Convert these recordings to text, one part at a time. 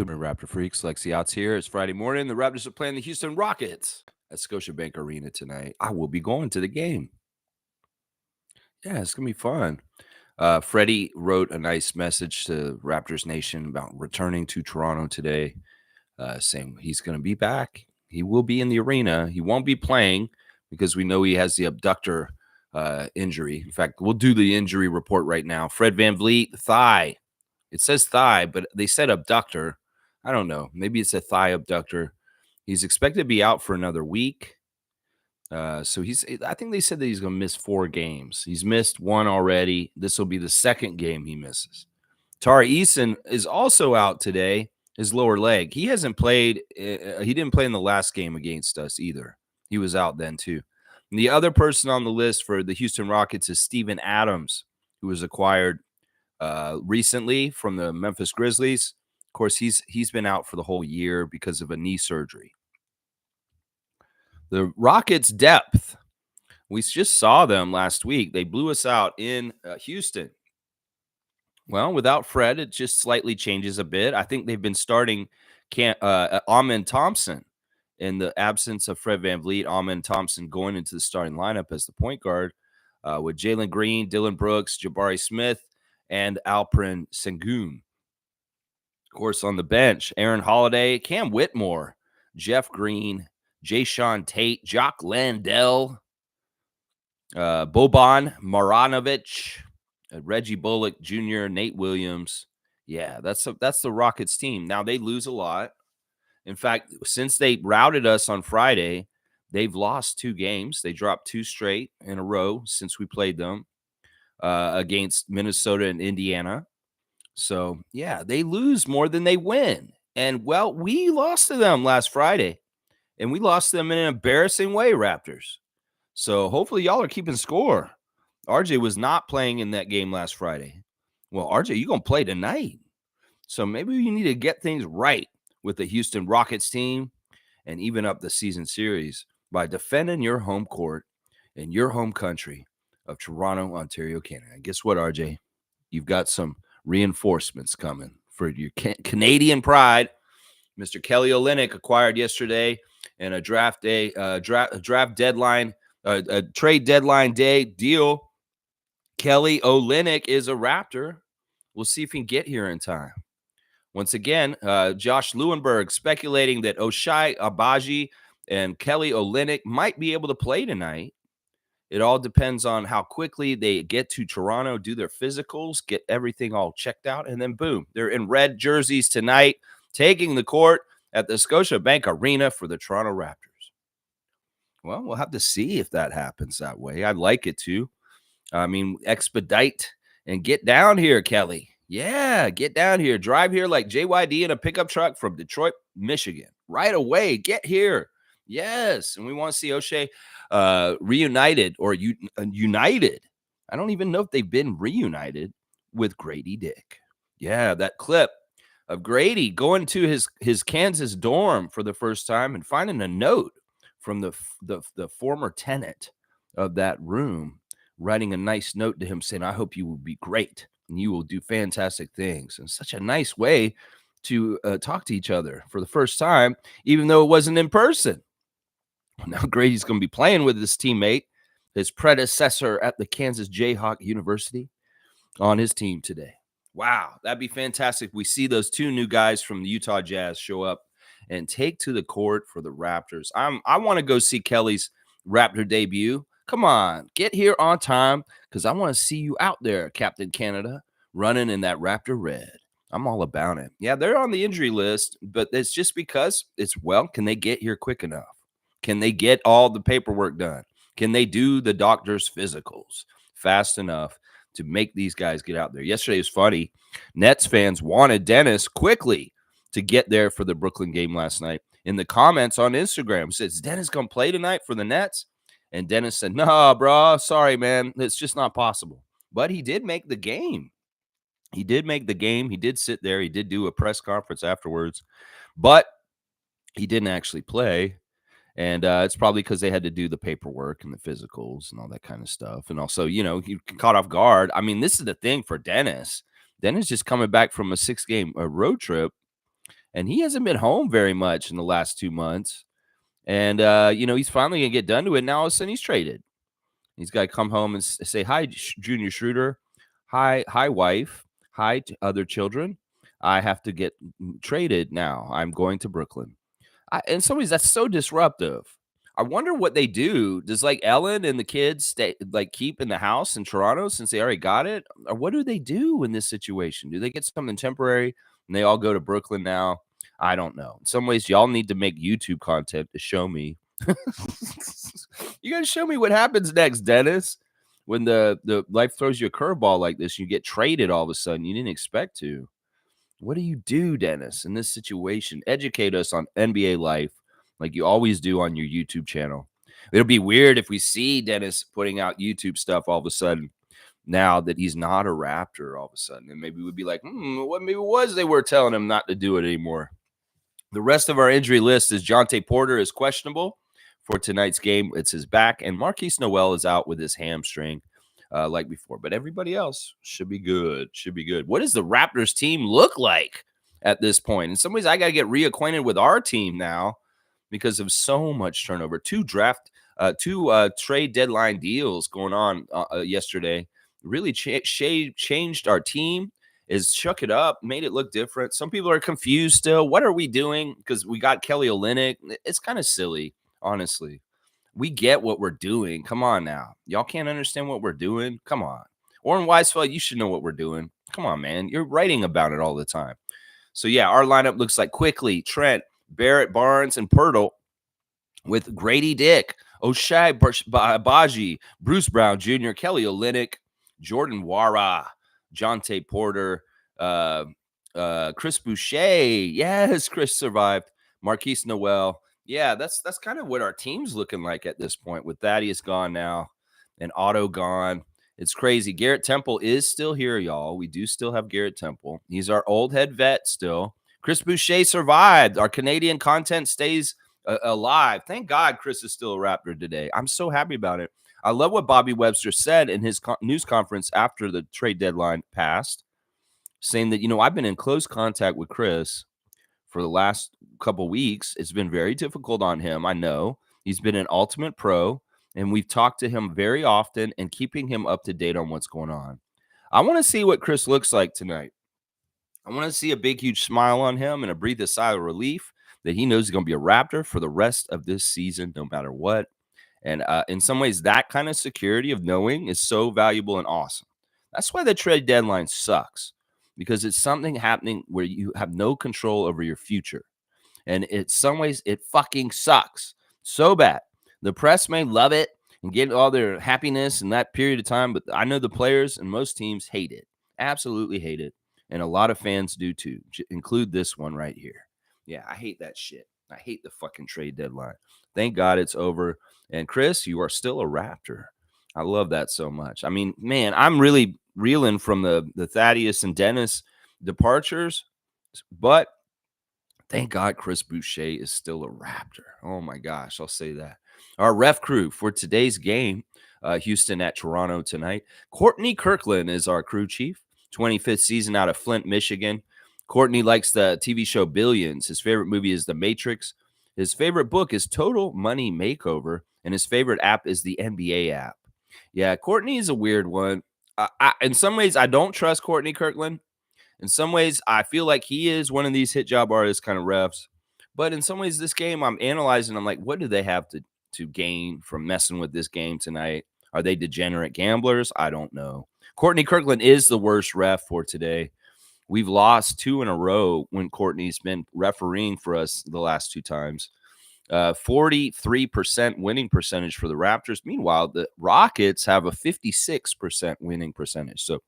Good morning, Raptor Freaks. Lexi Outs here. It's Friday morning. The Raptors are playing the Houston Rockets at Scotiabank Arena tonight. I will be going to the game. Yeah, it's going to be fun. Freddie wrote a nice message to Raptors Nation about returning to Toronto today, saying he's going to be back. He will be in the arena. He won't be playing because we know he has the abductor injury. In fact, we'll do the injury report right now. Fred VanVleet, thigh. It says thigh, but they said abductor. I don't know. Maybe it's a thigh abductor. He's expected to be out for another week. So I think they said that he's going to miss 4 games. He's missed 1 already. This will be the second game he misses. Tari Eason is also out today, his lower leg. He hasn't played. He didn't play in the last game against us either. He was out then too. And the other person on the list for the Houston Rockets is Steven Adams, who was acquired recently from the Memphis Grizzlies. Of course, he's been out for the whole year because of a knee surgery. The Rockets' depth, we just saw them last week. They blew us out in Houston. Well, without Fred, it just slightly changes a bit. I think they've been starting Amen Thompson in the absence of Fred VanVleet. Amen Thompson going into the starting lineup as the point guard with Jalen Green, Dylan Brooks, Jabari Smith, and Alperen Sengun. Of course, on the bench, Aaron Holiday, Cam Whitmore, Jeff Green, Jayshawn Tate, Jock Landell, Boban Maranovic, Reggie Bullock Jr., Nate Williams. Yeah, that's the Rockets team. Now, they lose a lot. In fact, since they routed us on Friday, they've lost 2 games. They dropped 2 straight in a row since we played them against Minnesota and Indiana. So, yeah, they lose more than they win. And, well, we lost to them last Friday, and we lost to them in an embarrassing way, Raptors. So, hopefully, y'all are keeping score. RJ was not playing in that game last Friday. Well, RJ, you're going to play tonight. So, maybe you need to get things right with the Houston Rockets team and even up the season series by defending your home court in your home country of Toronto, Ontario, Canada. And guess what, RJ? You've got some reinforcements coming for your Canadian pride. Mr. Kelly Olynyk acquired yesterday in a trade deadline day deal. Kelly Olynyk is a Raptor. We'll see if he can get here in time. Once again, Josh Lewenberg speculating that Ochai Agbaji and Kelly Olynyk might be able to play tonight. It all depends on how quickly they get to Toronto, do their physicals, get everything all checked out, and then boom, they're in red jerseys tonight, taking the court at the Scotiabank Arena for the Toronto Raptors. Well, we'll have to see if that happens that way. I'd like it to. I mean, expedite and get down here, Kelly. Yeah, get down here. Drive here like JYD in a pickup truck from Detroit, Michigan. Right away. Get here. Yes. And we want to see Ochai reunited or united. I don't even know if they've been reunited with Grady Dick. Yeah, that clip of Grady going to his Kansas dorm for the first time and finding a note from the former tenant of that room, writing a nice note to him saying, I hope you will be great and you will do fantastic things. And such a nice way to talk to each other for the first time, even though it wasn't in person. Now Grady's going to be playing with his teammate, his predecessor at the Kansas Jayhawk University, on his team today. Wow, that'd be fantastic. We see those 2 new guys from the Utah Jazz show up and take to the court for the Raptors. I want to go see Kelly's Raptor debut. Come on, get here on time because I want to see you out there, Captain Canada, running in that Raptor red. I'm all about it. Yeah, they're on the injury list, but it's just because can they get here quick enough? Can they get all the paperwork done? Can they do the doctor's physicals fast enough to make these guys get out there? Yesterday was funny. Nets fans wanted Dennis quickly to get there for the Brooklyn game last night. In the comments on Instagram, says Dennis going to play tonight for the Nets? And Dennis said, no, bro, sorry, man. It's just not possible. But he did make the game. He did make the game. He did sit there. He did do a press conference afterwards. But he didn't actually play. And it's probably because they had to do the paperwork and the physicals and all that kind of stuff. And also, he caught off guard. I mean, this is the thing for Dennis. Dennis just coming back from a 6-game road trip. and he hasn't been home very much in the last 2 months. And, he's finally gonna get done to it. Now all of a sudden he's traded. He's got to come home and say, "Hi, Junior Schroeder. Hi, wife. Hi, other children. I have to get traded now. I'm going to Brooklyn." In some ways, that's so disruptive. I wonder what they do. Does like Ellen and the kids stay, like, keep in the house in Toronto since they already got it, or what do they do in this situation? Do they get something temporary and they all go to Brooklyn now? I don't know. In some ways, y'all need to make YouTube content to show me. You got to show me what happens next, Dennis. When the life throws you a curveball like this, you get traded all of a sudden. You didn't expect to. What do you do, Dennis, in this situation? Educate us on NBA life like you always do on your YouTube channel. It'll be weird if we see Dennis putting out YouTube stuff all of a sudden now that he's not a Raptor all of a sudden. And maybe we'd be like, what maybe it was they were telling him not to do it anymore. The rest of our injury list is Jontay Porter is questionable for tonight's game. It's his back, and Marquise Noel is out with his hamstring. Like before, but everybody else should be good. Should be good. What does the Raptors team look like at this point? In some ways, I got to get reacquainted with our team now because of so much turnover. Two trade deadline deals going on yesterday. Really changed our team. Is shook it up, made it look different. Some people are confused still. What are we doing? Because we got Kelly Olynyk. It's kind of silly, honestly. We get what we're doing. Come on now. Y'all can't understand what we're doing? Come on. Oren Weisfeld, you should know what we're doing. Come on, man. You're writing about it all the time. So, yeah, our lineup looks like Quickly, Trent, Barrett, Barnes, and Pirtle with Grady Dick, Ochai Baji, Bruce Brown Jr., Kelly Olynyk, Jordan Wara, Jontay Porter, Chris Boucher. Yes, Chris survived. Marquise Noel. Yeah, that's kind of what our team's looking like at this point with Thaddeus gone now and Otto gone. It's crazy. Garrett Temple is still here, y'all. We do still have Garrett Temple. He's our old head vet still. Chris Boucher survived. Our Canadian content stays alive. Thank God Chris is still a Raptor today. I'm so happy about it. I love what Bobby Webster said in his news conference after the trade deadline passed, saying that, I've been in close contact with Chris for the last couple weeks. It's been very difficult on him. I know he's been an ultimate pro, and we've talked to him very often and keeping him up to date on what's going on. I want to see what Chris looks like tonight. I want to see a big, huge smile on him and a breathe a sigh of relief that he knows he's going to be a Raptor for the rest of this season, no matter what. And in some ways, that kind of security of knowing is so valuable and awesome. That's why the trade deadline sucks, because it's something happening where you have no control over your future. And in some ways, it fucking sucks so bad. The press may love it and get all their happiness in that period of time, but I know the players and most teams hate it, absolutely hate it. And a lot of fans do too, include this one right here. Yeah, I hate that shit. I hate the fucking trade deadline. Thank God it's over. And Chris, you are still a Raptor. I love that so much. I mean, man, I'm really reeling from the Thaddeus and Dennis departures, but thank God Chris Boucher is still a Raptor. Oh my gosh, I'll say that. Our ref crew for today's game, Houston at Toronto tonight. Courtney Kirkland is our crew chief, 25th season out of Flint, Michigan. Courtney likes the TV show Billions. His favorite movie is The Matrix. His favorite book is Total Money Makeover, and his favorite app is the NBA app. Yeah, Courtney is a weird one. In some ways, I don't trust Courtney Kirkland. In some ways, I feel like he is one of these hit job artists kind of refs. But in some ways, this game, I'm analyzing. I'm like, what do they have to gain from messing with this game tonight? Are they degenerate gamblers? I don't know. Courtney Kirkland is the worst ref for today. We've lost 2 in a row when Courtney's been refereeing for us the last 2 times. 43% winning percentage for the Raptors. Meanwhile, the Rockets have a 56% winning percentage. So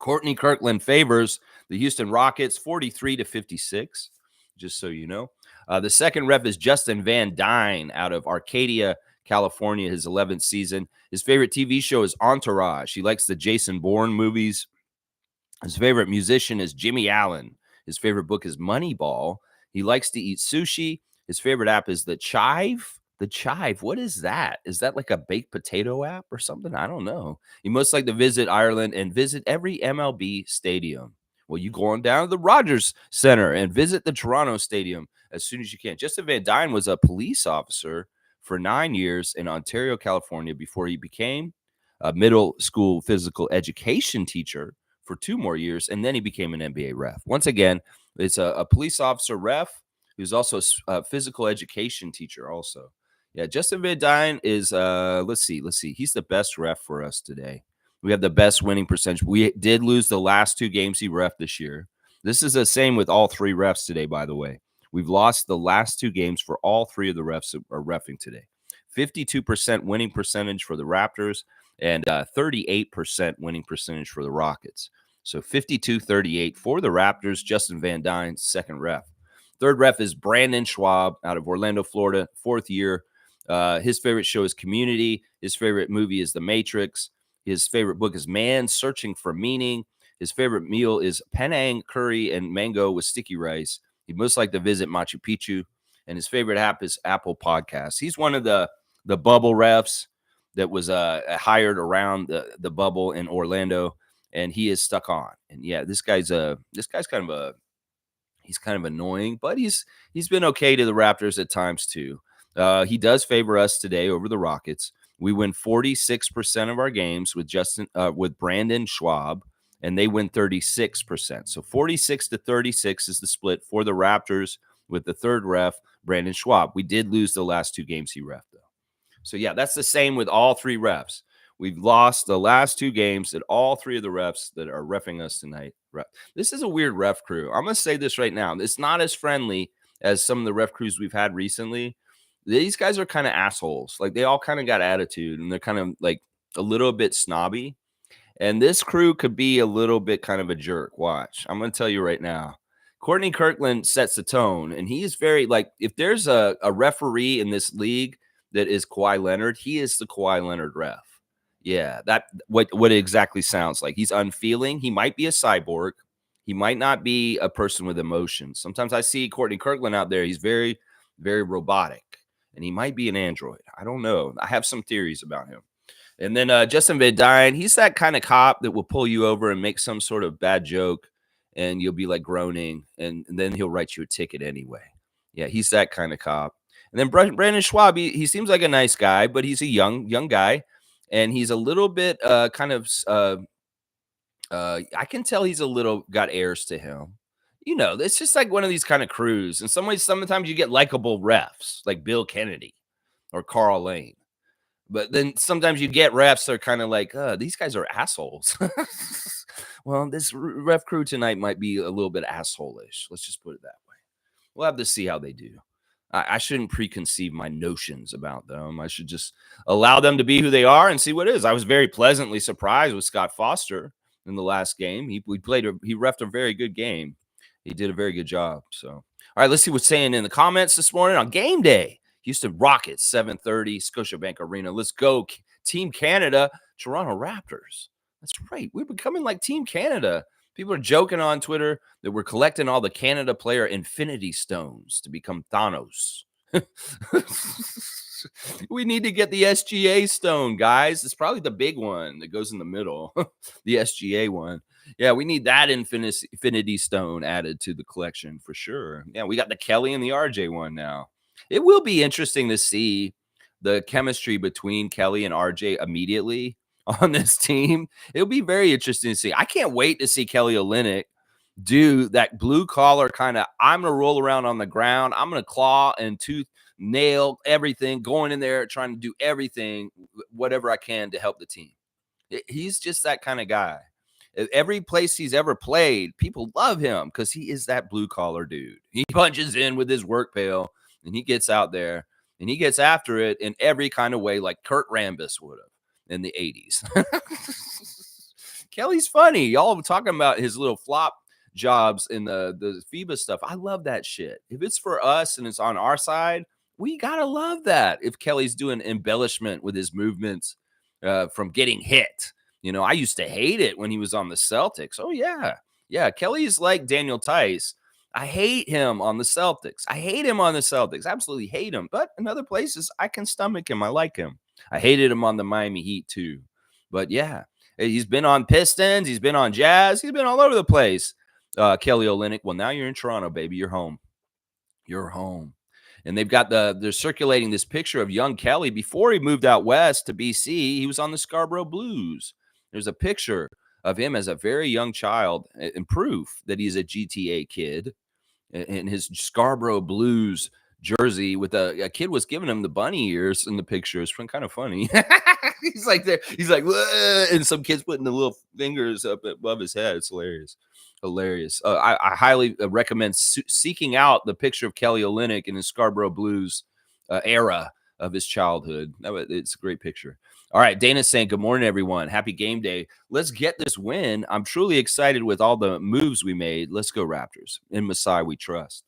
Courtney Kirkland favors the Houston Rockets 43-56, just so you know. The second ref is Justin Van Dyne out of Arcadia, California, his 11th season. His favorite TV show is Entourage. He likes the Jason Bourne movies. His favorite musician is Jimmy Allen. His favorite book is Moneyball. He likes to eat sushi. His favorite app is The Chive. The Chive, what is that? Is that like a baked potato app or something? I don't know. He must like to visit Ireland and visit every MLB stadium. Well, you go on down to the Rogers Center and visit the Toronto Stadium as soon as you can. Justin Van Dyne was a police officer for 9 years in Ontario, California, before he became a middle school physical education teacher for 2 more years, and then he became an NBA ref. Once again, it's a police officer ref who's also a physical education teacher also. Yeah, Justin Van Dyne is let's see. He's the best ref for us today. We have the best winning percentage. We did lose the last 2 games he ref this year. This is the same with all 3 refs today, by the way. We've lost the last 2 games for all 3 of the refs that are reffing today. 52% winning percentage for the Raptors and 38% winning percentage for the Rockets. So 52-38 for the Raptors. Justin Van Dyne, second ref. Third ref is Brandon Schwab out of Orlando, Florida, 4th year. His favorite show is Community. His favorite movie is The Matrix. His favorite book is Man Searching for Meaning. His favorite meal is Penang curry and mango with sticky rice. He'd most like to visit Machu Picchu. And his favorite app is Apple Podcasts. He's one of the bubble refs that was hired around the bubble in Orlando, and he is stuck on. And yeah, this guy's kind of he's kind of annoying, but he's been okay to the Raptors at times too. He does favor us today over the Rockets. We win 46% of our games with Brandon Schwab, and they win 36%. So 46-36 is the split for the Raptors with the third ref, Brandon Schwab. We did lose the last 2 games he reffed, though. So yeah, that's the same with all 3 refs. We've lost the last 2 games that all 3 of the refs that are reffing us tonight. This is a weird ref crew. I'm going to say this right now. It's not as friendly as some of the ref crews we've had recently. These guys are kind of assholes. Like, they all kind of got attitude, and they're kind of like a little bit snobby. And this crew could be a little bit kind of a jerk. Watch. I'm going to tell you right now. Courtney Kirkland sets the tone, and he is very, like, if there's a referee in this league that is Kawhi Leonard, he is the Kawhi Leonard ref. Yeah, that what it exactly sounds like. He's unfeeling. He might be a cyborg. He might not be a person with emotions. Sometimes I see Courtney Kirkland out there. He's very, very robotic, and he might be an android. I don't know. I have some theories about him. And then Justin Van Dyne, he's that kind of cop that will pull you over and make some sort of bad joke, and you'll be like groaning, and then he'll write you a ticket anyway. Yeah, he's that kind of cop. And then Brandon Schwab, he seems like a nice guy, but he's a young guy, and he's a little bit I can tell he's a little got airs to him. You know, it's just like one of these kind of crews. In some ways, sometimes you get likable refs like Bill Kennedy or Carl Lane. But then sometimes you get refs that are kind of like, these guys are assholes. Well, this ref crew tonight might be a little bit asshole-ish. Let's just put it that way. We'll have to see how they do. I shouldn't preconceive my notions about them. I should just allow them to be who they are and see what it is. I was very pleasantly surprised with Scott Foster in the last game. He reffed a very good game. He did a very good job. So, all right, let's see what's saying in the comments this morning on game day. Houston Rockets, 7:30, Scotiabank Arena. Let's go, Team Canada, Toronto Raptors. That's right. We're becoming like Team Canada. People are joking on Twitter that we're collecting all the Canada player Infinity Stones to become Thanos. We need to get the SGA stone, guys. It's probably the big one that goes in the middle, the SGA one. Yeah, we need that Infinity Stone added to the collection for sure. Yeah, we got the Kelly and the RJ one now. It will be interesting to see the chemistry between Kelly and RJ immediately on this team. It'll be very interesting to see. I can't wait to see Kelly Olynyk do that blue collar kind of, I'm going to roll around on the ground. I'm going to claw and tooth, nail everything, going in there, trying to do everything, whatever I can to help the team. He's just that kind of guy. Every place he's ever played, people love him because he is that blue collar dude. He punches in with his work pail, and he gets out there and he gets after it in every kind of way, like Kurt Rambis would have in the 80s. Kelly's funny. Y'all talking about his little flop jobs in the FIBA stuff. I love that shit. If it's for us and it's on our side, we got to love that. If Kelly's doing embellishment with his movements from getting hit. You know, I used to hate it when he was on the Celtics. Oh, yeah. Yeah, Kelly's like Daniel Tice. I hate him on the Celtics. Absolutely hate him. But in other places, I can stomach him. I like him. I hated him on the Miami Heat, too. But, yeah, he's been on Pistons. He's been on Jazz. He's been all over the place. Kelly Olynyk. Well, now you're in Toronto, baby. You're home. You're home. And they're circulating this picture of young Kelly before he moved out west to BC. He was on the Scarborough Blues. There's a picture of him as a very young child and proof that he's a GTA kid in his Scarborough Blues jersey with a kid was giving him the bunny ears in the picture. It's kind of funny. He's like there. He's like, "Whoa," and some kids putting the little fingers up above his head. It's hilarious. Hilarious. I highly recommend seeking out the picture of Kelly Olynyk in his Scarborough Blues era of his childhood. It's a great picture. All right, Dana's saying, good morning, everyone. Happy game day. Let's get this win. I'm truly excited with all the moves we made. Let's go Raptors. In Masai, we trust.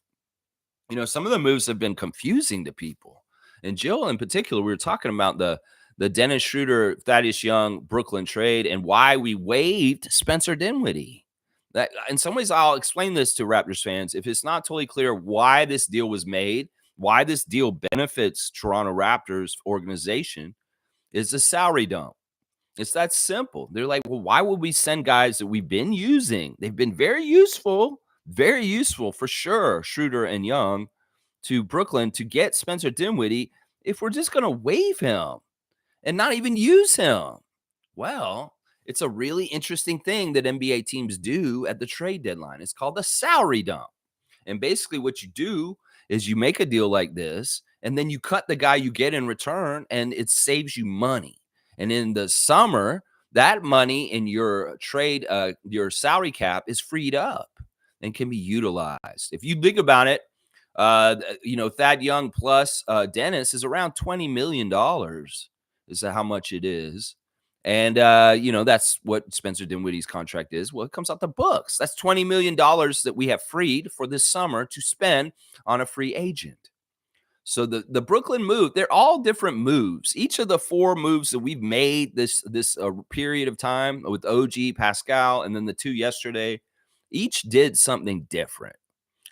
You know, some of the moves have been confusing to people. And Jill, in particular, we were talking about the Dennis Schroeder, Thaddeus Young, Brooklyn trade and why we waived Spencer Dinwiddie. That, in some ways, I'll explain this to Raptors fans. If it's not totally clear why this deal was made, why this deal benefits Toronto Raptors organization, is a salary dump. It's that simple. They're like, well, why would we send guys that we've been using? They've been very useful for sure, Schroeder and Young, to Brooklyn to get Spencer Dinwiddie if we're just going to waive him and not even use him. Well, it's a really interesting thing that NBA teams do at the trade deadline. It's called a salary dump. And basically what you do is you make a deal like this, and then you cut the guy you get in return, and it saves you money. And in the summer, that money in your trade, your salary cap is freed up and can be utilized. If you think about it, Thad Young plus Dennis is around $20 million is how much it is. And, that's what Spencer Dinwiddie's contract is. Well, it comes out the books. That's $20 million that we have freed for this summer to spend on a free agent. So the Brooklyn move, they're all different moves. Each of the four moves that we've made this period of time with OG, Pascal, and then the two yesterday, each did something different.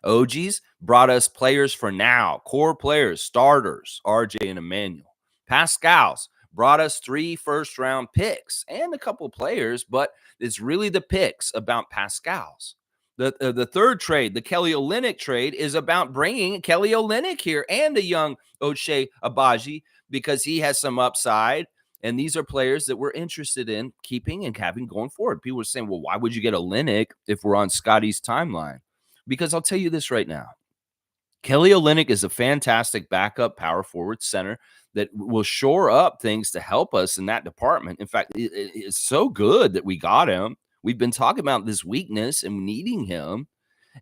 OG's brought us players for now, core players, starters, RJ and Emmanuel. Pascal's brought us 3 first-round picks and a couple players, but it's really the picks about Pascal's. The third trade, the Kelly Olynyk trade, is about bringing Kelly Olynyk here and a young Ochai Agbaji because he has some upside, and these are players that we're interested in keeping and having going forward. People are saying, well, why would you get Olynyk if we're on Scotty's timeline? Because I'll tell you this right now. Kelly Olynyk is a fantastic backup power forward center that will shore up things to help us in that department. In fact, it's so good that we got him. We've been talking about this weakness and needing him.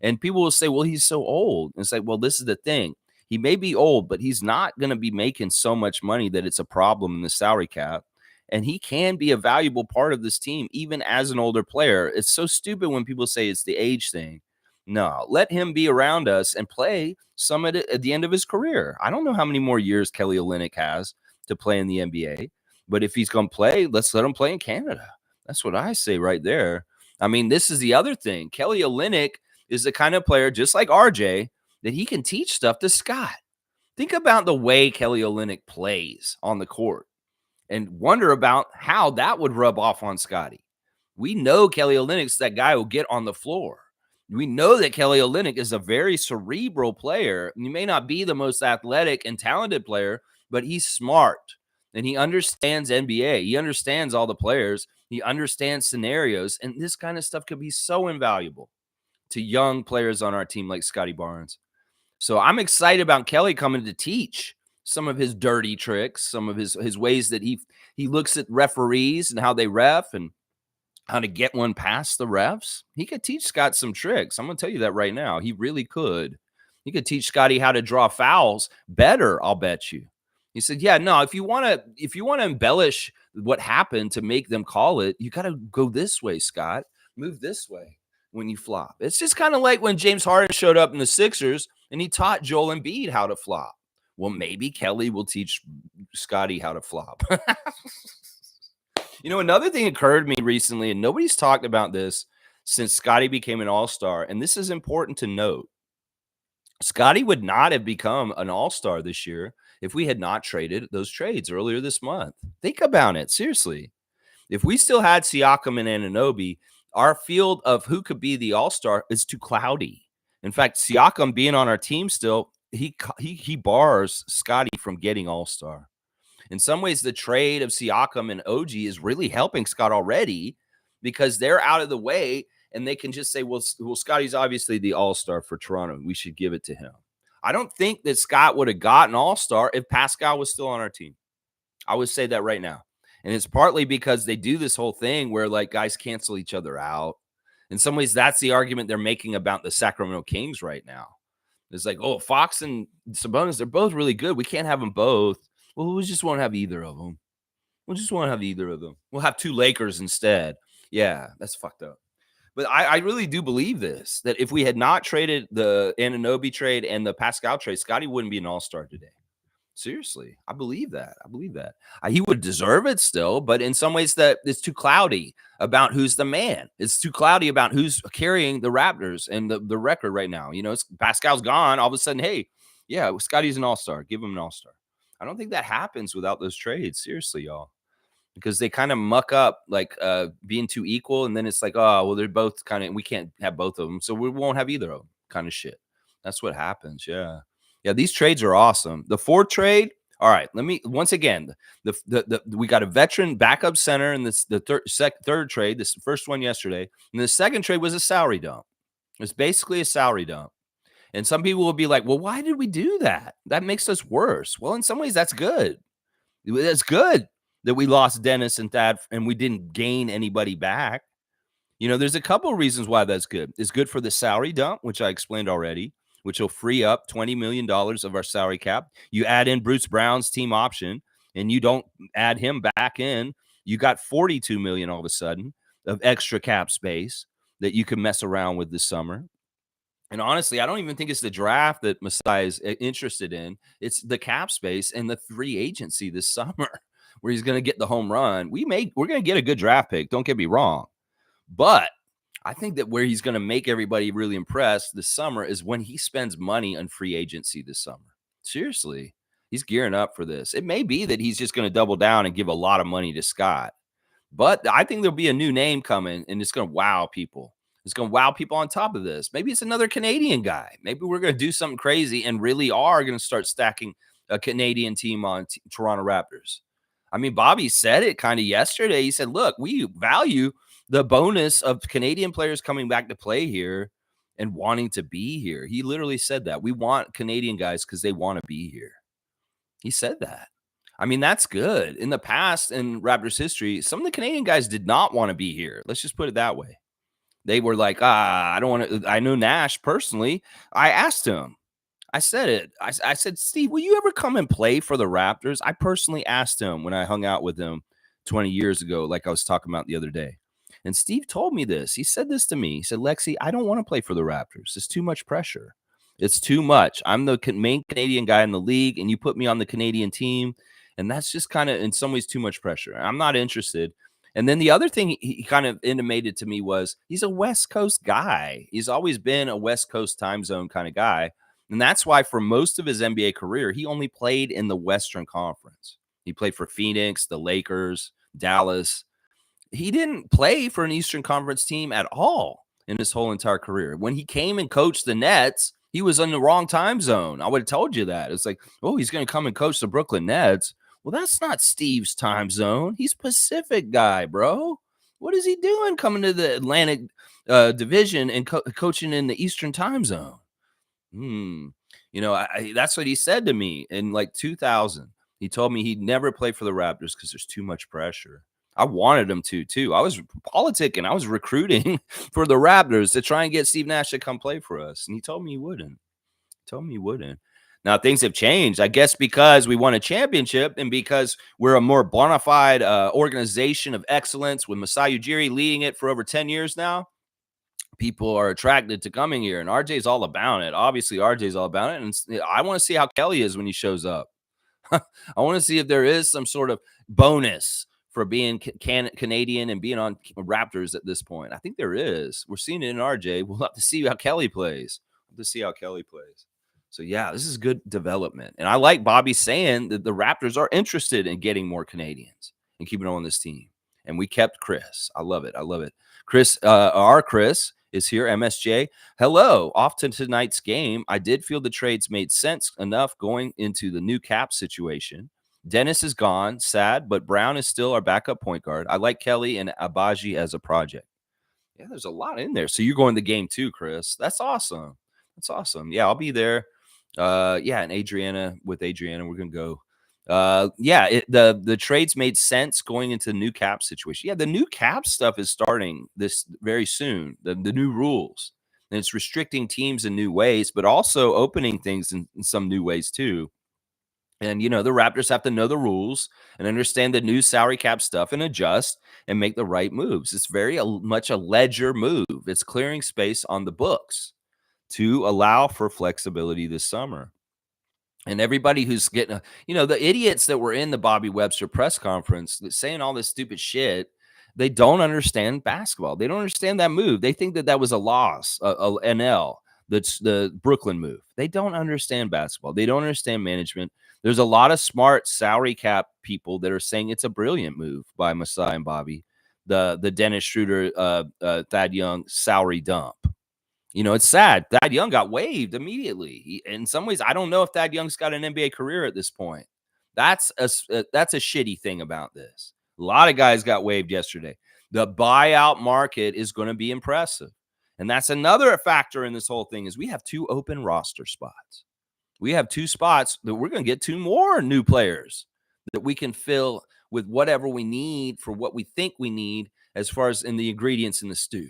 And people will say, well, he's so old. And it's like, well, this is the thing. He may be old, but he's not going to be making so much money that it's a problem in the salary cap. And he can be a valuable part of this team, even as an older player. It's so stupid when people say it's the age thing. No, let him be around us and play some at the end of his career. I don't know how many more years Kelly Olynyk has to play in the NBA, but if he's going to play, let's let him play in Canada. That's what I say right there. I mean, this is the other thing. Kelly Olynyk is the kind of player, just like RJ, that he can teach stuff to Scott. Think about the way Kelly Olynyk plays on the court and wonder about how that would rub off on Scotty. We know Kelly Olynyk's that guy who'll get on the floor. We know that Kelly Olynyk is a very cerebral player. He may not be the most athletic and talented player, but he's smart and he understands NBA. He understands all the players. He understands scenarios, and this kind of stuff could be so invaluable to young players on our team like Scotty Barnes. So I'm excited about Kelly coming to teach some of his dirty tricks, some of his ways that he looks at referees and how they ref and how to get one past the refs. He could teach Scott some tricks. I'm going to tell you that right now. He really could. He could teach Scotty how to draw fouls better, I'll bet you. He said, yeah, no, if you want to embellish what happened to make them call it, you got to go this way, Scott. Move this way when you flop. It's just kind of like when James Harden showed up in the Sixers and he taught Joel Embiid how to flop. Well, maybe Kelly will teach Scotty how to flop. Another thing occurred to me recently, and nobody's talked about this since Scotty became an all-star, and this is important to note. Scotty would not have become an all-star this year if we had not traded those trades earlier this month. Think about it, seriously. If we still had Siakam and Anunoby, our field of who could be the all-star is too cloudy. In fact, Siakam being on our team still, he bars Scotty from getting all-star. In some ways, the trade of Siakam and OG is really helping Scott already because they're out of the way and they can just say, well, Scotty's obviously the all-star for Toronto. We should give it to him. I don't think that Scott would have gotten all-star if Pascal was still on our team. I would say that right now. And it's partly because they do this whole thing where like guys cancel each other out. In some ways, that's the argument they're making about the Sacramento Kings right now. It's like, oh, Fox and Sabonis, they're both really good. We can't have them both. Well, we just won't have either of them. We'll just won't have either of them. We'll have two Lakers instead. Yeah, that's fucked up. But I really do believe this, that if we had not traded the Anunoby trade and the Pascal trade, Scotty wouldn't be an all-star today. Seriously, I believe that. I believe that. He would deserve it still, but in some ways that it's too cloudy about who's the man. It's too cloudy about who's carrying the Raptors and the record right now. You know, Pascal's gone. All of a sudden, hey, yeah, Scotty's an all-star. Give him an all-star. I don't think that happens without those trades. Seriously, y'all. Because they kind of muck up like being too equal. And then it's like, oh, well, they're both kind of, we can't have both of them. So we won't have either of them kind of shit. That's what happens. Yeah. Yeah. These trades are awesome. The Ford trade. All right. Let me, once again, we got a veteran backup center in this, the third trade, this first one yesterday. And the second trade was a salary dump. It's basically a salary dump. And some people will be like, well, why did we do that? That makes us worse. Well, in some ways, that's good. That's good that we lost Dennis and Thad and we didn't gain anybody back. You know, there's a couple of reasons why that's good. It's good for the salary dump, which I explained already, which will free up $20 million of our salary cap. You add in Bruce Brown's team option and you don't add him back in. You got $42 million all of a sudden of extra cap space that you can mess around with this summer. And honestly, I don't even think it's the draft that Masai is interested in. It's the cap space and the free agency this summer where he's going to get the home run. We're going to get a good draft pick. Don't get me wrong. But I think that where he's going to make everybody really impressed this summer is when he spends money on free agency this summer. Seriously, he's gearing up for this. It may be that he's just going to double down and give a lot of money to Scott. But I think there'll be a new name coming and it's going to wow people. It's going to wow people on top of this. Maybe it's another Canadian guy. Maybe we're going to do something crazy and really are going to start stacking a Canadian team on Toronto Raptors. I mean, Bobby said it kind of yesterday. He said, look, we value the bonus of Canadian players coming back to play here and wanting to be here. He literally said that. We want Canadian guys because they want to be here. He said that. I mean, that's good. In the past, in Raptors history, some of the Canadian guys did not want to be here. Let's just put it that way. They were like, I don't want to. I know Nash personally. I asked him. I said it. I said, Steve, will you ever come and play for the Raptors? I personally asked him when I hung out with him 20 years ago, like I was talking about the other day. And Steve told me this. He said this to me. He said, Lexi, I don't want to play for the Raptors. It's too much pressure. It's too much. I'm the main Canadian guy in the league, and you put me on the Canadian team. And that's just kind of, in some ways, too much pressure. I'm not interested. And then the other thing he kind of intimated to me was he's a West Coast guy. He's always been a West Coast time zone kind of guy. And that's why for most of his NBA career, he only played in the Western Conference. He played for Phoenix, the Lakers, Dallas. He didn't play for an Eastern Conference team at all in his whole entire career. When he came and coached the Nets, he was in the wrong time zone. I would have told you that. It's like, oh, he's going to come and coach the Brooklyn Nets. Well, that's not Steve's time zone. He's Pacific guy, bro. What is he doing coming to the Atlantic division and coaching in the Eastern time zone? You know, that's what he said to me in like 2000. He told me he'd never play for the Raptors because there's too much pressure. I wanted him to, too. I was politicking. I was recruiting for the Raptors to try and get Steve Nash to come play for us. And he told me he wouldn't. Now, things have changed, I guess, because we won a championship and because we're a more bona fide organization of excellence with Masai Ujiri leading it for over 10 years now. People are attracted to coming here, and RJ's all about it. Obviously, RJ's all about it, and I want to see how Kelly is when he shows up. I want to see if there is some sort of bonus for being Canadian and being on Raptors at this point. I think there is. We're seeing it in RJ. We'll have to see how Kelly plays. So, yeah, this is good development. And I like Bobby saying that the Raptors are interested in getting more Canadians and keeping on this team. And we kept Chris. I love it. Chris is here, MSJ. Hello. Off to tonight's game. I did feel the trades made sense enough going into the new cap situation. Dennis is gone, sad, but Brown is still our backup point guard. I like Kelly and Abaji as a project. Yeah, there's a lot in there. So you're going to the game too, Chris. That's awesome. That's awesome. Yeah, I'll be there. Yeah, and with Adriana, we're gonna go. The trades made sense going into the new cap situation. Yeah, the new cap stuff is starting this very soon. The new rules, and it's restricting teams in new ways, but also opening things in some new ways too. And the Raptors have to know the rules and understand the new salary cap stuff and adjust and make the right moves. It's very much a ledger move. It's clearing space on the books to allow for flexibility this summer. And everybody who's getting, the idiots that were in the Bobby Webster press conference saying all this stupid shit, they don't understand basketball. They don't understand that move. They think that was a loss, an L. That's the Brooklyn move. They don't understand basketball. They don't understand management. There's a lot of smart salary cap people that are saying it's a brilliant move by Masai and Bobby. The Dennis Schroeder, Thad Young salary dump. It's sad. Thad Young got waived immediately. In some ways, I don't know if Thad Young's got an NBA career at this point. That's a shitty thing about this. A lot of guys got waived yesterday. The buyout market is going to be impressive. And that's another factor in this whole thing is we have 2 open roster spots. We have 2 spots that we're going to get 2 more new players that we can fill with whatever we need for what we think we need as far as in the ingredients in the stew.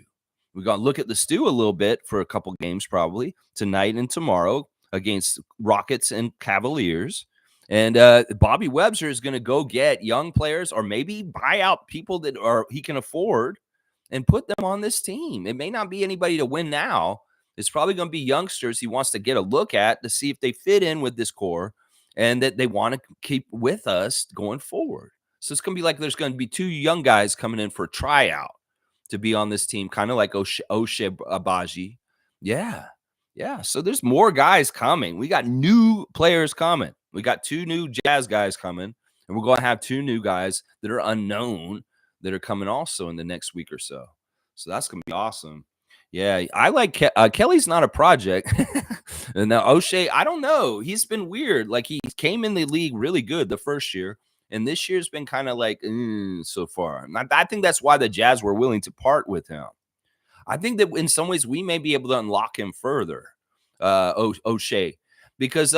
We're going to look at the stew a little bit for a couple games probably tonight and tomorrow against Rockets and Cavaliers. And Bobby Webster is going to go get young players or maybe buy out people that he can afford and put them on this team. It may not be anybody to win now. It's probably going to be youngsters he wants to get a look at to see if they fit in with this core and that they want to keep with us going forward. So it's going to be like there's going to be 2 young guys coming in for a tryout to be on this team, kind of like Oshe Abaji. Yeah. So there's more guys coming. We got new players coming. We got 2 new Jazz guys coming, and we're going to have 2 new guys that are unknown that are coming also in the next week or so. So that's going to be awesome. Yeah, I like Kelly's not a project. And now Oshe, I don't know. He's been weird. Like he came in the league really good the first year. And this year's been kind of like so far. And I think that's why the Jazz were willing to part with him. I think that in some ways we may be able to unlock him further, Oshe, because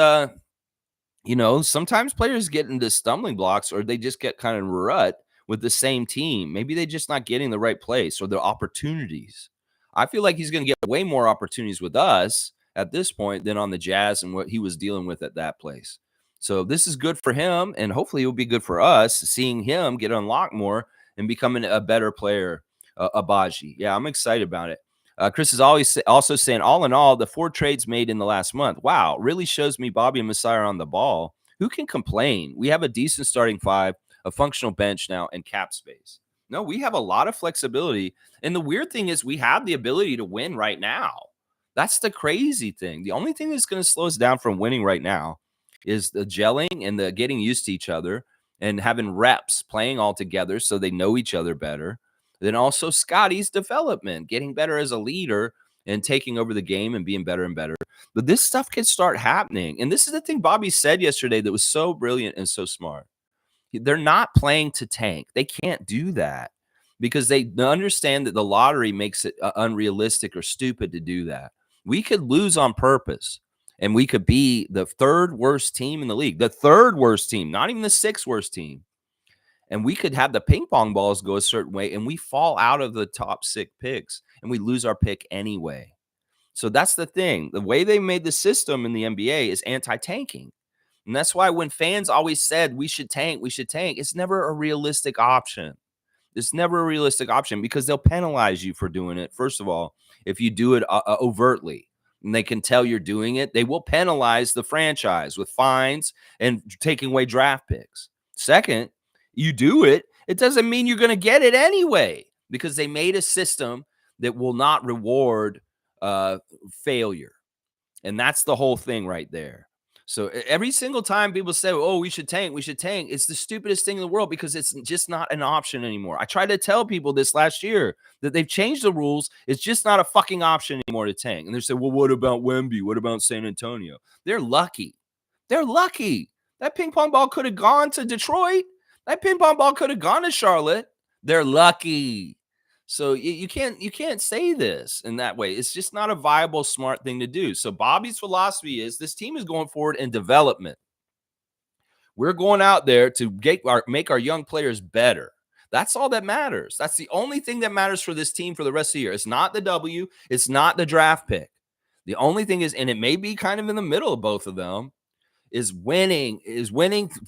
sometimes players get into stumbling blocks or they just get kind of rut with the same team. Maybe they're just not getting the right place or the opportunities. I feel like he's going to get way more opportunities with us at this point than on the Jazz and what he was dealing with at that place. So this is good for him, and hopefully it will be good for us seeing him get unlocked more and becoming a better player, Abaji. Yeah, I'm excited about it. Chris is also saying, all in all, the 4 trades made in the last month. Wow, really shows me Bobby and Masai are on the ball. Who can complain? We have a decent starting 5, a functional bench now, and cap space. No, we have a lot of flexibility. And the weird thing is we have the ability to win right now. That's the crazy thing. The only thing that's going to slow us down from winning right now is the gelling and the getting used to each other and having reps playing all together so they know each other better. Then also Scotty's development, getting better as a leader and taking over the game and being better and better. But this stuff can start happening. And this is the thing Bobby said yesterday that was so brilliant and so smart. They're not playing to tank. They can't do that because they understand that the lottery makes it unrealistic or stupid to do that. We could lose on purpose. And we could be the 3rd worst team in the league, the 3rd worst team, not even the 6th worst team. And we could have the ping pong balls go a certain way and we fall out of the top 6 picks and we lose our pick anyway. So that's the thing. The way they made the system in the NBA is anti-tanking. And that's why when fans always said we should tank, it's never a realistic option. It's never a realistic option because they'll penalize you for doing it. First of all, if you do it overtly, and they can tell you're doing it, they will penalize the franchise with fines and taking away draft picks. Second, you do it, it doesn't mean you're going to get it anyway because they made a system that will not reward failure. And that's the whole thing right there. So every single time people say, "Oh, we should tank," it's the stupidest thing in the world because it's just not an option anymore. I tried to tell people this last year that they've changed the rules. It's just not a fucking option anymore to tank. And they say, "Well, what about Wemby? What about San Antonio?" They're lucky. They're lucky. That ping pong ball could have gone to Detroit. That ping pong ball could have gone to Charlotte. They're lucky. So you can't say this in that way. It's just not a viable, smart thing to do. So Bobby's philosophy is this team is going forward in development. We're going out there to make our young players better. That's all that matters. That's the only thing that matters for this team for the rest of the year. It's not the W. It's not the draft pick. The only thing is, and it may be kind of in the middle of both of them, is winning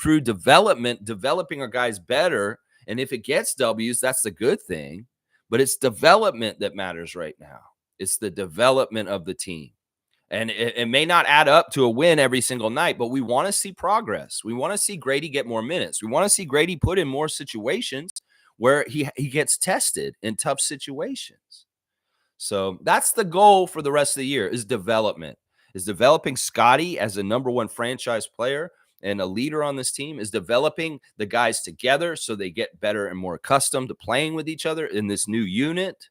through development, developing our guys better. And if it gets W's, that's the good thing. But it's development that matters right now. It's the development of the team. And it may not add up to a win every single night, but we want to see progress. We want to see Grady get more minutes. We want to see Grady put in more situations where he gets tested in tough situations. So that's the goal for the rest of the year is development, is developing Scotty as a number one franchise player and a leader on this team, is developing the guys together so they get better and more accustomed to playing with each other in this new unit.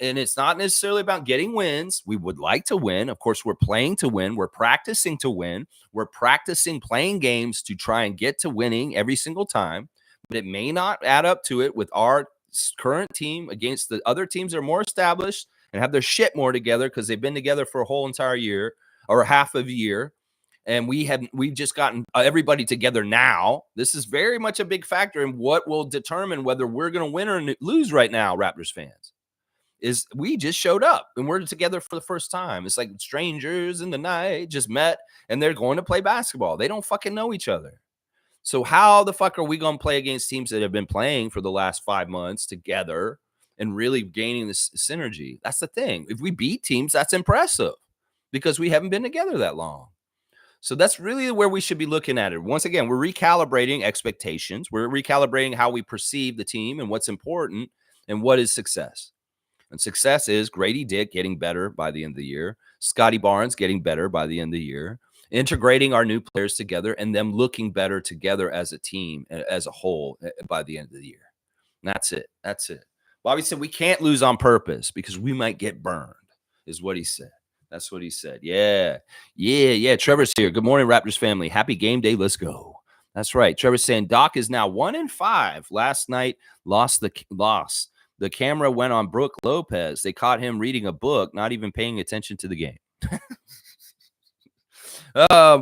And it's not necessarily about getting wins. We would like to win. Of course, we're playing to win. We're practicing to win. We're practicing playing games to try and get to winning every single time. But it may not add up to it with our current team against the other teams that are more established and have their shit more together because they've been together for a whole entire year or half of a year. And we've just gotten everybody together now. This is very much a big factor in what will determine whether we're going to win or lose right now, Raptors fans. Is we just showed up and we're together for the first time. It's like strangers in the night just met and they're going to play basketball. They don't fucking know each other. So how the fuck are we going to play against teams that have been playing for the last 5 months together and really gaining this synergy? That's the thing. If we beat teams, that's impressive because we haven't been together that long. So that's really where we should be looking at it. Once again, we're recalibrating expectations. We're recalibrating how we perceive the team and what's important and what is success. And success is Grady Dick getting better by the end of the year, Scotty Barnes getting better by the end of the year, integrating our new players together, and them looking better together as a team, as a whole, by the end of the year. And that's it. That's it. Bobby said we can't lose on purpose because we might get burned, is what he said. That's what he said. Yeah. Trevor's here. Good morning, Raptors family. Happy game day. Let's go. That's right. Trevor's saying Doc is now 1-5. Last night, loss. The camera went on Brooke Lopez. They caught him reading a book, not even paying attention to the game.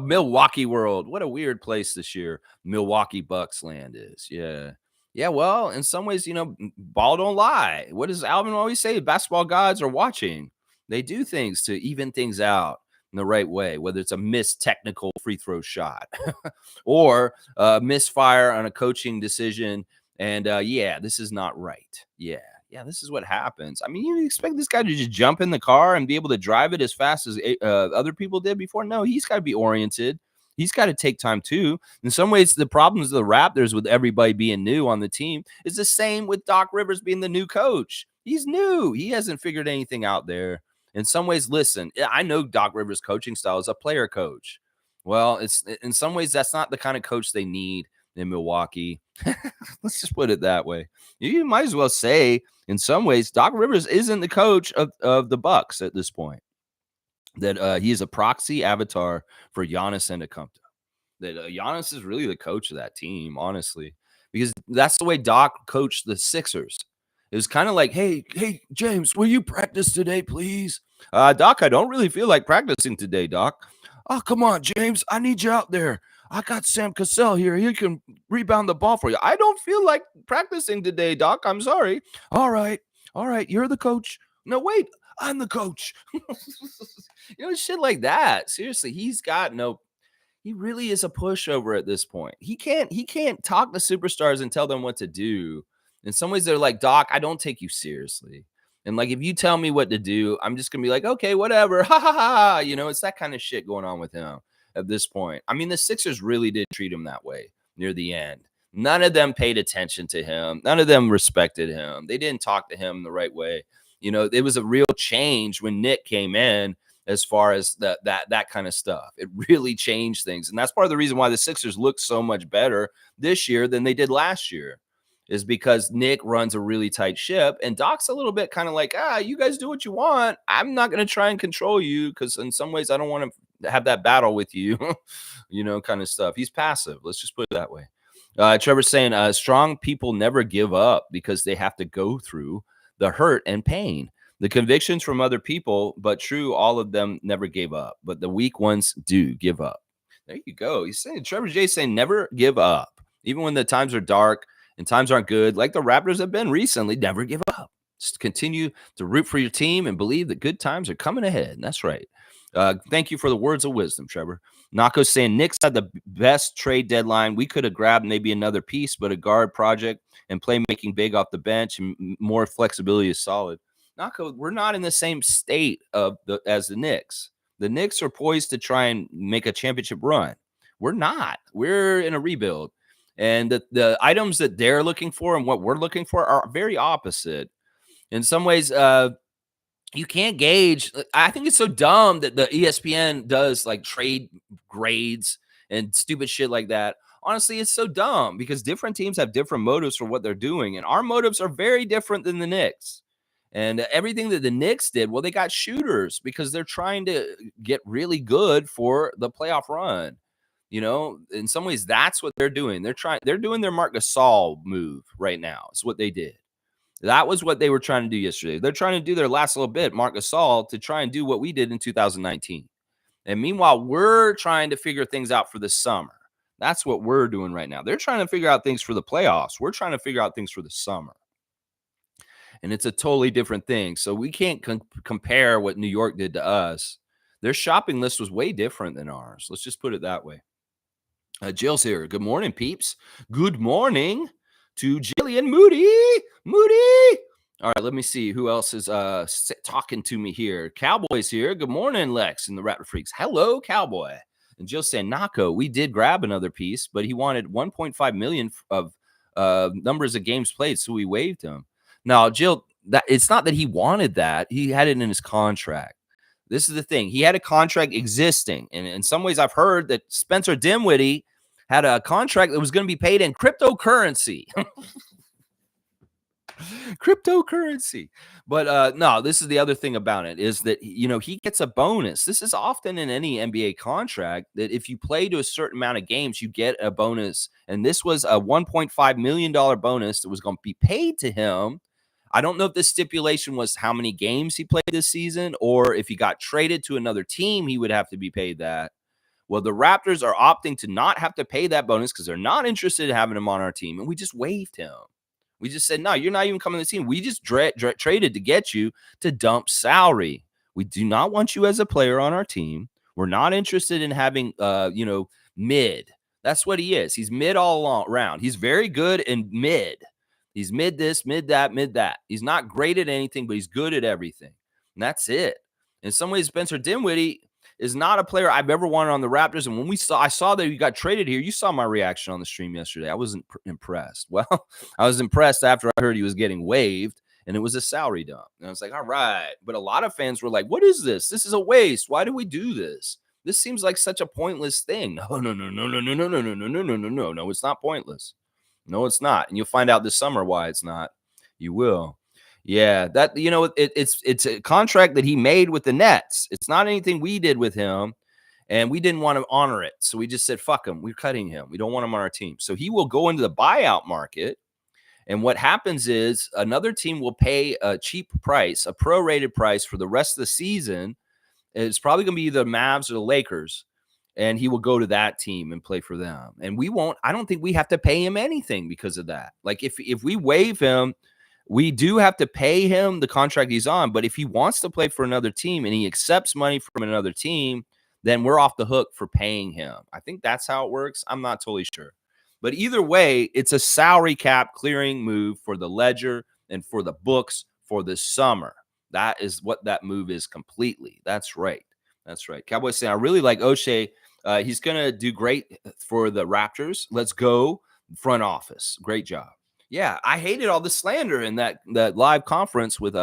Milwaukee world. What a weird place this year. Milwaukee Bucks land is. Yeah. Yeah, well, in some ways, ball don't lie. What does Alvin always say? Basketball gods are watching. They do things to even things out in the right way, whether it's a missed technical free throw shot or a misfire on a coaching decision. And this is not right. Yeah, this is what happens. I mean, you expect this guy to just jump in the car and be able to drive it as fast as other people did before? No, he's got to be oriented. He's got to take time too. In some ways, the problems of the Raptors with everybody being new on the team is the same with Doc Rivers being the new coach. He's new. He hasn't figured anything out there. In some ways, listen, I know Doc Rivers' coaching style is a player coach. Well, it's in some ways, that's not the kind of coach they need in Milwaukee. Let's just put it that way. You might as well say, in some ways, Doc Rivers isn't the coach of the Bucks at this point. That he is a proxy avatar for Giannis Antetokounmpo. That Giannis is really the coach of that team, honestly, because that's the way Doc coached the Sixers. It was kind of like, hey, James, will you practice today, please? Doc, I don't really feel like practicing today, Doc. Oh, come on, James. I need you out there. I got Sam Cassell here. He can rebound the ball for you. I don't feel like practicing today, Doc. I'm sorry. All right. You're the coach. No, wait. I'm the coach. Shit like that. Seriously, he really is a pushover at this point. He can't talk to superstars and tell them what to do. In some ways, they're like, Doc, I don't take you seriously. And like, if you tell me what to do, I'm just going to be like, okay, whatever. Ha ha ha. It's that kind of shit going on with him at this point. I mean, the Sixers really did treat him that way near the end. None of them paid attention to him. None of them respected him. They didn't talk to him the right way. It was a real change when Nick came in as far as that kind of stuff. It really changed things. And that's part of the reason why the Sixers look so much better this year than they did last year, is because Nick runs a really tight ship and Doc's a little bit kind of like, you guys do what you want. I'm not going to try and control you because in some ways I don't want to have that battle with you, kind of stuff. He's passive. Let's just put it that way. Trevor's saying strong people never give up because they have to go through the hurt and pain. The convictions from other people, but true, all of them never gave up. But the weak ones do give up. There you go. He's saying, Trevor J saying, never give up. Even when the times are dark and times aren't good, like the Raptors have been recently, never give up. Just continue to root for your team and believe that good times are coming ahead. And that's right. Thank you for the words of wisdom, Trevor. Nako's saying Knicks had the best trade deadline. We could have grabbed maybe another piece, but a guard project and playmaking big off the bench and more flexibility is solid. Nako, we're not in the same state as the Knicks. The Knicks are poised to try and make a championship run. We're not. We're in a rebuild. And the items that they're looking for and what we're looking for are very opposite. In some ways, you can't gauge. I think it's so dumb that the ESPN does like trade grades and stupid shit like that. Honestly, it's so dumb because different teams have different motives for what they're doing. And our motives are very different than the Knicks. And everything that the Knicks did, well, they got shooters because they're trying to get really good for the playoff run. In some ways, that's what they're doing. They're doing their Marc Gasol move right now. It's what they did. That was what they were trying to do yesterday. They're trying to do their last little bit, Marc Gasol, to try and do what we did in 2019. And meanwhile, we're trying to figure things out for the summer. That's what we're doing right now. They're trying to figure out things for the playoffs. We're trying to figure out things for the summer. And it's a totally different thing. So we can't compare what New York did to us. Their shopping list was way different than ours. Let's just put it that way. Jill's here. Good morning, peeps. Good morning to Jillian Moody. All right, let me see who else is talking to me here. Cowboy's here. Good morning, Lex and the Raptor Freaks. Hello, Cowboy. And Jill saying, Nako, we did grab another piece, but he wanted 1.5 million of numbers of games played, so we waived him. Now, Jill, it's not that he wanted that. He had it in his contract. This is the thing. He had a contract existing. And in some ways, I've heard that Spencer Dinwiddie had a contract that was going to be paid in cryptocurrency. Cryptocurrency. But no, this is the other thing about it is that, he gets a bonus. This is often in any NBA contract that if you play to a certain amount of games, you get a bonus. And this was a $1.5 million bonus that was going to be paid to him. I don't know if the stipulation was how many games he played this season or if he got traded to another team, he would have to be paid that. Well, the Raptors are opting to not have to pay that bonus because they're not interested in having him on our team. And we just waived him. We just said, no, you're not even coming to the team. We just traded to get you to dump salary. We do not want you as a player on our team. We're not interested in having, mid. That's what he is. He's mid all around. He's very good in mid. He's mid this, mid that, mid that. He's not great at anything, but he's good at everything. And that's it. In some ways, Spencer Dinwiddie is not a player I've ever wanted on the Raptors. And when I saw that he got traded here, you saw my reaction on the stream yesterday. I wasn't impressed. Well, I was impressed after I heard he was getting waived and it was a salary dump. And I was like, all right. But a lot of fans were like, what is this? This is a waste. Why do we do this? This seems like such a pointless thing. No, it's not pointless. No, it's not. And you'll find out this summer why it's not. You will. Yeah, that it's a contract that he made with the Nets. It's not anything we did with him, and we didn't want to honor it. So we just said, fuck him. We're cutting him. We don't want him on our team. So he will go into the buyout market. And what happens is another team will pay a cheap price, a prorated price for the rest of the season. It's probably going to be either the Mavs or the Lakers. And he will go to that team and play for them. And we won't, I don't think we have to pay him anything because of that. Like if we waive him, we do have to pay him the contract he's on. But if he wants to play for another team and he accepts money from another team, then we're off the hook for paying him. I think that's how it works. I'm not totally sure. But either way, it's a salary cap clearing move for the ledger and for the books for the summer. That is what that move is completely. That's right. That's right. Cowboys saying, I really like O'Shea. He's going to do great for the Raptors. Let's go front office. Great job. Yeah, I hated all the slander in that live conference with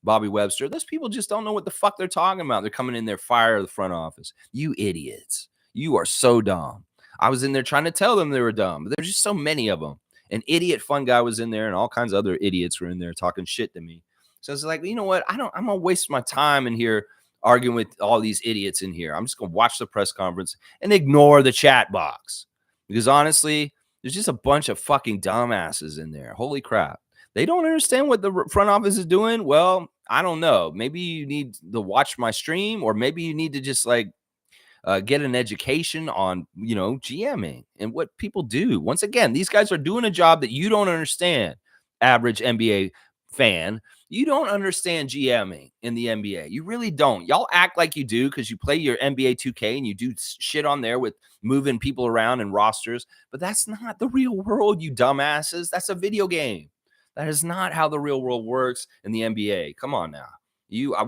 Bobby Webster. Those people just don't know what the fuck they're talking about. They're coming in there, fire the front office. You idiots. You are so dumb. I was in there trying to tell them they were dumb, but there's just so many of them. An idiot fun guy was in there, and all kinds of other idiots were in there talking shit to me. So it's like, you know what? I'm gonna waste my time in here arguing with all these idiots in here. I'm just gonna watch the press conference and ignore the chat box. Because honestly, there's just a bunch of fucking dumbasses in there. Holy crap. They don't understand what the front office is doing. Well, I don't know. Maybe you need to watch my stream, or maybe you need to just like get an education on, GMing and what people do. Once again, these guys are doing a job that you don't understand, average NBA fan. You don't understand GMing in the NBA. You really don't. Y'all act like you do because you play your NBA 2K and you do shit on there with moving people around and rosters. But that's not the real world, you dumbasses. That's a video game. That is not how the real world works in the NBA. Come on now. I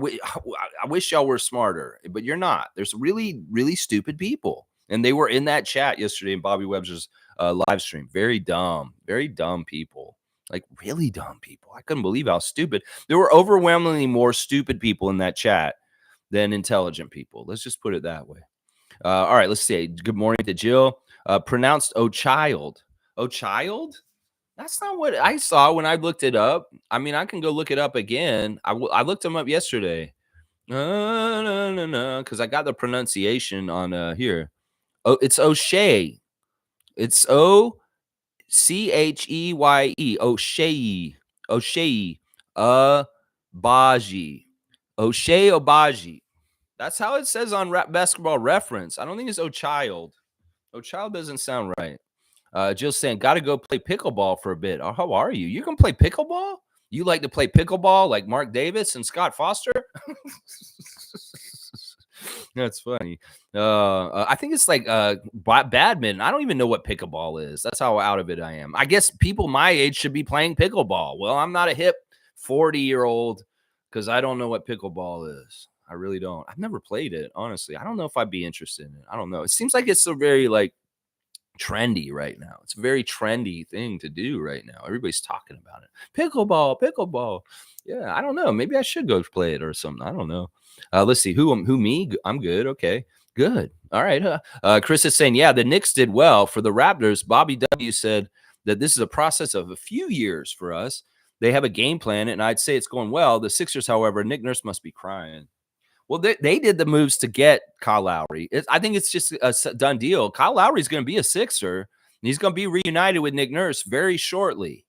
wish y'all were smarter, but you're not. There's really, really stupid people. And they were in that chat yesterday in Bobby Webster's live stream. Very dumb people. Like really dumb people. I couldn't believe how stupid. There were overwhelmingly more stupid people in that chat than intelligent people. Let's just put it that way. All right, let's see. Good morning to Jill. Pronounced O'Child. O'Child? That's not what I saw when I looked it up. I mean, I can go look it up again. I looked them up yesterday. Because I got the pronunciation on here. Oh, it's O'Shea. It's O Cheye. O'Shea. O'Shea. Abaji. O'Shea Abaji. That's how it says on Basketball Reference. I don't think it's O'Child. O'Child doesn't sound right. Jill's saying, got to go play pickleball for a bit. Oh, how are you? You can play pickleball? You like to play pickleball like Mark Davis and Scott Foster? That's funny. I think it's like badminton. I don't even know what pickleball is. That's how out of it I am. I guess people my age should be playing pickleball. Well, I'm not a hip 40-year-old because I don't know what pickleball is. I really don't. I've never played it, honestly. I don't know if I'd be interested in it. I don't know. It seems like it's so very like trendy right now. It's a very trendy thing to do right now. Everybody's talking about it. Pickleball. Yeah, I don't know. Maybe I should go play it or something. I don't know. Let's see. Who me? I'm good. Okay. Good. All right. Chris is saying, yeah, the Knicks did well. For the Raptors, Bobby W said that this is a process of a few years for us. They have a game plan, and I'd say it's going well. The Sixers, however, Nick Nurse must be crying. Well, they did the moves to get Kyle Lowry. I think it's just a done deal. Kyle Lowry is going to be a Sixer. He's going to be reunited with Nick Nurse very shortly.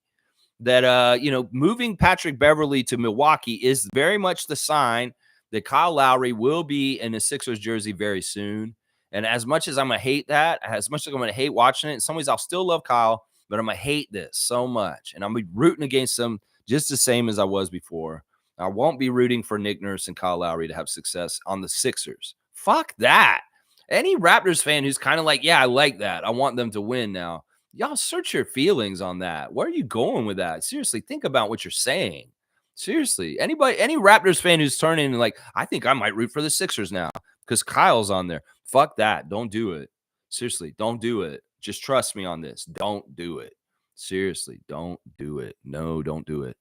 That, moving Patrick Beverley to Milwaukee is very much the sign that Kyle Lowry will be in a Sixers jersey very soon. And as much as I'm going to hate that, as much as I'm going to hate watching it, in some ways I'll still love Kyle, but I'm going to hate this so much. And I'm going to be rooting against him just the same as I was before. I won't be rooting for Nick Nurse and Kyle Lowry to have success on the Sixers. Fuck that. Any Raptors fan who's kind of like, yeah, I like that. I want them to win now. Y'all search your feelings on that. Where are you going with that? Seriously, think about what you're saying. Seriously, any Raptors fan who's turning and like, I think I might root for the Sixers now because Kyle's on there. Fuck that. Don't do it. Seriously, don't do it. Just trust me on this. Don't do it. Seriously, don't do it. No, don't do it.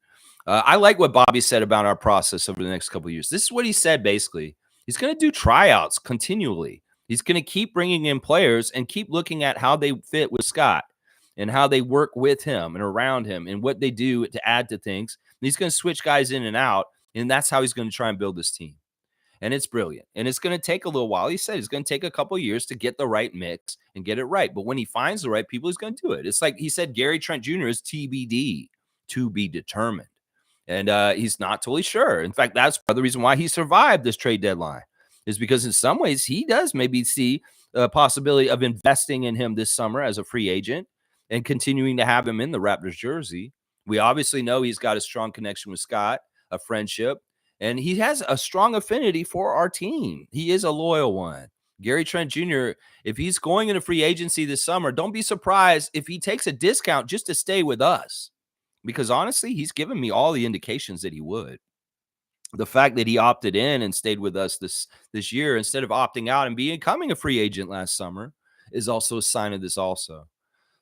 I like what Bobby said about our process over the next couple of years. This is what he said, basically. He's going to do tryouts continually. He's going to keep bringing in players and keep looking at how they fit with Scott and how they work with him and around him and what they do to add to things. And he's going to switch guys in and out, and that's how he's going to try and build this team. And it's brilliant. And it's going to take a little while. He said it's going to take a couple of years to get the right mix and get it right. But when he finds the right people, he's going to do it. It's like he said Gary Trent Jr. is TBD, to be determined. And he's not totally sure. In fact, that's the reason why he survived this trade deadline, is because in some ways he does maybe see a possibility of investing in him this summer as a free agent and continuing to have him in the Raptors jersey. We obviously know he's got a strong connection with Scott, a friendship, and he has a strong affinity for our team. He is a loyal one. Gary Trent Jr., if he's going into free agency this summer, don't be surprised if he takes a discount just to stay with us. Because honestly, he's given me all the indications that he would. The fact that he opted in and stayed with us this year instead of opting out and becoming a free agent last summer is also a sign of this also.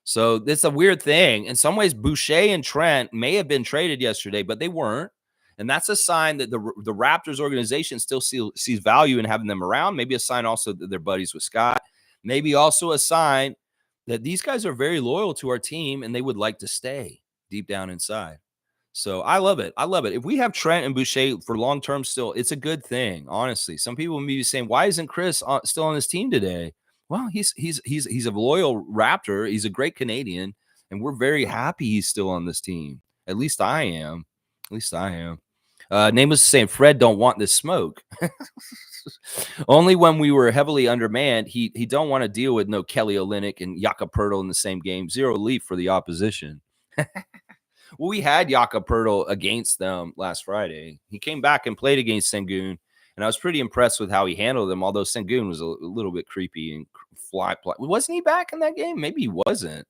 So it's a weird thing. In some ways, Boucher and Trent may have been traded yesterday, but they weren't. And that's a sign that the Raptors organization still sees value in having them around. Maybe a sign also that they're buddies with Scott. Maybe also a sign that these guys are very loyal to our team and they would like to stay deep down inside. So I love it. I love it. If we have Trent and Boucher for long term still, it's a good thing. Honestly, some people may be saying, "Why isn't Chris still on this team today?" Well, he's a loyal Raptor. He's a great Canadian, and we're very happy he's still on this team. At least I am. At least I am. Nameless is saying Fred don't want this smoke. Only when we were heavily undermanned, he don't want to deal with no Kelly Olynyk and Jakob Poeltl in the same game. Zero leaf for the opposition. Well, we had Jakob Poeltl against them last Friday. He came back and played against Sengun, and I was pretty impressed with how he handled them. Although Sengun was a little bit creepy and fly. Wasn't he back in that game? Maybe he wasn't.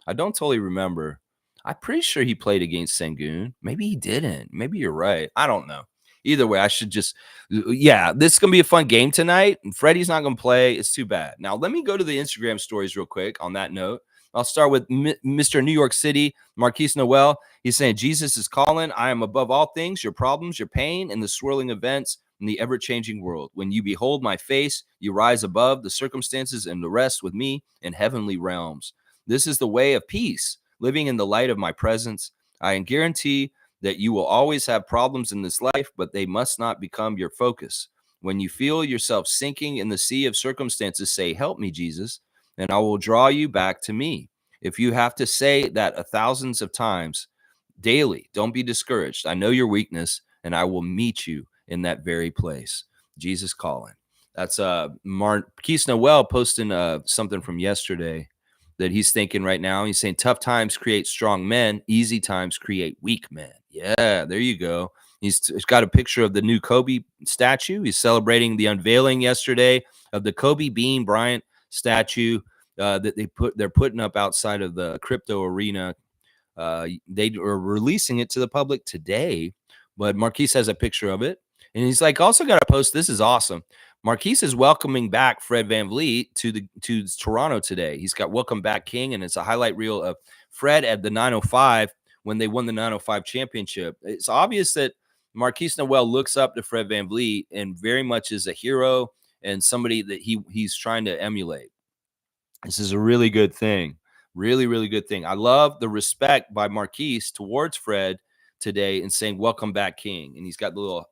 I don't totally remember. I'm pretty sure he played against Sengun. Maybe he didn't. Maybe you're right. I don't know. Either way, I should just, yeah, this is going to be a fun game tonight. Freddie's not going to play. It's too bad. Now, let me go to the Instagram stories real quick on that note. I'll start with Mr. New York City, Marquise Noel. He's saying, Jesus is calling. I am above all things, your problems, your pain, and the swirling events in the ever-changing world. When you behold my face, you rise above the circumstances and the rest with me in heavenly realms. This is the way of peace, living in the light of my presence. I guarantee that you will always have problems in this life, but they must not become your focus. When you feel yourself sinking in the sea of circumstances, say, help me, Jesus, and I will draw you back to me. If you have to say that thousands of times daily, don't be discouraged. I know your weakness, and I will meet you in that very place. Jesus calling. That's Marquise Noel posting something from yesterday that he's thinking right now. He's saying tough times create strong men, easy times create weak men. Yeah, there you go. He's got a picture of the new Kobe statue. He's celebrating the unveiling yesterday of the Kobe Bean Bryant statue that they're putting up outside of the crypto arena. They are releasing it to the public today, but Marquise has a picture of it. And he's like, also got to post. This is awesome. Marquise is welcoming back Fred VanVleet to Toronto today. He's got Welcome Back King, and it's a highlight reel of Fred at the 905 when they won the 905 championship. It's obvious that Marquise Noel looks up to Fred VanVleet and very much is a hero and somebody that he's trying to emulate. This is a really good thing. Really, really good thing. I love the respect by Marquise towards Fred today and saying, welcome back, King. And he's got the little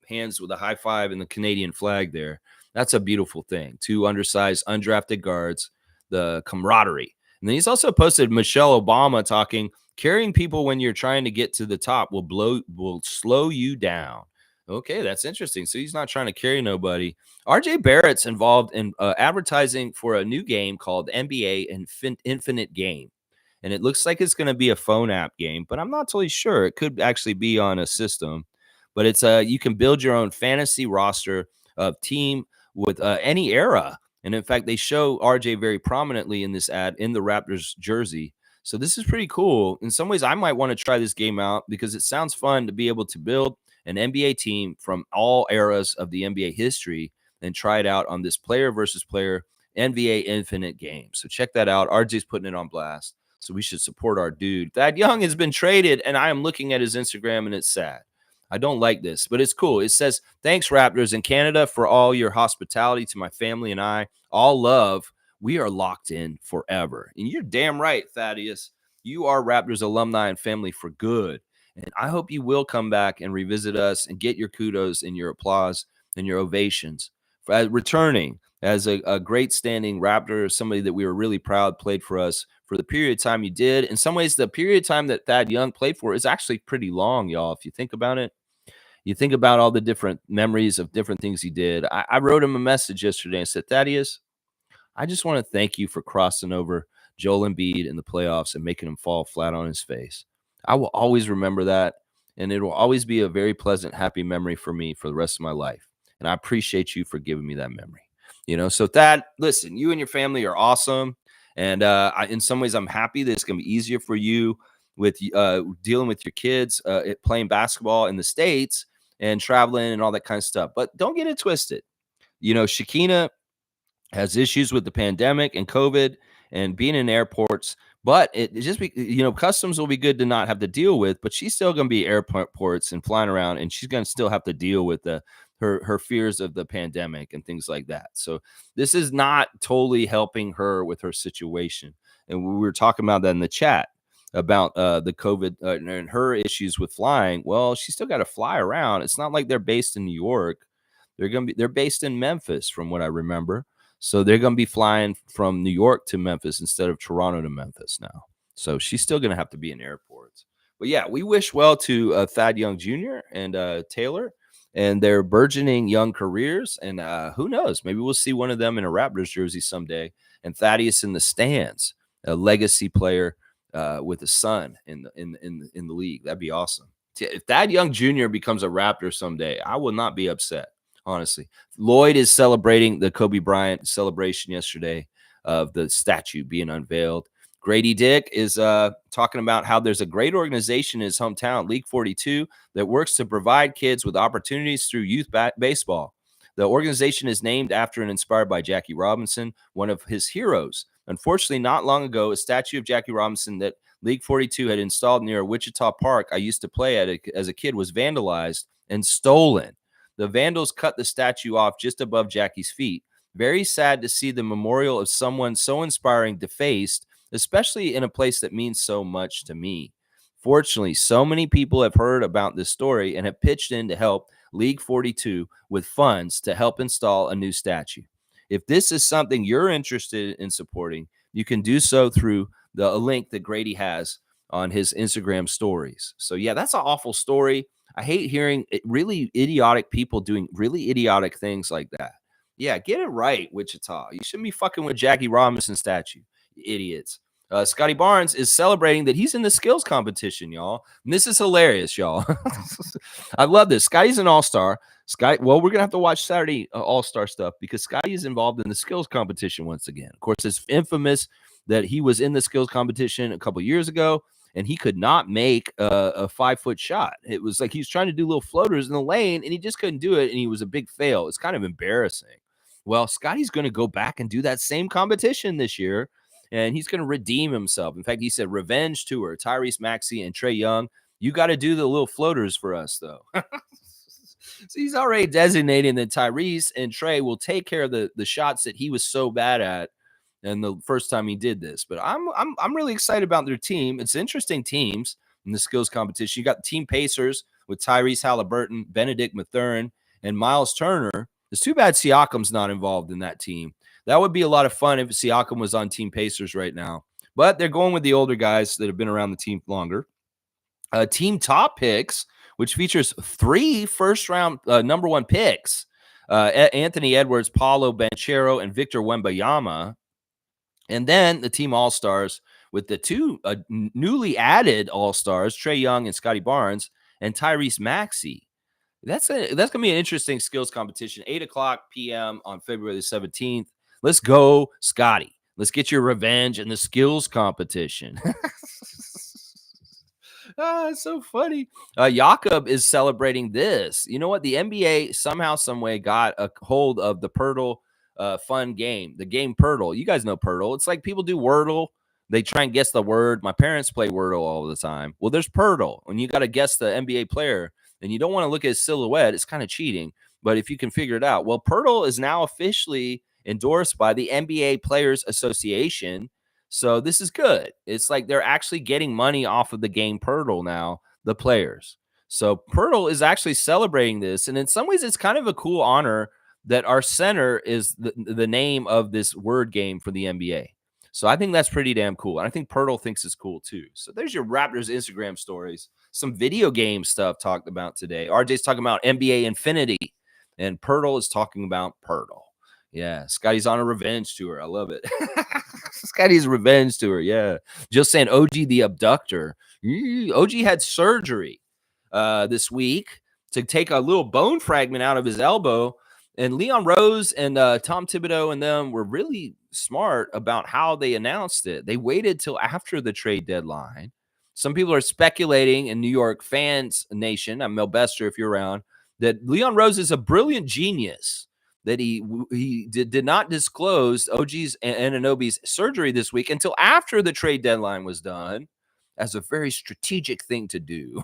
hands with a high five and the Canadian flag there. That's a beautiful thing. Two undersized, undrafted guards, the camaraderie. And then he's also posted Michelle Obama talking, carrying people when you're trying to get to the top will slow you down. Okay, that's interesting. So he's not trying to carry nobody. RJ Barrett's involved in advertising for a new game called NBA Infinite Game. And it looks like it's going to be a phone app game, but I'm not totally sure. It could actually be on a system. But it's you can build your own fantasy roster of team with any era. And in fact, they show RJ very prominently in this ad in the Raptors jersey. So this is pretty cool. In some ways, I might want to try this game out because it sounds fun to be able to build an NBA team from all eras of the NBA history and try it out on this player versus player NBA Infinite game. So check that out. RJ's putting it on blast. So we should support our dude. Thad Young has been traded, and I am looking at his Instagram, and it's sad. I don't like this, but it's cool. It says, thanks, Raptors in Canada, for all your hospitality to my family and I. All love. We are locked in forever. And you're damn right, Thaddeus. You are Raptors alumni and family for good. And I hope you will come back and revisit us and get your kudos and your applause and your ovations for returning as a great standing Raptor, somebody that we were really proud played for us for the period of time you did. In some ways, the period of time that Thad Young played for is actually pretty long, y'all. If you think about it, you think about all the different memories of different things he did. I wrote him a message yesterday and said, Thaddeus, I just want to thank you for crossing over Joel Embiid in the playoffs and making him fall flat on his face. I will always remember that, and it will always be a very pleasant, happy memory for me for the rest of my life. And I appreciate you for giving me that memory. So Thad, listen, you and your family are awesome. And in some ways, I'm happy that it's going to be easier for you with dealing with your kids, playing basketball in the States and traveling and all that kind of stuff. But don't get it twisted. Shakina has issues with the pandemic and COVID and being in airports, But it just be, customs will be good to not have to deal with, but she's still going to be airports and flying around, and she's going to still have to deal with her fears of the pandemic and things like that. So this is not totally helping her with her situation. And we were talking about that in the chat about the COVID and her issues with flying. Well, she still got to fly around. It's not like they're based in New York. They're based in Memphis, from what I remember. So they're going to be flying from New York to Memphis instead of Toronto to Memphis now. So she's still going to have to be in airports. But yeah, we wish well to Thad Young Jr. and Taylor and their burgeoning young careers. And who knows? Maybe we'll see one of them in a Raptors jersey someday. And Thaddeus in the stands, a legacy player with a son in the league. That'd be awesome. If Thad Young Jr. becomes a Raptor someday, I will not be upset. Honestly, Lloyd is celebrating the Kobe Bryant celebration yesterday of the statue being unveiled. Grady Dick is talking about how there's a great organization in his hometown, League 42, that works to provide kids with opportunities through youth baseball. The organization is named after and inspired by Jackie Robinson, one of his heroes. Unfortunately, not long ago, a statue of Jackie Robinson that League 42 had installed near a Wichita park I used to play at as a kid was vandalized and stolen. The vandals cut the statue off just above Jackie's feet. Very sad to see the memorial of someone so inspiring defaced, especially in a place that means so much to me. Fortunately, so many people have heard about this story and have pitched in to help League 42 with funds to help install a new statue. If this is something you're interested in supporting, you can do so through a link that Grady has on his Instagram stories. So yeah, that's an awful story. I hate hearing really idiotic people doing really idiotic things like that. Yeah, get it right, Wichita. You shouldn't be fucking with Jackie Robinson statue, you idiots. Scotty Barnes is celebrating that he's in the skills competition, y'all. And this is hilarious, y'all. I love this. Scotty's an all-star. Well, we're going to have to watch Saturday all-star stuff because Scotty is involved in the skills competition once again. Of course, it's infamous that he was in the skills competition a couple years ago and he could not make a 5-foot shot. It was like he was trying to do little floaters in the lane and he just couldn't do it. And he was a big fail. It's kind of embarrassing. Well, Scotty's going to go back and do that same competition this year. And he's going to redeem himself. In fact, he said revenge tour, Tyrese Maxey and Trae Young. You got to do the little floaters for us, though. So he's already designating that Tyrese and Trae will take care of the shots that he was so bad at and the first time he did this. But I'm really excited about their team. It's interesting teams in the skills competition. You got Team Pacers with Tyrese Halliburton, Benedict Mathurin, and Miles Turner. It's too bad Siakam's not involved in that team. That would be a lot of fun if Siakam was on Team Pacers right now. But they're going with the older guys that have been around the team longer. Team Top Picks, which features 3 first-round number 1 picks, Anthony Edwards, Paulo Banchero, and Victor Wembanyama. And then the Team All-Stars with the 2 newly added All-Stars, Trae Young and Scotty Barnes, and Tyrese Maxey. That's going to be an interesting skills competition, 8:00 p.m. on February the 17th. Let's go, Scotty. Let's get your revenge in the skills competition. It's so funny. Jakob is celebrating this. You know what? The NBA somehow, some way got a hold of the Pirtle fun game, the game Pirtle. You guys know Pirtle. It's like people do Wordle. They try and guess the word. My parents play Wordle all the time. Well, there's Pirtle, and you got to guess the NBA player, and you don't want to look at his silhouette. It's kind of cheating, but if you can figure it out. Well, Pirtle is now officially endorsed by the NBA Players Association. So this is good. It's like they're actually getting money off of the game Pirtle now, the players. So Pirtle is actually celebrating this. And in some ways, it's kind of a cool honor that our center is the name of this word game for the NBA. So I think that's pretty damn cool. And I think Pirtle thinks it's cool too. So there's your Raptors Instagram stories. Some video game stuff talked about today. RJ's talking about NBA Infinity. And Pirtle is talking about Pirtle. Yeah, Scotty's on a revenge tour. I love it. Scotty's revenge tour. Yeah. Just saying OG the abductor. OG had surgery this week to take a little bone fragment out of his elbow. And Leon Rose and Tom Thibodeau and them were really smart about how they announced it. They waited till after the trade deadline. Some people are speculating in New York fans nation, I'm Mel Bester if you're around, that Leon Rose is a brilliant genius that he did not disclose OG's and Anunoby's surgery this week until after the trade deadline was done, as a very strategic thing to do.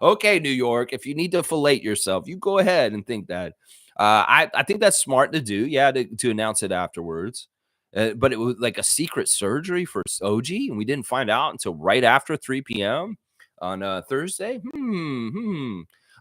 Okay, New York, if you need to fillet yourself, you go ahead and think that. I think that's smart to do. Yeah, to announce it afterwards. But it was like a secret surgery for OG, and we didn't find out until right after 3 p.m. on Thursday.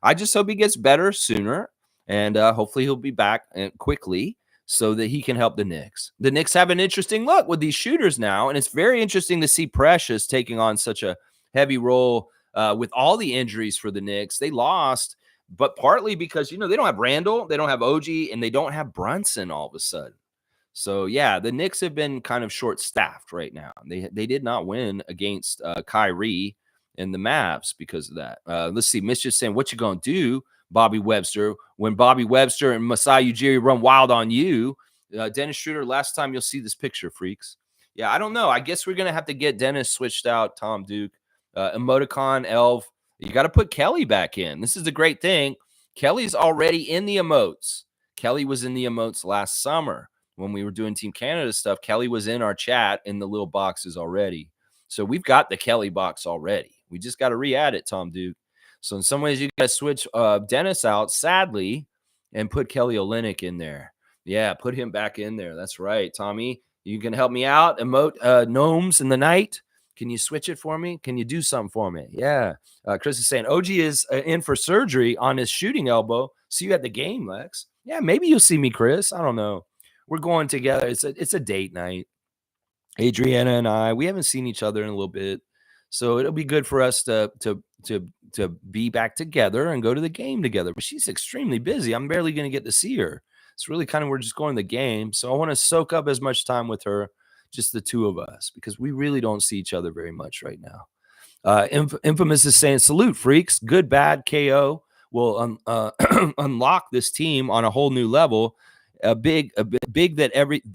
I just hope he gets better sooner, and hopefully he'll be back quickly so that he can help the Knicks. The Knicks have an interesting look with these shooters now, and it's very interesting to see Precious taking on such a heavy role with all the injuries for the Knicks. They lost, but partly because, they don't have Randall, they don't have OG, and they don't have Brunson all of a sudden. So, yeah, the Knicks have been kind of short-staffed right now. They did not win against Kyrie and the Mavs because of that. Let's see. Mischief saying, what you going to do, Bobby Webster, when Bobby Webster and Masai Ujiri run wild on you? Dennis Schroeder, last time you'll see this picture, freaks. Yeah, I don't know. I guess we're going to have to get Dennis switched out, Tom Duke. Emoticon, Elf. You got to put Kelly back in. This is a great thing. Kelly's already in the emotes. Kelly was in the emotes last summer when we were doing Team Canada stuff. Kelly was in our chat in the little boxes already. So we've got the Kelly box already. We just got to re-add it, Tom Duke. So in some ways, you got to switch Dennis out, sadly, and put Kelly Olynyk in there. Yeah, put him back in there. That's right, Tommy. You can help me out. Emote gnomes in the night. Can you switch it for me? Can you do something for me? Yeah. Chris is saying OG is in for surgery on his shooting elbow. See you at the game, Lex. Yeah, maybe you'll see me, Chris. I don't know. We're going together. It's a date night. Adriana and I, we haven't seen each other in a little bit, so it'll be good for us to be back together and go to the game together. But she's extremely busy. I'm barely going to get to see her. It's really kind of, we're just going to the game, so I want to soak up as much time with her, just the two of us, because we really don't see each other very much right now. Infamous is saying, salute, freaks. Good, bad, KO will unlock this team on a whole new level. Big that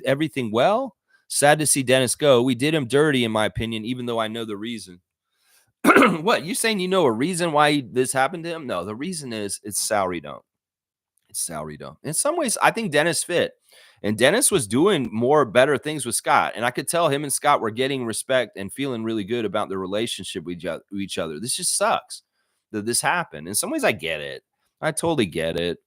everything well. Sad to see Dennis go. We did him dirty, in my opinion, even though I know the reason. What, you saying you know a reason why this happened to him? No, the reason is it's salary dump. It's salary dump. In some ways, I think Dennis fit. And Dennis was doing better things with Scott. And I could tell him and Scott were getting respect and feeling really good about their relationship with each other. This just sucks that this happened. In some ways, I get it. I totally get it.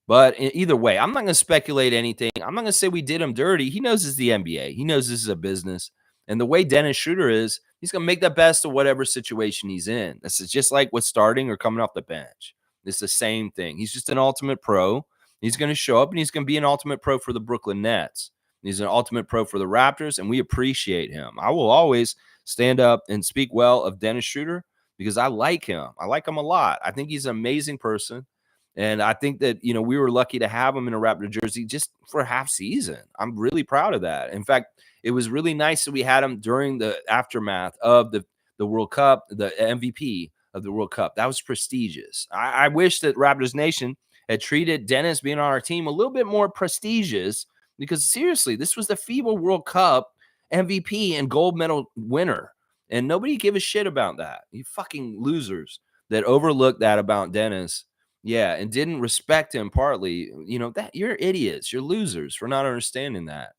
But either way, I'm not going to speculate anything. I'm not going to say we did him dirty. He knows it's the NBA. He knows this is a business. And the way Dennis Schroeder is, he's going to make the best of whatever situation he's in. This is just like with starting or coming off the bench. It's the same thing. He's just an ultimate pro. He's going to show up, and he's going to be an ultimate pro for the Brooklyn Nets. He's an ultimate pro for the Raptors, and we appreciate him. I will always stand up and speak well of Dennis Schroeder because I like him. I like him a lot. I think he's an amazing person. And I think that, we were lucky to have him in a Raptor jersey just for half season. I'm really proud of that. In fact, it was really nice that we had him during the aftermath of the World Cup, the MVP of the World Cup. That was prestigious. I wish that Raptors Nation had treated Dennis being on our team a little bit more prestigious, because seriously, this was the FIBA World Cup MVP and gold medal winner. And nobody gave a shit about that. You fucking losers that overlooked that about Dennis. Yeah, and didn't respect him partly. That you're idiots. You're losers for not understanding that.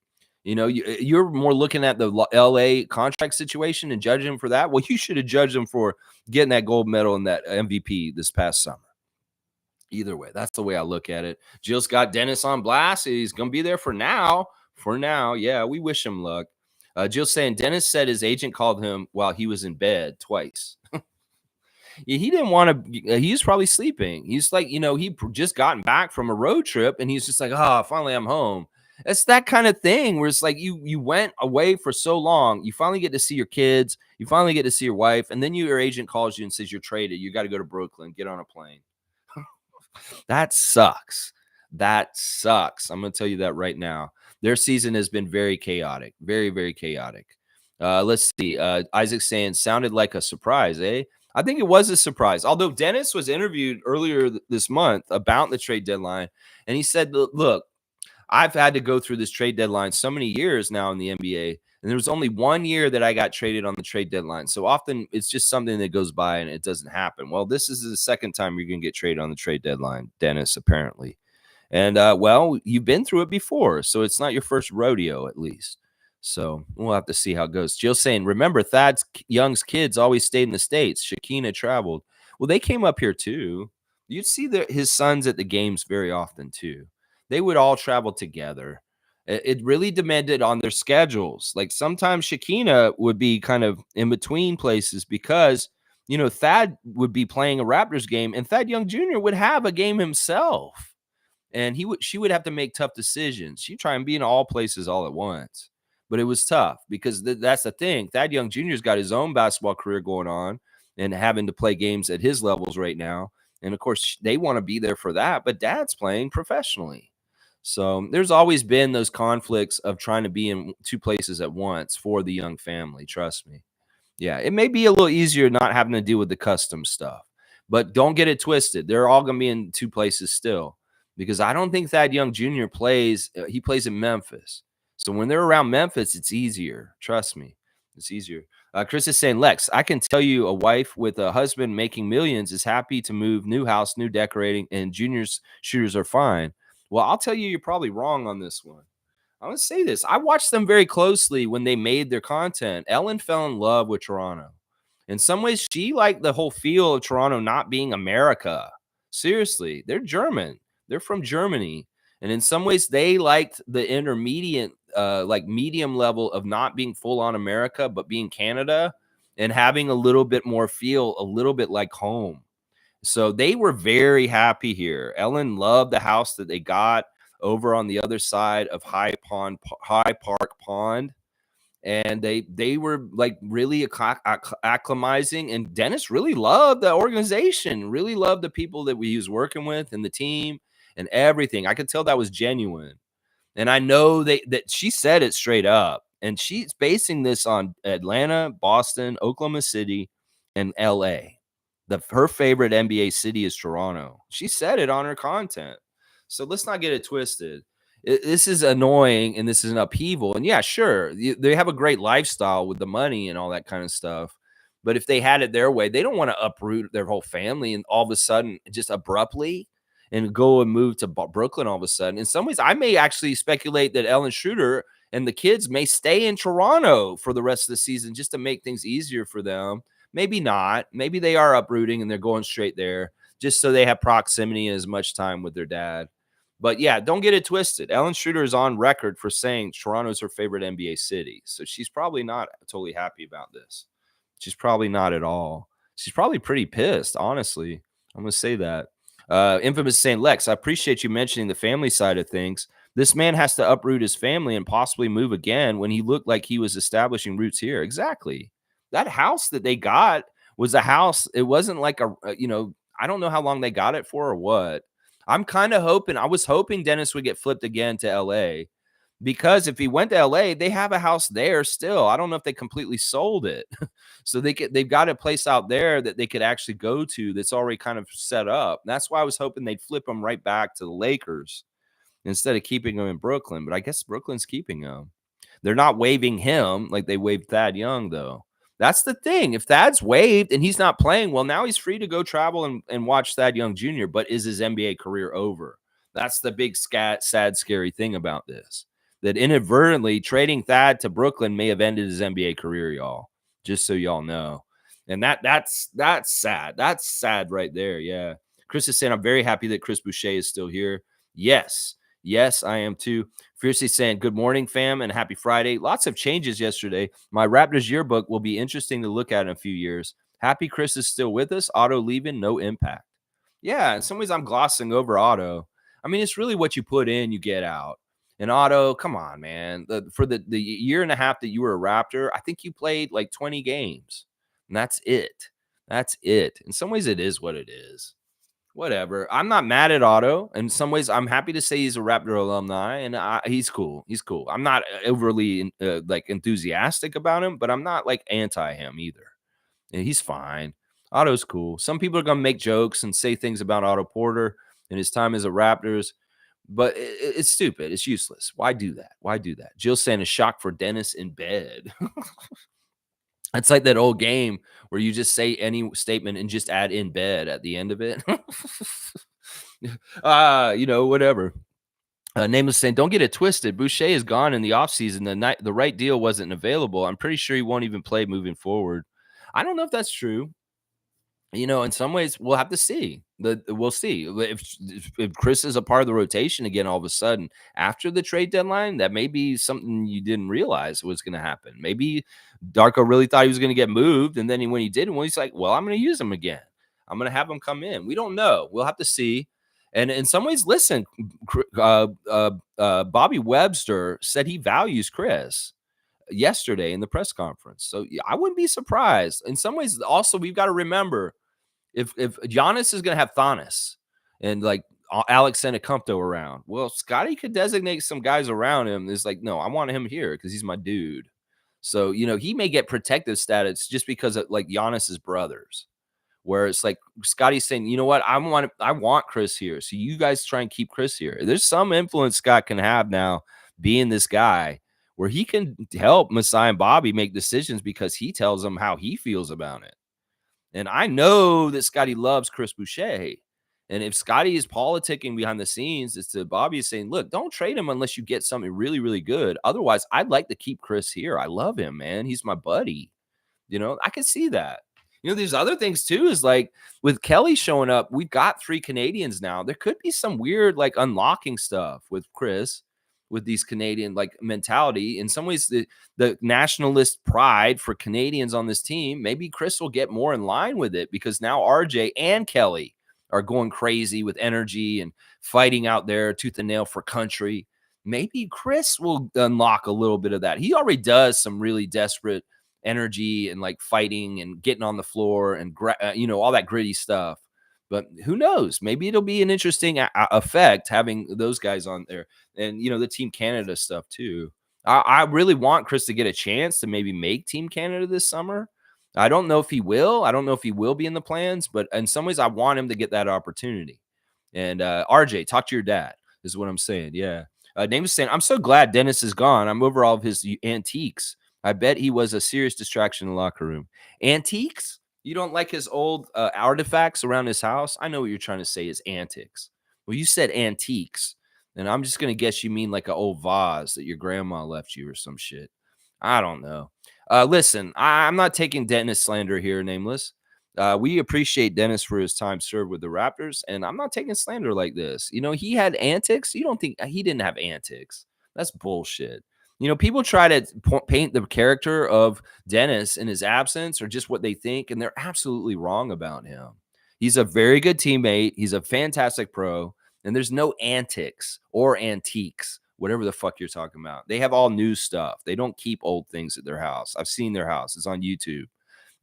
You're more looking at the LA contract situation and judging him for that. Well, you should have judged him for getting that gold medal and that MVP this past summer. Either way, that's the way I look at it. Jill's got Dennis on blast. He's going to be there for now. For now, yeah, we wish him luck. Jill's saying Dennis said his agent called him while he was in bed twice. He didn't want to. He was probably sleeping. He's like, he just gotten back from a road trip, and he's just like, finally I'm home. It's that kind of thing where it's like you went away for so long. You finally get to see your kids. You finally get to see your wife, and then your agent calls you and says you're traded. You got to go to Brooklyn. Get on a plane. That sucks. That sucks. I'm going to tell you that right now. Their season has been very chaotic. Very, very chaotic. Let's see. Isaac saying, sounded like a surprise, eh? I think it was a surprise. Although Dennis was interviewed earlier this month about the trade deadline, and he said, look, I've had to go through this trade deadline so many years now in the NBA, and there was only 1 year that I got traded on the trade deadline. So often it's just something that goes by and it doesn't happen. Well, this is the second time you're going to get traded on the trade deadline, Dennis, apparently. And well, you've been through it before, so it's not your first rodeo, at least. So we'll have to see how it goes. Jill saying, remember, Young's kids always stayed in the States. Shakina traveled. Well, they came up here too. You'd see his sons at the games very often too. They would all travel together. It really depended on their schedules. Like sometimes Shakina would be kind of in between places because, Thad would be playing a Raptors game and Thad Young Jr. would have a game himself. And she would have to make tough decisions. She'd try and be in all places all at once. But it was tough because that's the thing. Thad Young Jr.'s got his own basketball career going on and having to play games at his levels right now. And of course, they want to be there for that, but Dad's playing professionally. So there's always been those conflicts of trying to be in two places at once for the Young family. Trust me. Yeah, it may be a little easier not having to deal with the custom stuff, but don't get it twisted. They're all going to be in two places still because I don't think Thad Young Jr. plays. He plays in Memphis. So when they're around Memphis, it's easier. Trust me. It's easier. Chris is saying, Lex, I can tell you a wife with a husband making millions is happy to move, new house, new decorating, and juniors shooters are fine. Well, I'll tell you, you're probably wrong on this one. I'm going to say this. I watched them very closely when they made their content. Ellen fell in love with Toronto. In some ways, she liked the whole feel of Toronto not being America. Seriously, they're German. They're from Germany. And in some ways, they liked the intermediate, like medium level of not being full on America, but being Canada and having a little bit more feel, a little bit like home. So they were very happy here. Ellen loved the house that they got over on the other side of High Park Pond. And they were like really acclimatizing. And Dennis really loved the organization, really loved the people that he was working with and the team and everything. I could tell that was genuine. And I know that she said it straight up. And she's basing this on Atlanta, Boston, Oklahoma City, and LA. Her favorite NBA city is Toronto. She said it on her content. So let's not get it twisted. This is annoying and this is an upheaval. And yeah, sure, they have a great lifestyle with the money and all that kind of stuff. But if they had it their way, they don't want to uproot their whole family and all of a sudden just abruptly and go and move to Brooklyn all of a sudden. In some ways, I may actually speculate that Ellen Schroeder and the kids may stay in Toronto for the rest of the season just to make things easier for them. Maybe not. Maybe they are uprooting and they're going straight there just so they have proximity and as much time with their dad. But yeah, don't get it twisted. Ellen Schroeder is on record for saying Toronto's her favorite NBA city. So she's probably not totally happy about this. She's probably not at all. She's probably pretty pissed, honestly. I'm going to say that. Infamous saying, Lex, I appreciate you mentioning the family side of things. This man has to uproot his family and possibly move again when he looked like he was establishing roots here. Exactly. That house that they got was a house. It wasn't like I don't know how long they got it for or what. I'm kind of hoping, I was hoping Dennis would get flipped again to LA because if he went to LA, they have a house there still. I don't know if they completely sold it. So they've got a place out there that they could actually go to that's already kind of set up. That's why I was hoping they'd flip him right back to the Lakers instead of keeping him in Brooklyn. But I guess Brooklyn's keeping him. They're not waiving him like they waived Thad Young, though. That's the thing. If Thad's waived and he's not playing, well, now he's free to go travel and watch Thad Young Jr., but is his NBA career over? That's the big, sad, scary thing about this. That inadvertently trading Thad to Brooklyn may have ended his NBA career, y'all. Just so y'all know. And that's sad. That's sad right there. Yeah. Chris is saying, I'm very happy that Chris Boucher is still here. Yes. Yes, I am too. Fiercely saying, good morning, fam, and happy Friday. Lots of changes yesterday. My Raptors yearbook will be interesting to look at in a few years. Happy Chris is still with us. Otto leaving, no impact. Yeah, in some ways, I'm glossing over Otto. I mean, it's really what you put in, you get out. And Otto, come on, man. For the year and a half that you were a Raptor, I think you played like 20 games. And that's it. That's it. In some ways, it is what it is. Whatever. I'm not mad at Otto. In some ways, I'm happy to say he's a Raptor alumni, and he's cool. He's cool. I'm not overly like enthusiastic about him, but I'm not like anti him either. And he's fine. Otto's cool. Some people are gonna make jokes and say things about Otto Porter and his time as a Raptors, but it's stupid. It's useless. Why do that? Why do that? Jill saying a shock for Dennis in bed. It's like that old game where you just say any statement and just add in bed at the end of it. Whatever. Nameless saying, don't get it twisted. Boucher is gone in the offseason. The right deal wasn't available. I'm pretty sure he won't even play moving forward. I don't know if that's true. In some ways, we'll have to see. We'll see if Chris is a part of the rotation again all of a sudden after the trade deadline. That may be something you didn't realize was going to happen. Maybe Darko really thought he was going to get moved, and then when he didn't, he's like, "Well, I'm going to use him again. I'm going to have him come in." We don't know. We'll have to see. And in some ways, listen, Bobby Webster said he values Chris yesterday in the press conference. So I wouldn't be surprised. In some ways, also we've got to remember if Giannis is going to have Thanos and like Alex Senecumto around, well, Scotty could designate some guys around him. It's like, no, I want him here because he's my dude. So he may get protective status just because of like Giannis's brothers, where it's like Scotty's saying, you know what, I want Chris here, so you guys try and keep Chris here. There's some influence Scott can have now, being this guy, where he can help Masai and Bobby make decisions because he tells them how he feels about it. And I know that Scotty loves Chris Boucher. And if Scotty is politicking behind the scenes, it's to Bobby saying, look, don't trade him unless you get something really, really good. Otherwise, I'd like to keep Chris here. I love him, man. He's my buddy. I can see that. There's other things too, is like with Kelly showing up, we've got 3 Canadians now. There could be some weird like unlocking stuff with Chris, with these Canadian like mentality. In some ways, the nationalist pride for Canadians on this team, maybe Chris will get more in line with it because now RJ and Kelly are going crazy with energy and fighting out there tooth and nail for country. Maybe Chris will unlock a little bit of that. He already does some really desperate energy and like fighting and getting on the floor and all that gritty stuff. But who knows? Maybe it'll be an interesting effect having those guys on there, and the Team Canada stuff too. I really want Chris to get a chance to maybe make Team Canada this summer. I don't know if he will. I don't know if he will be in the plans, but in some ways, I want him to get that opportunity. And RJ, talk to your dad, is what I'm saying. Yeah. Name is saying, I'm so glad Dennis is gone. I'm over all of his antiques. I bet he was a serious distraction in the locker room. Antiques? You don't like his old artifacts around his house? I know what you're trying to say is antics. Well, you said antiques, and I'm just going to guess you mean like an old vase that your grandma left you or some shit. I don't know. Listen, I'm not taking Dennis slander here, Nameless. We appreciate Dennis for his time served with the Raptors, and I'm not taking slander like this. He had antics. You don't think he didn't have antics? That's bullshit. People try to paint the character of Dennis in his absence or just what they think, and they're absolutely wrong about him. He's a very good teammate. He's a fantastic pro, and there's no antics or antiques, whatever the fuck you're talking about. They have all new stuff. They don't keep old things at their house. I've seen their house. It's on YouTube,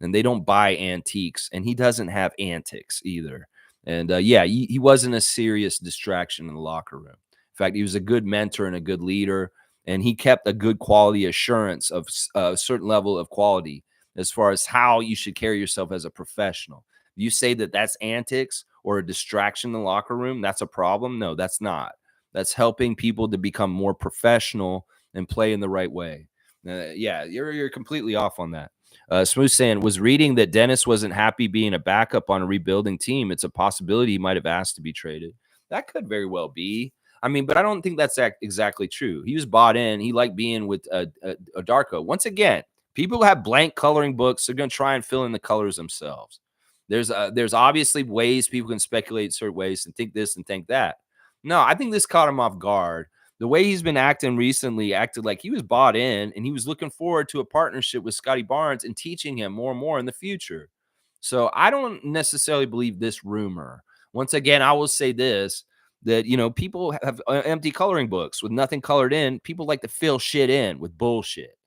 and they don't buy antiques, and he doesn't have antics either. And he wasn't a serious distraction in the locker room. In fact, he was a good mentor and a good leader. And he kept a good quality assurance of a certain level of quality as far as how you should carry yourself as a professional. You say that that's antics or a distraction in the locker room, that's a problem? No, that's not. That's helping people to become more professional and play in the right way. You're completely off on that. Smooth saying, was reading that Dennis wasn't happy being a backup on a rebuilding team. It's a possibility he might have asked to be traded. That could very well be. I mean, but I don't think that's exactly true. He was bought in. He liked being with a Darko. Once again, people who have blank coloring books are going to try and fill in the colors themselves. There's obviously ways people can speculate certain ways and think this and think that. No, I think this caught him off guard. The way he's been acting recently, acted like he was bought in and he was looking forward to a partnership with Scotty Barnes and teaching him more and more in the future. So I don't necessarily believe this rumor. Once again, I will say this, that people have empty coloring books with nothing colored in. People like to fill shit in with bullshit,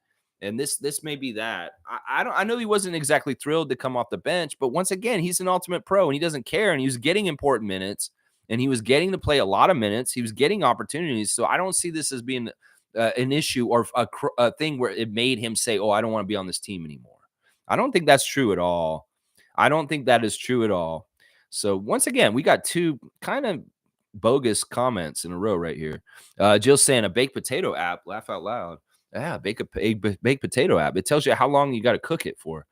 and this may be that. I know he wasn't exactly thrilled to come off the bench, but once again, he's an ultimate pro and he doesn't care, and he was getting important minutes and he was getting to play a lot of minutes. He was getting opportunities, so I don't see this as being an issue or a thing where it made him say, "Oh, I don't want to be on this team anymore." I don't think that's true at all. I don't think that is true at all. So once again, we got 2 kind of bogus comments in a row right here. Jill saying a baked potato app, laugh out loud. Yeah, baked potato app. It tells you how long you got to cook it for.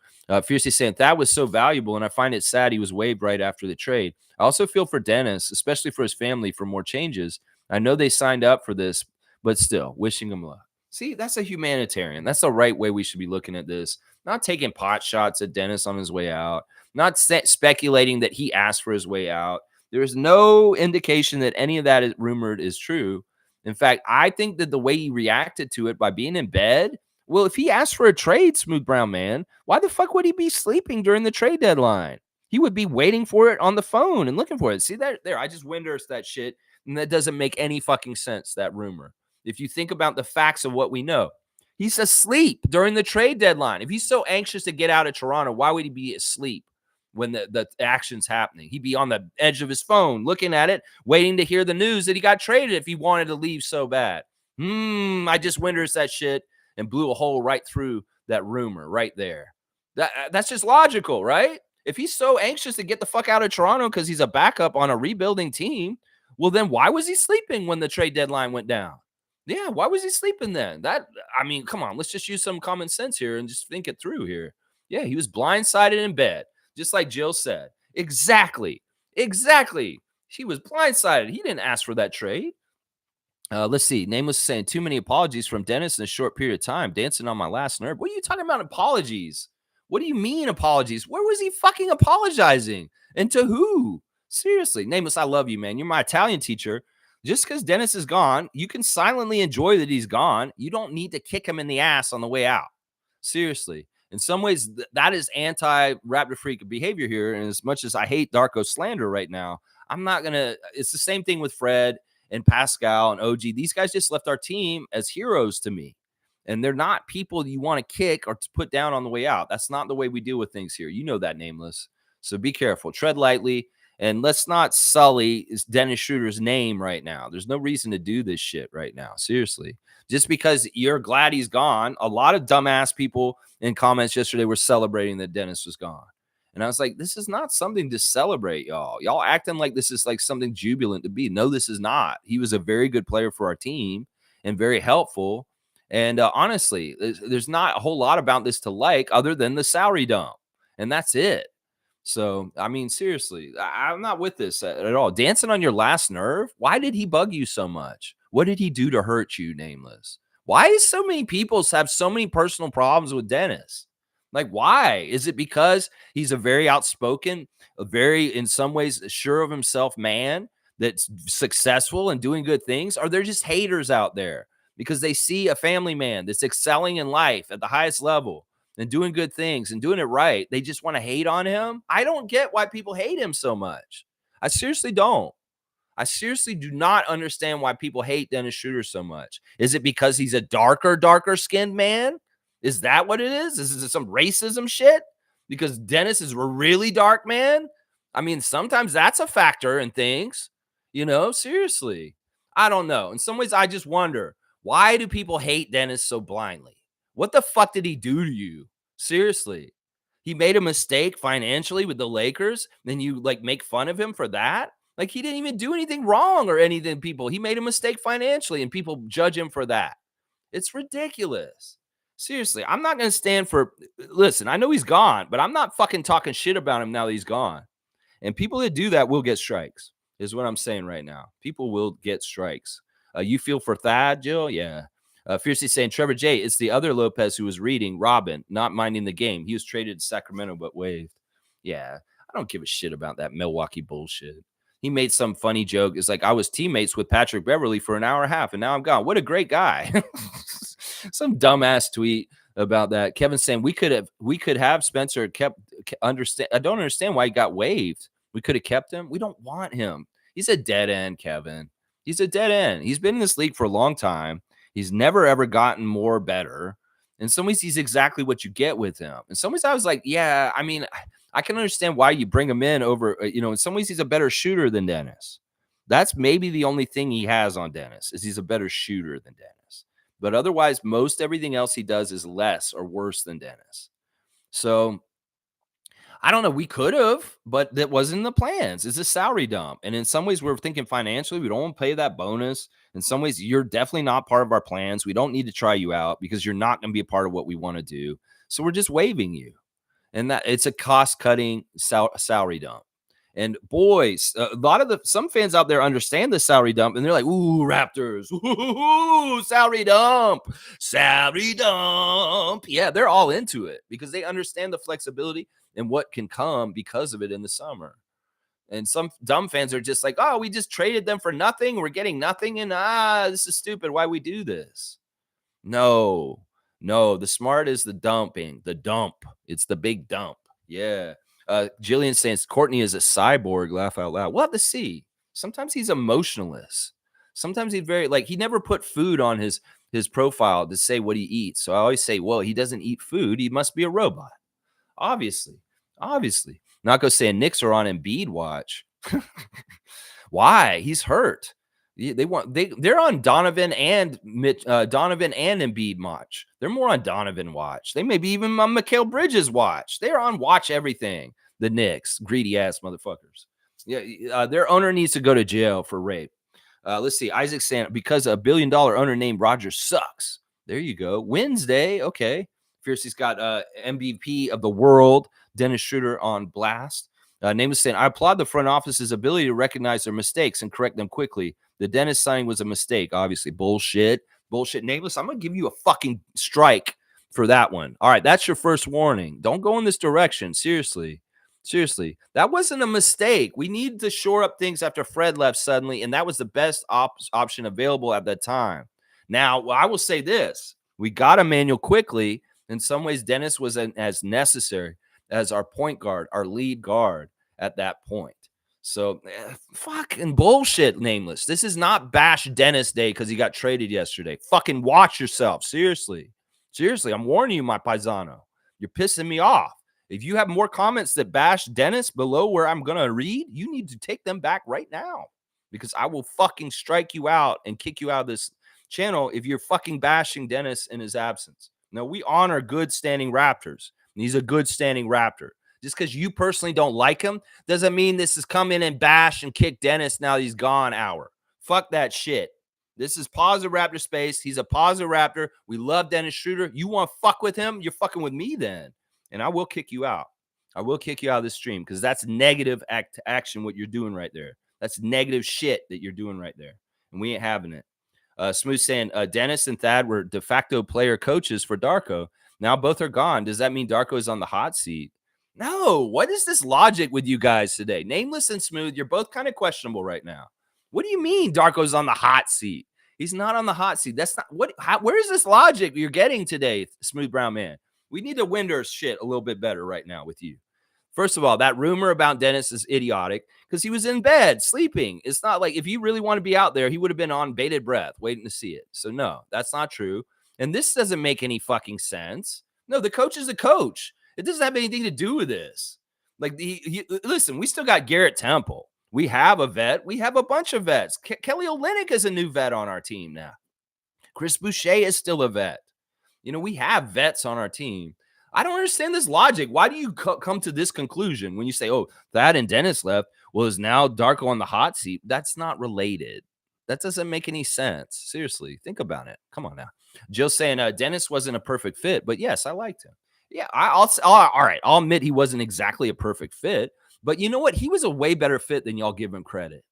Fiercely saying that was so valuable, and I find it sad he was waived right after the trade. I also feel for Dennis, especially for his family, for more changes. I know they signed up for this, but still, wishing him luck. See, that's a humanitarian. That's the right way we should be looking at this. Not taking pot shots at Dennis on his way out, not speculating that he asked for his way out. There's no indication that any of that is rumored is true. In fact, I think that the way he reacted to it by being in bed, well, if he asked for a trade, Smooth Brown Man, why the fuck would he be sleeping during the trade deadline? He would be waiting for it on the phone and looking for it. See that there? I just winders that shit, and that doesn't make any fucking sense. That rumor. If you think about the facts of what we know, he's asleep during the trade deadline. If he's so anxious to get out of Toronto, why would he be asleep when the action's happening? He'd be on the edge of his phone, looking at it, waiting to hear the news that he got traded if he wanted to leave so bad. I just winders that shit and blew a hole right through that rumor right there. That's just logical, right? If he's so anxious to get the fuck out of Toronto because he's a backup on a rebuilding team, well, then why was he sleeping when the trade deadline went down? Yeah, why was he sleeping then? I mean, come on, let's just use some common sense here and just think it through here. Yeah, he was blindsided in bed, just like Jill said. Exactly. He was blindsided. He didn't ask for that trade. Let's see. Nameless is saying too many apologies from Dennis in a short period of time. Dancing on my last nerve. What are you talking about apologies? What do you mean apologies? Where was he fucking apologizing? And to who? Seriously. Nameless, I love you, man. You're my Italian teacher. Just because Dennis is gone, you can silently enjoy that he's gone. You don't need to kick him in the ass on the way out. Seriously. In some ways, that is anti-Raptor Freak behavior here. And as much as I hate Darko slander right now, I'm not going to. It's the same thing with Fred and Pascal and OG. These guys just left our team as heroes to me. And they're not people you want to kick or to put down on the way out. That's not the way we deal with things here. You know that, Nameless. So be careful. Tread lightly. And let's not sully Dennis Schroeder's name right now. There's no reason to do this shit right now. Seriously. Just because you're glad he's gone, a lot of dumbass people in comments yesterday were celebrating that Dennis was gone. And I was like, this is not something to celebrate, y'all. Y'all acting like this is like something jubilant to be. No, this is not. He was a very good player for our team and very helpful. And honestly, there's not a whole lot about this to like other than the salary dump. And that's it. So, I mean, seriously, I'm not with this at all. Dancing on your last nerve? Why did he bug you so much? What did he do to hurt you, Nameless? Why is so many people have so many personal problems with Dennis? Like, why? Is it because he's a very outspoken, a very, in some ways, sure of himself man that's successful and doing good things? Or they're just haters out there because they see a family man that's excelling in life at the highest level and doing good things and doing it right? They just want to hate on him. I don't get why people hate him so much. I seriously don't. I seriously do not understand why people hate Dennis Schroeder so much. Is it because he's a darker skinned man? Is that what it is? Is it some racism shit? Because Dennis is a really dark man? I mean, sometimes that's a factor in things, seriously. I don't know. In some ways, I just wonder, why do people hate Dennis so blindly? What the fuck did he do to you? Seriously. He made a mistake financially with the Lakers, then you make fun of him for that? Like, he didn't even do anything wrong or anything, people. He made a mistake financially and people judge him for that. It's ridiculous. Seriously, I'm not going to stand for, listen, I know he's gone, but I'm not fucking talking shit about him now that he's gone. And people that do that will get strikes, is what I'm saying right now. People will get strikes. You feel for Thad, Jill? Yeah. Fiercely saying, Trevor J, it's the other Lopez who was reading Robin, not minding the game. He was traded to Sacramento, but waived. Yeah, I don't give a shit about that Milwaukee bullshit. He made some funny joke. It's like, I was teammates with Patrick Beverly for an hour and a half, and now I'm gone. What a great guy. Some dumbass tweet about that. Kevin saying, we could have Spencer kept. Understand? I don't understand why he got waived. We could have kept him. We don't want him. He's a dead end, Kevin. He's a dead end. He's been in this league for a long time. He's never, ever gotten more better. In some ways, he's exactly what you get with him. In some ways, I was like, yeah, I mean, I can understand why you bring him in over, in some ways, he's a better shooter than Dennis. That's maybe the only thing he has on Dennis is he's a better shooter than Dennis. But otherwise, most everything else he does is less or worse than Dennis. So I don't know. We could have, but that wasn't in the plans. It's a salary dump. And in some ways, we're thinking financially, we don't want to pay that bonus. In some ways, you're definitely not part of our plans. We don't need to try you out because you're not going to be a part of what we want to do. So we're just waiving you. And that it's a cost-cutting salary dump. And boys, a lot of some fans out there understand the salary dump, and they're like, "Ooh, Raptors, ooh, salary dump, salary dump." Yeah, they're all into it because they understand the flexibility and what can come because of it in the summer. And some dumb fans are just like, "Oh, we just traded them for nothing. We're getting nothing, and this is stupid. Why we do this?" No, no. The smart is the dumping, the dump. It's the big dump. Yeah. Jillian says Courtney is a cyborg. Laugh out loud. We'll have to see. Sometimes he's emotionless. Sometimes he's very like he never put food on his profile to say what he eats. So I always say, well, he doesn't eat food. He must be a robot. Obviously, obviously. Not go saying Knicks are on Embiid watch. Why? He's hurt. They're on Donovan and Donovan and Embiid watch. They're more on Donovan watch. They may be even on Mikal Bridges watch. They're on watch everything. The Knicks, greedy ass motherfuckers. Yeah, their owner needs to go to jail for rape. Let's see. Isaac saying because a $1 billion owner named Roger sucks. There you go. Wednesday. Okay. Fiercey's got MVP of the world, Dennis Schroeder on blast. Nameless saying, I applaud the front office's ability to recognize their mistakes and correct them quickly. The Dennis signing was a mistake, obviously. Bullshit. Bullshit. Nameless, I'm going to give you a fucking strike for that one. All right, that's your first warning. Don't go in this direction. Seriously. Seriously. That wasn't a mistake. We needed to shore up things after Fred left suddenly, and that was the best option available at that time. Now, I will say this. We got Emmanuel quickly. In some ways, Dennis was as necessary as our point guard, our lead guard at that point. So fucking bullshit, Nameless. This is not bash Dennis Day because he got traded yesterday. Fucking watch yourself. Seriously. Seriously, I'm warning you, my paisano. You're pissing me off. If you have more comments that bash Dennis below where I'm going to read, you need to take them back right now because I will fucking strike you out and kick you out of this channel if you're fucking bashing Dennis in his absence. No, we honor good standing Raptors. He's a good standing Raptor. Just because you personally don't like him doesn't mean this is come in and bash and kick Dennis now he's gone hour. Fuck that shit. This is positive Raptor space. He's a positive Raptor. We love Dennis Schroeder. You want to fuck with him? You're fucking with me then. And I will kick you out. I will kick you out of this stream because that's negative action what you're doing right there. That's negative shit that you're doing right there. And we ain't having it. Smooth saying Dennis and Thad were de facto player coaches for Darko. Now both are gone. Does that mean Darko is on the hot seat? No. What is this logic with you guys today? Nameless and Smooth, you're both kind of questionable right now. What do you mean Darko's on the hot seat? He's not on the hot seat. That's not what. Where is this logic you're getting today, Smooth Brown Man? We need to Winder shit a little bit better right now with you. First of all, that rumor about Dennis is idiotic because he was in bed sleeping. It's not like if he really want to be out there, he would have been on bated breath waiting to see it. So no, that's not true. And this doesn't make any fucking sense. No, the coach is a coach. It doesn't have anything to do with this. Like, listen, we still got Garrett Temple. We have a vet. We have a bunch of vets. Kelly Olynyk is a new vet on our team now. Chris Boucher is still a vet. You know, we have vets on our team. I don't understand this logic. Why do you come to this conclusion when you say, oh, Thad and Dennis left? Well, is now Darko on the hot seat? That's not related. That doesn't make any sense. Seriously, think about it. Come on now. Jill's saying Dennis wasn't a perfect fit, but yes, I liked him. Yeah, all right. I'll admit he wasn't exactly a perfect fit, but you know what? He was a way better fit than y'all give him credit.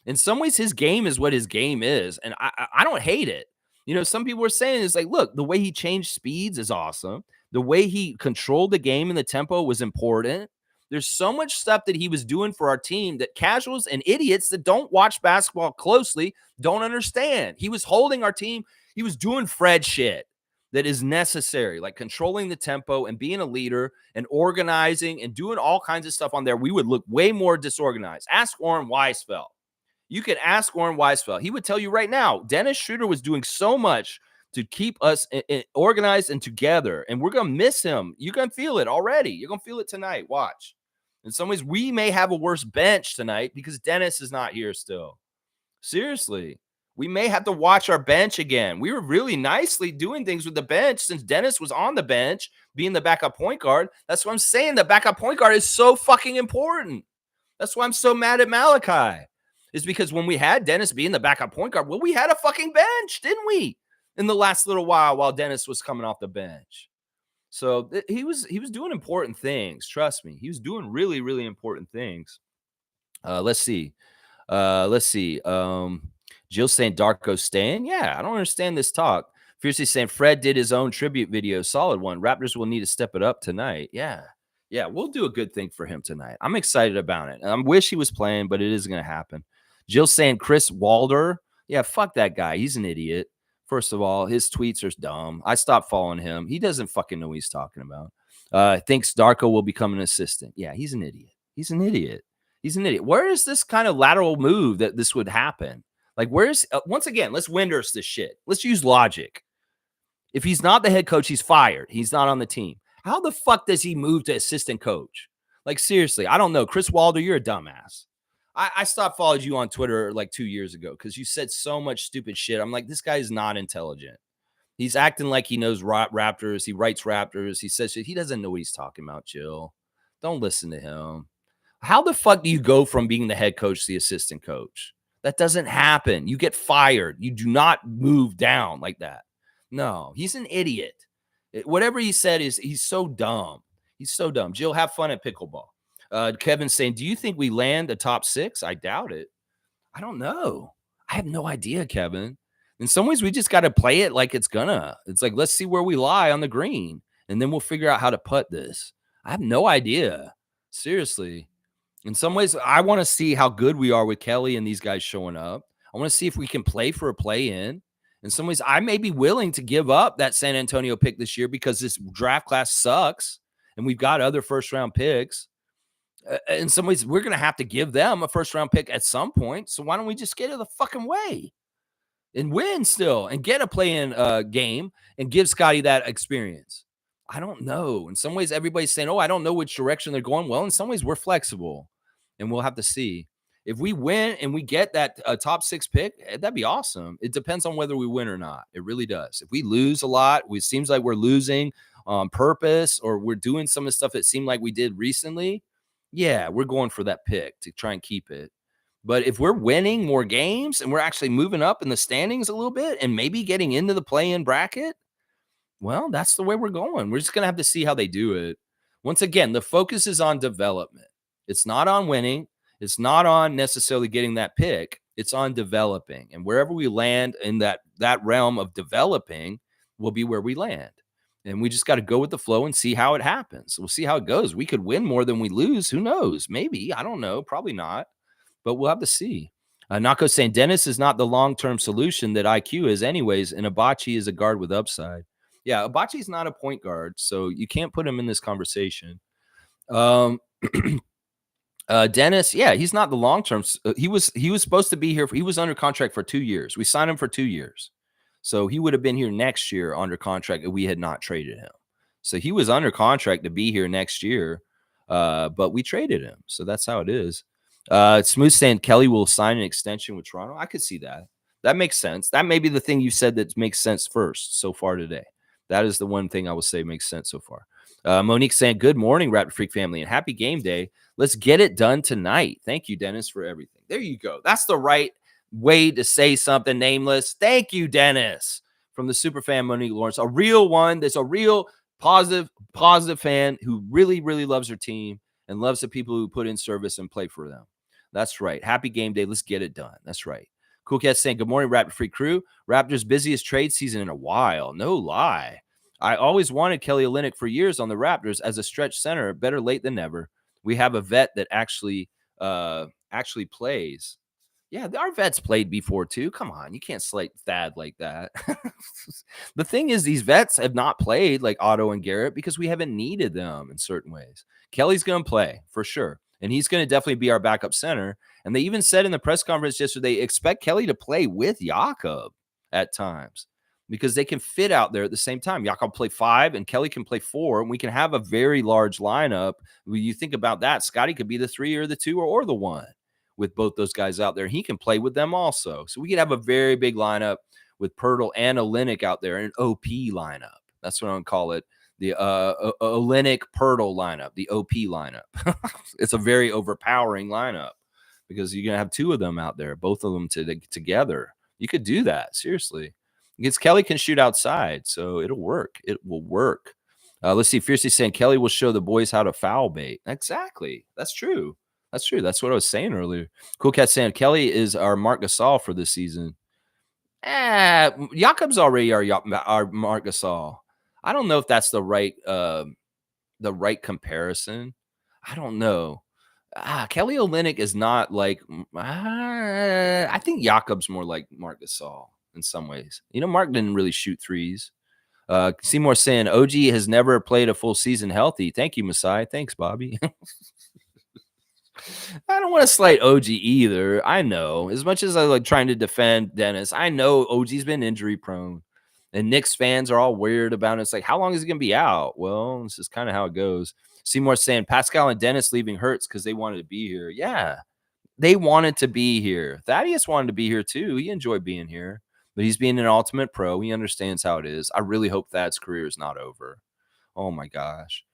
In some ways, his game is what his game is, and I don't hate it. You know, some people were saying it's like, look, the way he changed speeds is awesome. The way he controlled the game and the tempo was important. There's so much stuff that he was doing for our team that casuals and idiots that don't watch basketball closely don't understand. He was holding our team. He was doing Fred shit that is necessary, like controlling the tempo and being a leader and organizing and doing all kinds of stuff on there. We would look way more disorganized. Ask Oren Weisfeld. You can ask Oren Weisfeld. He would tell you right now, Dennis Schroeder was doing so much to keep us organized and together. And we're going to miss him. You're going to feel it already. You're going to feel it tonight. Watch. In some ways, we may have a worse bench tonight because Dennis is not here still. Seriously. We may have to watch our bench again. We were really nicely doing things with the bench since Dennis was on the bench being the backup point guard. That's what I'm saying. The backup point guard is so fucking important. That's why I'm so mad at Malachi. Is because when we had Dennis being the backup point guard, well, we had a fucking bench, didn't we? In the last little while Dennis was coming off the bench. So he was doing important things. Trust me, he was doing really, really important things. Let's see. Let's see. Jill saying Darko staying. Yeah, I don't understand this talk. Fiercely saying Fred did his own tribute video. Solid one. Raptors will need to step it up tonight. Yeah. Yeah, we'll do a good thing for him tonight. I'm excited about it. I wish he was playing, but it is going to happen. Jill saying Chris Walder. Yeah, fuck that guy. He's an idiot. First of all, his tweets are dumb. I stopped following him. He doesn't fucking know what he's talking about. Thinks Darko will become an assistant. Yeah, he's an idiot. He's an idiot. He's an idiot. Where is this kind of lateral move that this would happen? Like, where's once again, let's Winders this shit. Let's use logic. If he's not the head coach, he's fired. He's not on the team. How the fuck does he move to assistant coach? Like, seriously, I don't know. Chris Walder, you're a dumbass. I stopped following you on Twitter like 2 years ago because you said so much stupid shit. I'm like, this guy is not intelligent. He's acting like he knows Raptors. He writes Raptors. He says shit. He doesn't know what he's talking about, Jill. Don't listen to him. How the fuck do you go from being the head coach to the assistant coach? That doesn't happen. You get fired. You do not move down like that. No, he's an idiot. Whatever he said is he's so dumb. He's so dumb. Jill, have fun at pickleball. Kevin's saying, do you think we land a top 6? I doubt it. I don't know. I have no idea, Kevin. In some ways, we just got to play it like it's gonna. It's like, let's see where we lie on the green, and then we'll figure out how to putt this. I have no idea. Seriously. In some ways, I want to see how good we are with Kelly and these guys showing up. I want to see if we can play for a play-in. In some ways, I may be willing to give up that San Antonio pick this year because this draft class sucks, and we've got other first-round picks. In some ways, we're going to have to give them a first-round pick at some point. So why don't we just get it the fucking way and win still and get a play-in game and give Scotty that experience? I don't know. In some ways, everybody's saying, oh, I don't know which direction they're going. Well, in some ways, we're flexible, and we'll have to see. If we win and we get that top 6 pick, that'd be awesome. It depends on whether we win or not. It really does. If we lose a lot, it seems like we're losing on purpose, or we're doing some of the stuff it seemed like we did recently, yeah, we're going for that pick to try and keep it. But if we're winning more games and we're actually moving up in the standings a little bit and maybe getting into the play-in bracket, well, that's the way we're going. We're just going to have to see how they do it. Once again, the focus is on development. It's not on winning. It's not on necessarily getting that pick. It's on developing. And wherever we land in that realm of developing will be where we land. And we just got to go with the flow and see how it happens. We'll see how it goes. We could win more than we lose. Who knows? Maybe. I don't know. Probably not. But we'll have to see. Nako saying Dennis is not the long-term solution that IQ is anyways, and Abachi is a guard with upside. Yeah, Abachi is not a point guard, so you can't put him in this conversation. Dennis, yeah, he's not the long-term. He was supposed to be here. He was under contract for 2 years. We signed him for 2 years. So he would have been here next year under contract if we had not traded him. So he was under contract to be here next year, but we traded him. So that's how it is. Smooth saying Kelly will sign an extension with Toronto. I could see that. That makes sense. That may be the thing you said that makes sense first so far today. That is the one thing I will say makes sense so far. Monique saying, good morning, Raptor Freak family, and happy game day. Let's get it done tonight. Thank you, Dennis, for everything. There you go. That's the right way to say something, Nameless. Thank you, Dennis, from the super fan Monique Lawrence. A real one. There's a real positive fan who really, really loves her team and loves the people who put in service and play for them. That's right. Happy game day. Let's get it done. That's right. Cool Cat saying, good morning, Raptor Freak crew. Raptors' busiest trade season in a while. No lie. I always wanted Kelly Olynyk for years on the Raptors as a stretch center. Better late than never. We have a vet that actually plays. Yeah, our vets played before too. Come on, you can't slate Thad like that. The thing is, these vets have not played like Otto and Garrett because we haven't needed them in certain ways. Kelly's going to play for sure, and he's going to definitely be our backup center. And they even said in the press conference yesterday, expect Kelly to play with Jakob at times because they can fit out there at the same time. Jakob play 5 and Kelly can play 4, and we can have a very large lineup. When you think about that, Scotty could be the 3 or the 2 or the 1 with both those guys out there. He can play with them also. So we could have a very big lineup with Pirtle and Olynyk out there, an OP lineup. That's what I'm going to call it. The Olynyk Pirtle lineup, the OP lineup. It's a very overpowering lineup because you're going to have 2 of them out there, both of them together. You could do that, seriously. Because Kelly can shoot outside, so it'll work. It will work. Let's see. Fiercely saying Kelly will show the boys how to foul bait. Exactly. That's true. That's true. That's what I was saying earlier. Cool Cat saying Kelly is our Mark Gasol for this season. Jakob's already our Mark Gasol. I don't know if that's the right comparison. I don't know. Kelly Olynyk is not like. I think Jakob's more like Mark Gasol in some ways. Mark didn't really shoot threes. Seymour saying OG has never played a full season healthy. Thank you, Masai. Thanks, Bobby. I don't want to slight OG either. I know, as much as I like trying to defend Dennis, I know OG's been injury prone, and Knicks fans are all weird about it. It's like, how long is he gonna be out? Well, this is kind of how it goes. Seymour saying Pascal and Dennis leaving hurts because they wanted to be here. Yeah, they wanted to be here. Thaddeus wanted to be here too. He enjoyed being here, but he's being an ultimate pro. He understands how it is. I really hope Thad's career is not over. Oh my gosh.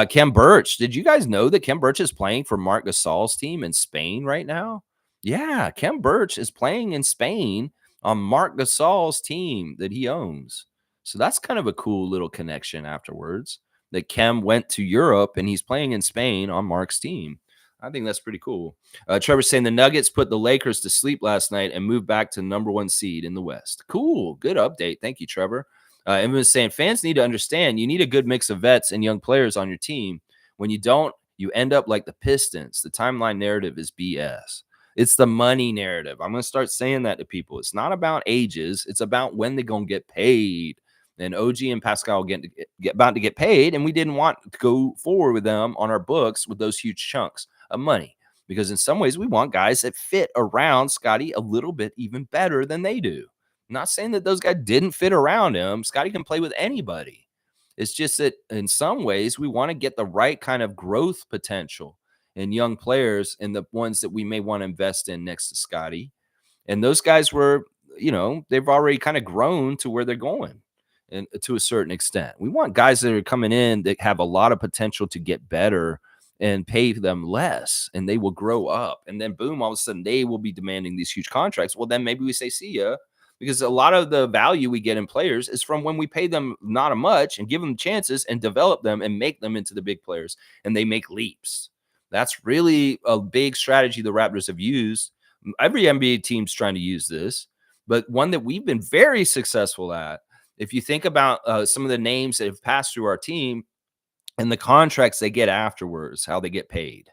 Kem Birch. Did you guys know that Kem Birch is playing for Mark Gasol's team in Spain right now? Yeah, Kem Birch is playing in Spain on Mark Gasol's team that he owns. So that's kind of a cool little connection afterwards that Kem went to Europe and he's playing in Spain on Mark's team. I think that's pretty cool. Trevor's saying the Nuggets put the Lakers to sleep last night and moved back to number 1 seed in the West. Cool. Good update. Thank you, Trevor. Evan was saying fans need to understand you need a good mix of vets and young players on your team. When you don't, you end up like the Pistons. The timeline narrative is BS. It's the money narrative. I'm going to start saying that to people. It's not about ages. It's about when they're going to get paid. And OG and Pascal get about to get paid, and we didn't want to go forward with them on our books with those huge chunks of money because in some ways we want guys that fit around Scotty a little bit even better than they do. I'm not saying that those guys didn't fit around him. Scotty can play with anybody. It's just that in some ways we want to get the right kind of growth potential in young players and the ones that we may want to invest in next to Scotty. And those guys were, they've already kind of grown to where they're going. And to a certain extent, we want guys that are coming in that have a lot of potential to get better and pay them less, and they will grow up. And then boom, all of a sudden they will be demanding these huge contracts. Well, then maybe we say, see ya, because a lot of the value we get in players is from when we pay them not a much and give them chances and develop them and make them into the big players, and they make leaps. That's really a big strategy the Raptors have used. Every NBA team's trying to use this, but one that we've been very successful at. If you think about some of the names that have passed through our team and the contracts they get afterwards, how they get paid.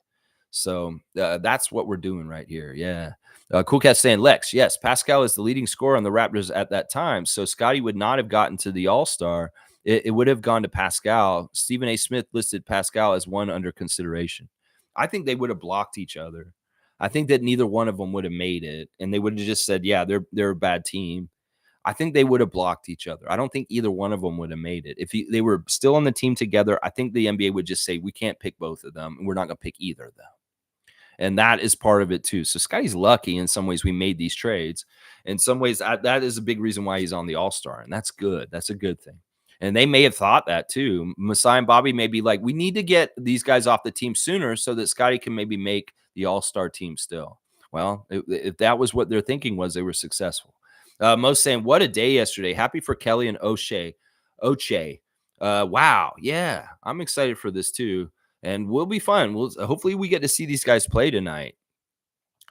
So that's what we're doing right here. Yeah. Cool Cat saying, Lex, yes, Pascal is the leading scorer on the Raptors at that time. So Scotty would not have gotten to the All-Star. It would have gone to Pascal. Stephen A. Smith listed Pascal as one under consideration. I think they would have blocked each other. I think that neither one of them would have made it. And they would have just said, yeah, they're a bad team. I think they would have blocked each other. I don't think either one of them would have made it. If they were still on the team together, I think the NBA would just say, we can't pick both of them, and we're not going to pick either of them. And that is part of it too. So Scotty's lucky in some ways we made these trades. In some ways, that is a big reason why he's on the All-Star, and that's good. That's a good thing. And they may have thought that too. Masai and Bobby may be like, we need to get these guys off the team sooner so that Scotty can maybe make the All-Star team still. Well, if that was what their thinking was, they were successful. Most saying, what a day yesterday. Happy for Kelly and Oche. Wow. Yeah, I'm excited for this too. And we'll be fun. Hopefully we get to see these guys play tonight.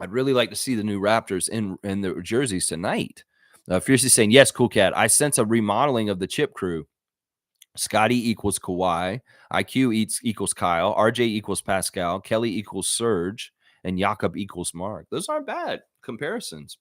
I'd really like to see the new Raptors in their jerseys tonight. Fiercely saying, yes, Cool Cat. I sense a remodeling of the chip crew. Scotty equals Kawhi. IQ equals Kyle. RJ equals Pascal. Kelly equals Serge. And Jakob equals Mark. Those aren't bad comparisons.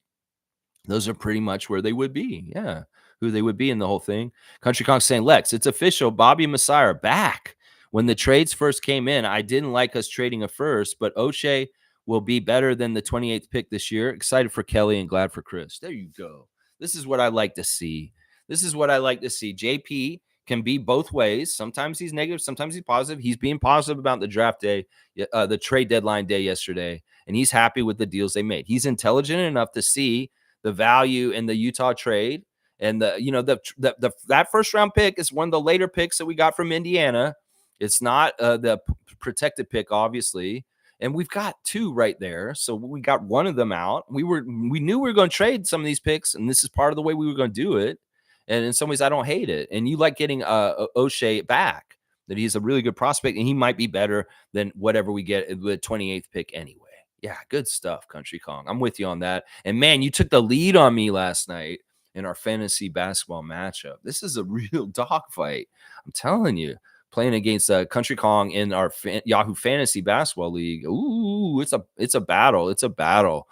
Those are pretty much where they would be. Yeah, who they would be in the whole thing. Country Kong saying, Lex, it's official. Bobby and Masai are back. When the trades first came in, I didn't like us trading a first, but Oche will be better than the 28th pick this year. Excited for Kelly and glad for Chris. There you go. This is what I like to see. JP can be both ways. Sometimes he's negative, sometimes he's positive. He's being positive about the draft day, the trade deadline day yesterday, and he's happy with the deals they made. He's intelligent enough to see the value in the Utah trade, and that first round pick is one of the later picks that we got from Indiana. It's not the protected pick, obviously, and we've got two right there. So we got one of them out. We knew we were going to trade some of these picks, and this is part of the way we were going to do it. And in some ways, I don't hate it. And you like getting O'Shea back. that he's a really good prospect and he might be better than whatever we get with the 28th pick anyway. Yeah, good stuff, Country Kong. I'm with you on that. And man, you took the lead on me last night in our fantasy basketball matchup. This is a real dogfight. I'm telling you, playing against Country Kong in our Yahoo Fantasy Basketball League. Ooh, it's a battle. It's a battle.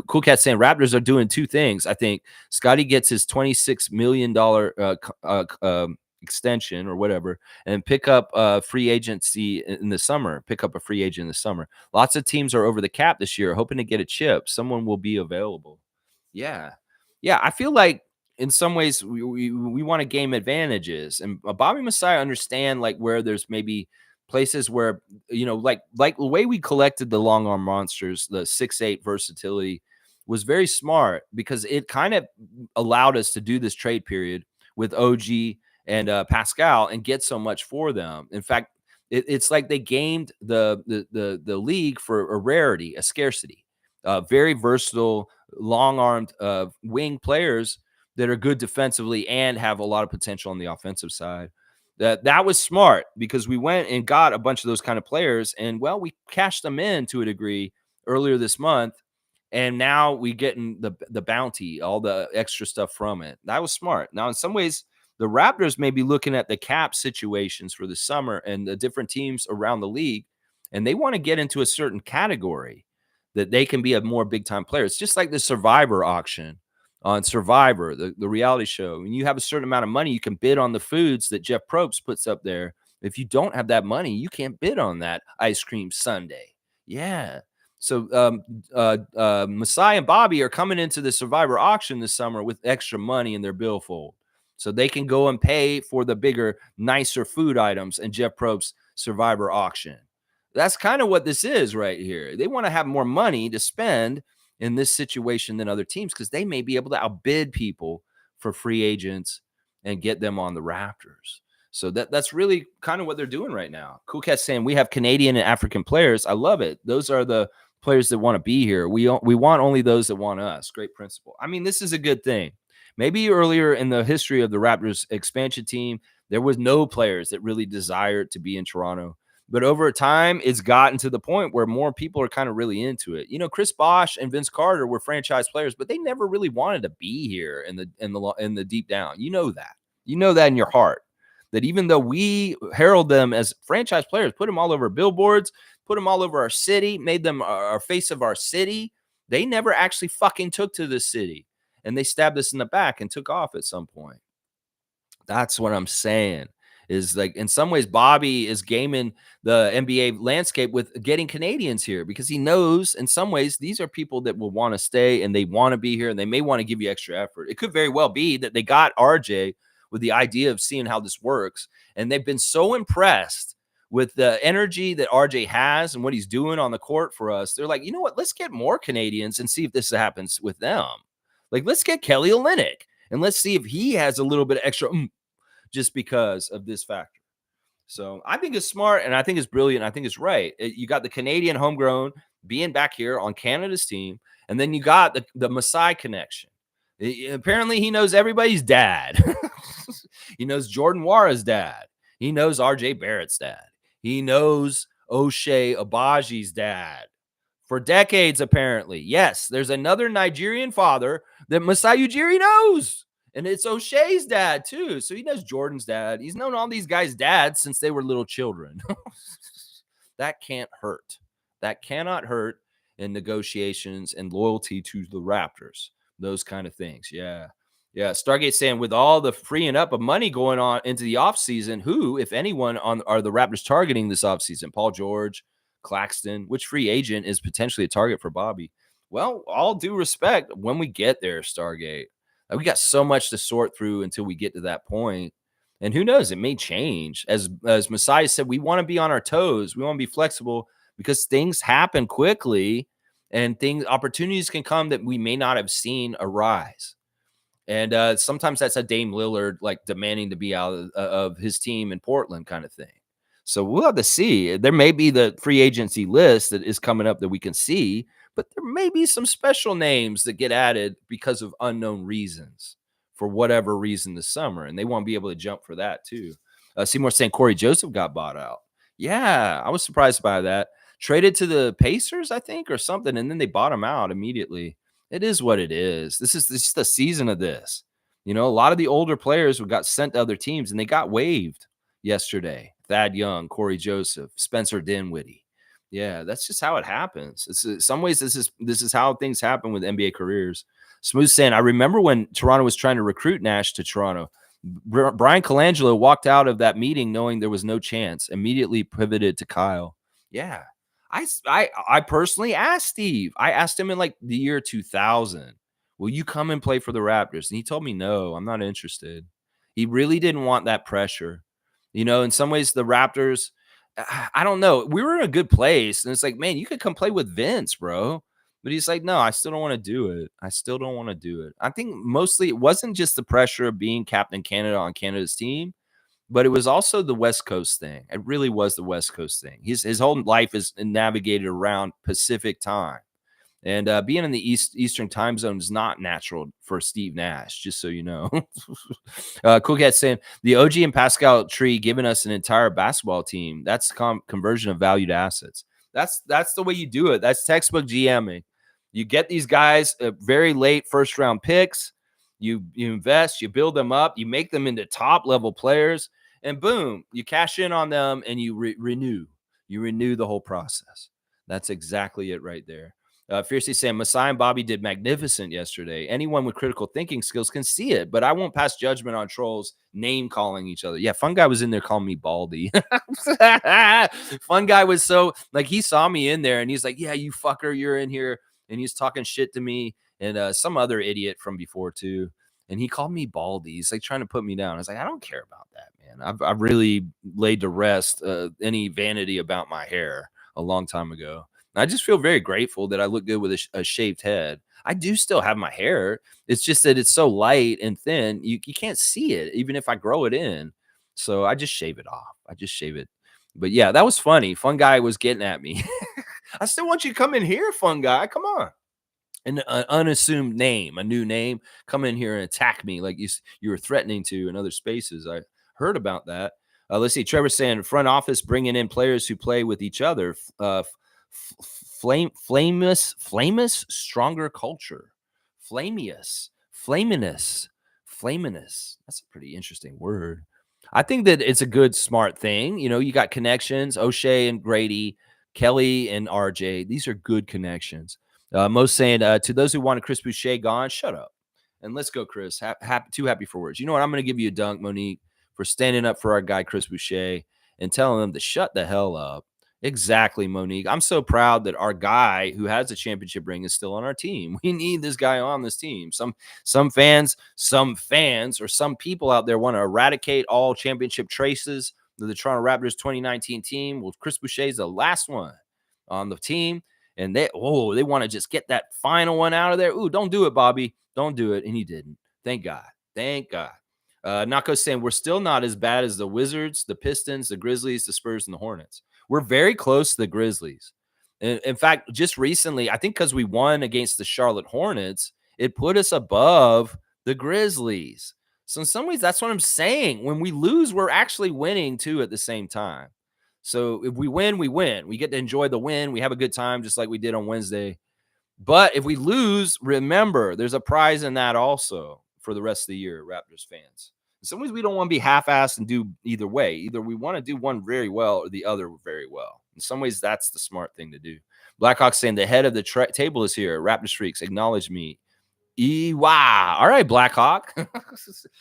Cool Cat saying Raptors are doing two things. I think Scotty gets his $26 million extension or whatever, and pick up free agency in the summer. Pick up a free agent in the summer. Lots of teams are over the cap this year, hoping to get a chip. Someone will be available. Yeah, yeah. I feel like in some ways we want to game advantages, and Bobby Masai understand like where there's maybe places where like the way we collected the long arm monsters, the 6'8" versatility was very smart because it kind of allowed us to do this trade period with OG and Pascal and get so much for them. In fact, it's like they gamed the league for a rarity, a scarcity. Very versatile, long-armed wing players that are good defensively and have a lot of potential on the offensive side. That was smart because we went and got a bunch of those kind of players, and well, we cashed them in to a degree earlier this month, and now we getting the bounty, all the extra stuff from it. That was smart. Now, in some ways, the Raptors may be looking at the cap situations for the summer and the different teams around the league, and they want to get into a certain category that they can be a more big time player. It's just like the Survivor auction on Survivor, the reality show. When you have a certain amount of money, you can bid on the foods that Jeff Probst puts up there. If you don't have that money, you can't bid on that ice cream sundae. Yeah. So Masai and Bobby are coming into the Survivor auction this summer with extra money in their billfold, so they can go and pay for the bigger, nicer food items in Jeff Probst's Survivor auction. That's kind of what this is right here. They want to have more money to spend in this situation than other teams because they may be able to outbid people for free agents and get them on the Raptors. So that's really kind of what they're doing right now. Cool Cat saying we have Canadian and African players. I love it. Those are the players that want to be here. We want only those that want us. Great principle. I mean, this is a good thing. Maybe earlier in the history of the Raptors expansion team, there was no players that really desired to be in Toronto. But over time, it's gotten to the point where more people are kind of really into it. You know, Chris Bosh and Vince Carter were franchise players, but they never really wanted to be here in the deep down. You know that. You know that in your heart. That even though we herald them as franchise players, put them all over billboards, put them all over our city, made them our face of our city, they never actually fucking took to the city. And they stabbed us in the back and took off at some point. That's what I'm saying. Is like in some ways, Bobby is gaming the NBA landscape with getting Canadians here because he knows in some ways these are people that will want to stay and they want to be here and they may want to give you extra effort. It could very well be that they got RJ with the idea of seeing how this works. And they've been so impressed with the energy that RJ has and what he's doing on the court for us. They're like, you know what? Let's get more Canadians and see if this happens with them. Like, let's get Kelly Olynyk and let's see if he has a little bit of extra just because of this factor. So I think it's smart and I think it's brilliant. I think it's right. You got the Canadian homegrown being back here on Canada's team, and then you got the Masai connection. Apparently, he knows everybody's dad. He knows Jordan Wara's dad. He knows RJ Barrett's dad. He knows O'Shea Abaji's dad. For decades, apparently. Yes, there's another Nigerian father that Masai Ujiri knows. And it's O'Shea's dad, too. So he knows Jordan's dad. He's known all these guys' dads since they were little children. That can't hurt. That cannot hurt in negotiations and loyalty to the Raptors. Those kind of things. Yeah. Yeah. Stargate saying with all the freeing up of money going on into the offseason, who, if anyone, are the Raptors targeting this offseason? Paul George, Claxton, which free agent is potentially a target for Bobby? Well, all due respect, when we get there, Stargate, we got so much to sort through until we get to that point. And who knows, it may change. As Messiah said, we want to be on our toes. We want to be flexible because things happen quickly and opportunities can come that we may not have seen arise. And sometimes that's a Dame Lillard like demanding to be out of his team in Portland kind of thing. So we'll have to see. There may be the free agency list that is coming up that we can see, but there may be some special names that get added because of unknown reasons for whatever reason this summer. And they won't be able to jump for that too. Seymour saying Corey Joseph got bought out. Yeah, I was surprised by that. Traded to the Pacers, I think, or something, and then they bought him out immediately. It is what it is. This is the season of this. A lot of the older players who got sent to other teams, and they got waived yesterday. Thad Young, Corey Joseph, Spencer Dinwiddie. Yeah, that's just how it happens. In some ways, this is how things happen with NBA careers. Smooth saying, I remember when Toronto was trying to recruit Nash to Toronto. Brian Colangelo walked out of that meeting knowing there was no chance, immediately pivoted to Kyle. Yeah. I personally asked Steve. I asked him in like the year 2000, will you come and play for the Raptors? And he told me, no, I'm not interested. He really didn't want that pressure. In some ways, the Raptors, I don't know. We were in a good place. And it's like, man, you could come play with Vince, bro. But he's like, no, I still don't want to do it. I still don't want to do it. I think mostly it wasn't just the pressure of being Captain Canada on Canada's team, but it was also the West Coast thing. It really was the West Coast thing. His whole life is navigated around Pacific time. And being in the Eastern time zone is not natural for Steve Nash, just so you know. Cool Cat saying, the OG and Pascal tree giving us an entire basketball team. That's conversion of valued assets. That's the way you do it. That's textbook GMing. You get these guys very late first round picks. You invest, you build them up, you make them into top level players, and boom, you cash in on them and you renew. You renew the whole process. That's exactly it right there. Fiercely saying, Masai and Bobby did magnificent yesterday. Anyone with critical thinking skills can see it, but I won't pass judgment on trolls name calling each other. Yeah, Fun Guy was in there calling me Baldy. Fun Guy was so, like, he saw me in there and he's like, yeah, you fucker, you're in here. And he's talking shit to me and some other idiot from before too. And he called me Baldy. He's like trying to put me down. I was like, I don't care about that, man. I've really laid to rest any vanity about my hair a long time ago. I just feel very grateful that I look good with a shaved head. I do still have my hair. It's just that it's so light and thin. You can't see it, even if I grow it in. So I just shave it off. I just shave it. But yeah, that was funny. Fun Guy was getting at me. I still want you to come in here, Fun Guy. Come on. An unassumed name, a new name. Come in here and attack me like you were threatening to in other spaces. I heard about that. Let's see. Trevor saying front office bringing in players who play with each other. Flamus, stronger culture. Flamius. That's a pretty interesting word. I think that it's a good, smart thing. You got connections, O'Shea and Grady, Kelly and RJ. These are good connections. Most saying, to those who wanted Chris Boucher gone, shut up. And let's go, Chris. Too happy for words. You know what? I'm going to give you a dunk, Monique, for standing up for our guy, Chris Boucher, and telling him to shut the hell up. Exactly, Monique. I'm so proud that our guy who has a championship ring is still on our team. We need this guy on this team. Some fans, or some people out there want to eradicate all championship traces of the Toronto Raptors 2019 team. Well, Chris Boucher is the last one on the team, and they want to just get that final one out of there. Ooh, don't do it, Bobby. Don't do it. And he didn't. Thank God. Thank God. Nako saying we're still not as bad as the Wizards, the Pistons, the Grizzlies, the Spurs, and the Hornets. We're very close to the Grizzlies. In fact, just recently, I think because we won against the Charlotte Hornets, it put us above the Grizzlies. So in some ways, that's what I'm saying. When we lose, we're actually winning too at the same time. So if we win, we win. We get to enjoy the win. We have a good time just like we did on Wednesday. But if we lose, remember, there's a prize in that also for the rest of the year, Raptors fans. In some ways, we don't want to be half-assed and do either way. Either we want to do one very well or the other very well. In some ways, that's the smart thing to do. Blackhawk saying the head of the table is here. Raptors freaks, acknowledge me. Wow. All right, Blackhawk.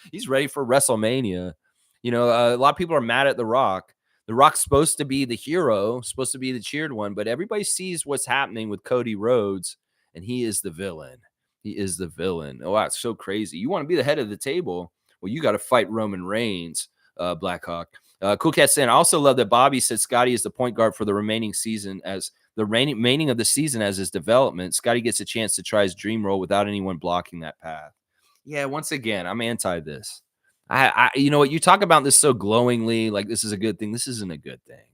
He's ready for WrestleMania. A lot of people are mad at The Rock. The Rock's supposed to be the hero, supposed to be the cheered one, but everybody sees what's happening with Cody Rhodes, and he is the villain. He is the villain. Oh, wow, it's so crazy. You want to be the head of the table? Well, you got to fight Roman Reigns, Blackhawk. Cool Cat saying, I also love that Bobby said Scotty is the point guard for the remaining season as the remaining of the season as his development. Scotty gets a chance to try his dream role without anyone blocking that path. Yeah, once again, I'm anti this. You know what? You talk about this so glowingly, like this is a good thing. This isn't a good thing.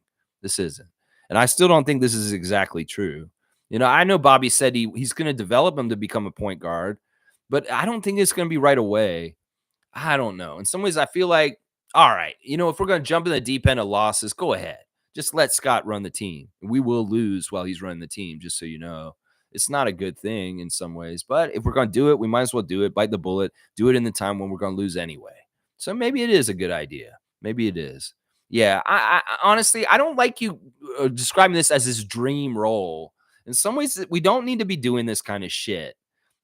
This isn't. And I still don't think this is exactly true. I know Bobby said he's going to develop him to become a point guard, but I don't think it's going to be right away. I don't know. In some ways, I feel like All right, if we're going to jump in the deep end of losses, go ahead. Just let Scott run the team. We will lose while he's running the team, just so you know. It's not a good thing in some ways, but if we're going to do it, we might as well do it, bite the bullet, do it in the time when we're going to lose anyway. So maybe it is a good idea. Maybe it is. Yeah, honestly, I don't like you describing this as his dream role. In some ways, we don't need to be doing this kind of shit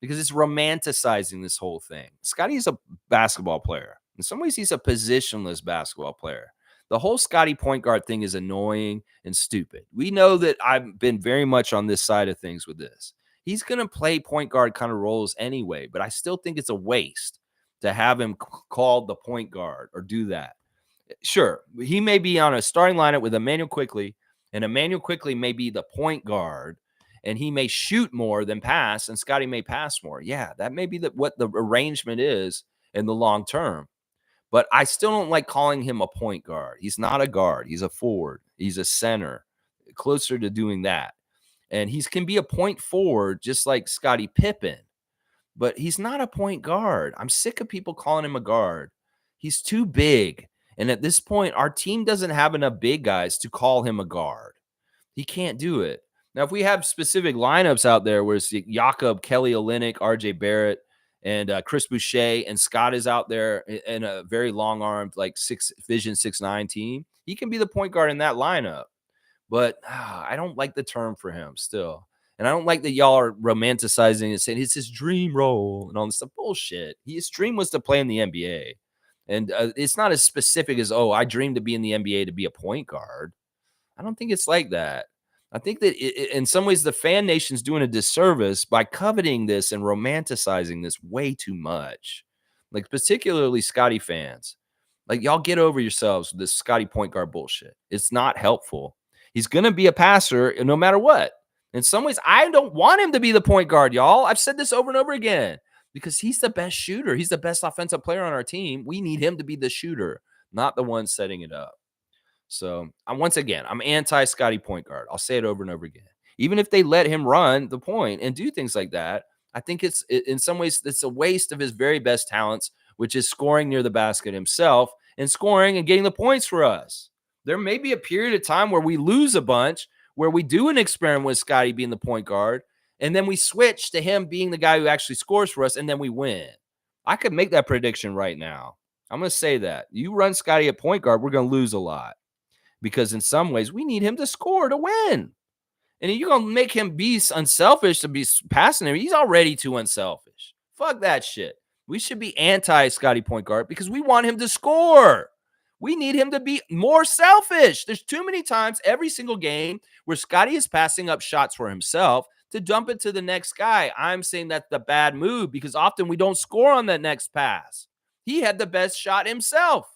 because it's romanticizing this whole thing. Scotty is a basketball player. In some ways, he's a positionless basketball player. The whole Scotty point guard thing is annoying and stupid. We know that I've been very much on this side of things with this. He's going to play point guard kind of roles anyway, but I still think it's a waste to have him called the point guard or do that. Sure, he may be on a starting lineup with Immanuel Quickley, and Immanuel Quickley may be the point guard, and he may shoot more than pass, and Scotty may pass more. Yeah, that may be what the arrangement is in the long term. But I still don't like calling him a point guard. He's not a guard. He's a forward. He's a center, closer to doing that. And he can be a point forward just like Scottie Pippen, but he's not a point guard. I'm sick of people calling him a guard. He's too big. And at this point, our team doesn't have enough big guys to call him a guard. He can't do it. Now, if we have specific lineups out there where it's Jakob, Kelly Olynyk, RJ Barrett, and Chris Boucher, and Scott is out there in a very long-armed, like 6'9" team, he can be the point guard in that lineup. But I don't like the term for him still. And I don't like that y'all are romanticizing and saying it's his dream role and all this stuff. Bullshit. His dream was to play in the NBA. And it's not as specific as, oh, I dreamed to be in the NBA to be a point guard. I don't think it's like that. I think that in some ways the fan nation's doing a disservice by coveting this and romanticizing this way too much. Like particularly Scotty fans. Like y'all get over yourselves with this Scotty point guard bullshit. It's not helpful. He's going to be a passer no matter what. In some ways, I don't want him to be the point guard, y'all. I've said this over and over again because he's the best shooter. He's the best offensive player on our team. We need him to be the shooter, not the one setting it up. So once again, I'm anti-Scotty point guard. I'll say it over and over again. Even if they let him run the point and do things like that, I think it's in some ways it's a waste of his very best talents, which is scoring near the basket himself and scoring and getting the points for us. There may be a period of time where we lose a bunch, where we do an experiment with Scotty being the point guard, and then we switch to him being the guy who actually scores for us, and then we win. I could make that prediction right now. I'm going to say that. You run Scotty at point guard, we're going to lose a lot because in some ways we need him to score to win. And you're going to make him be unselfish to be passing him. He's already too unselfish. Fuck that shit. We should be anti-Scotty point guard because we want him to score. We need him to be more selfish. There's too many times every single game where Scotty is passing up shots for himself to dump it to the next guy. I'm saying that's the bad move because often we don't score on that next pass. He had the best shot himself.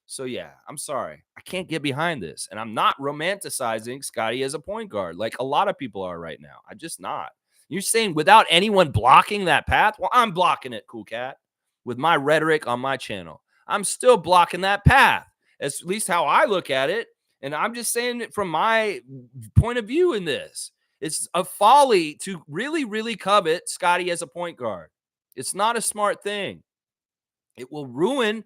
So, yeah, I'm sorry. I can't get behind this. And I'm not romanticizing Scotty as a point guard like a lot of people are right now. I'm just not. You're saying without anyone blocking that path? Well, I'm blocking it, Cool Cat, with my rhetoric on my channel. I'm still blocking that path. That's at least how I look at it. And I'm just saying it from my point of view in this. It's a folly to really, really covet Scotty as a point guard. It's not a smart thing. It will ruin,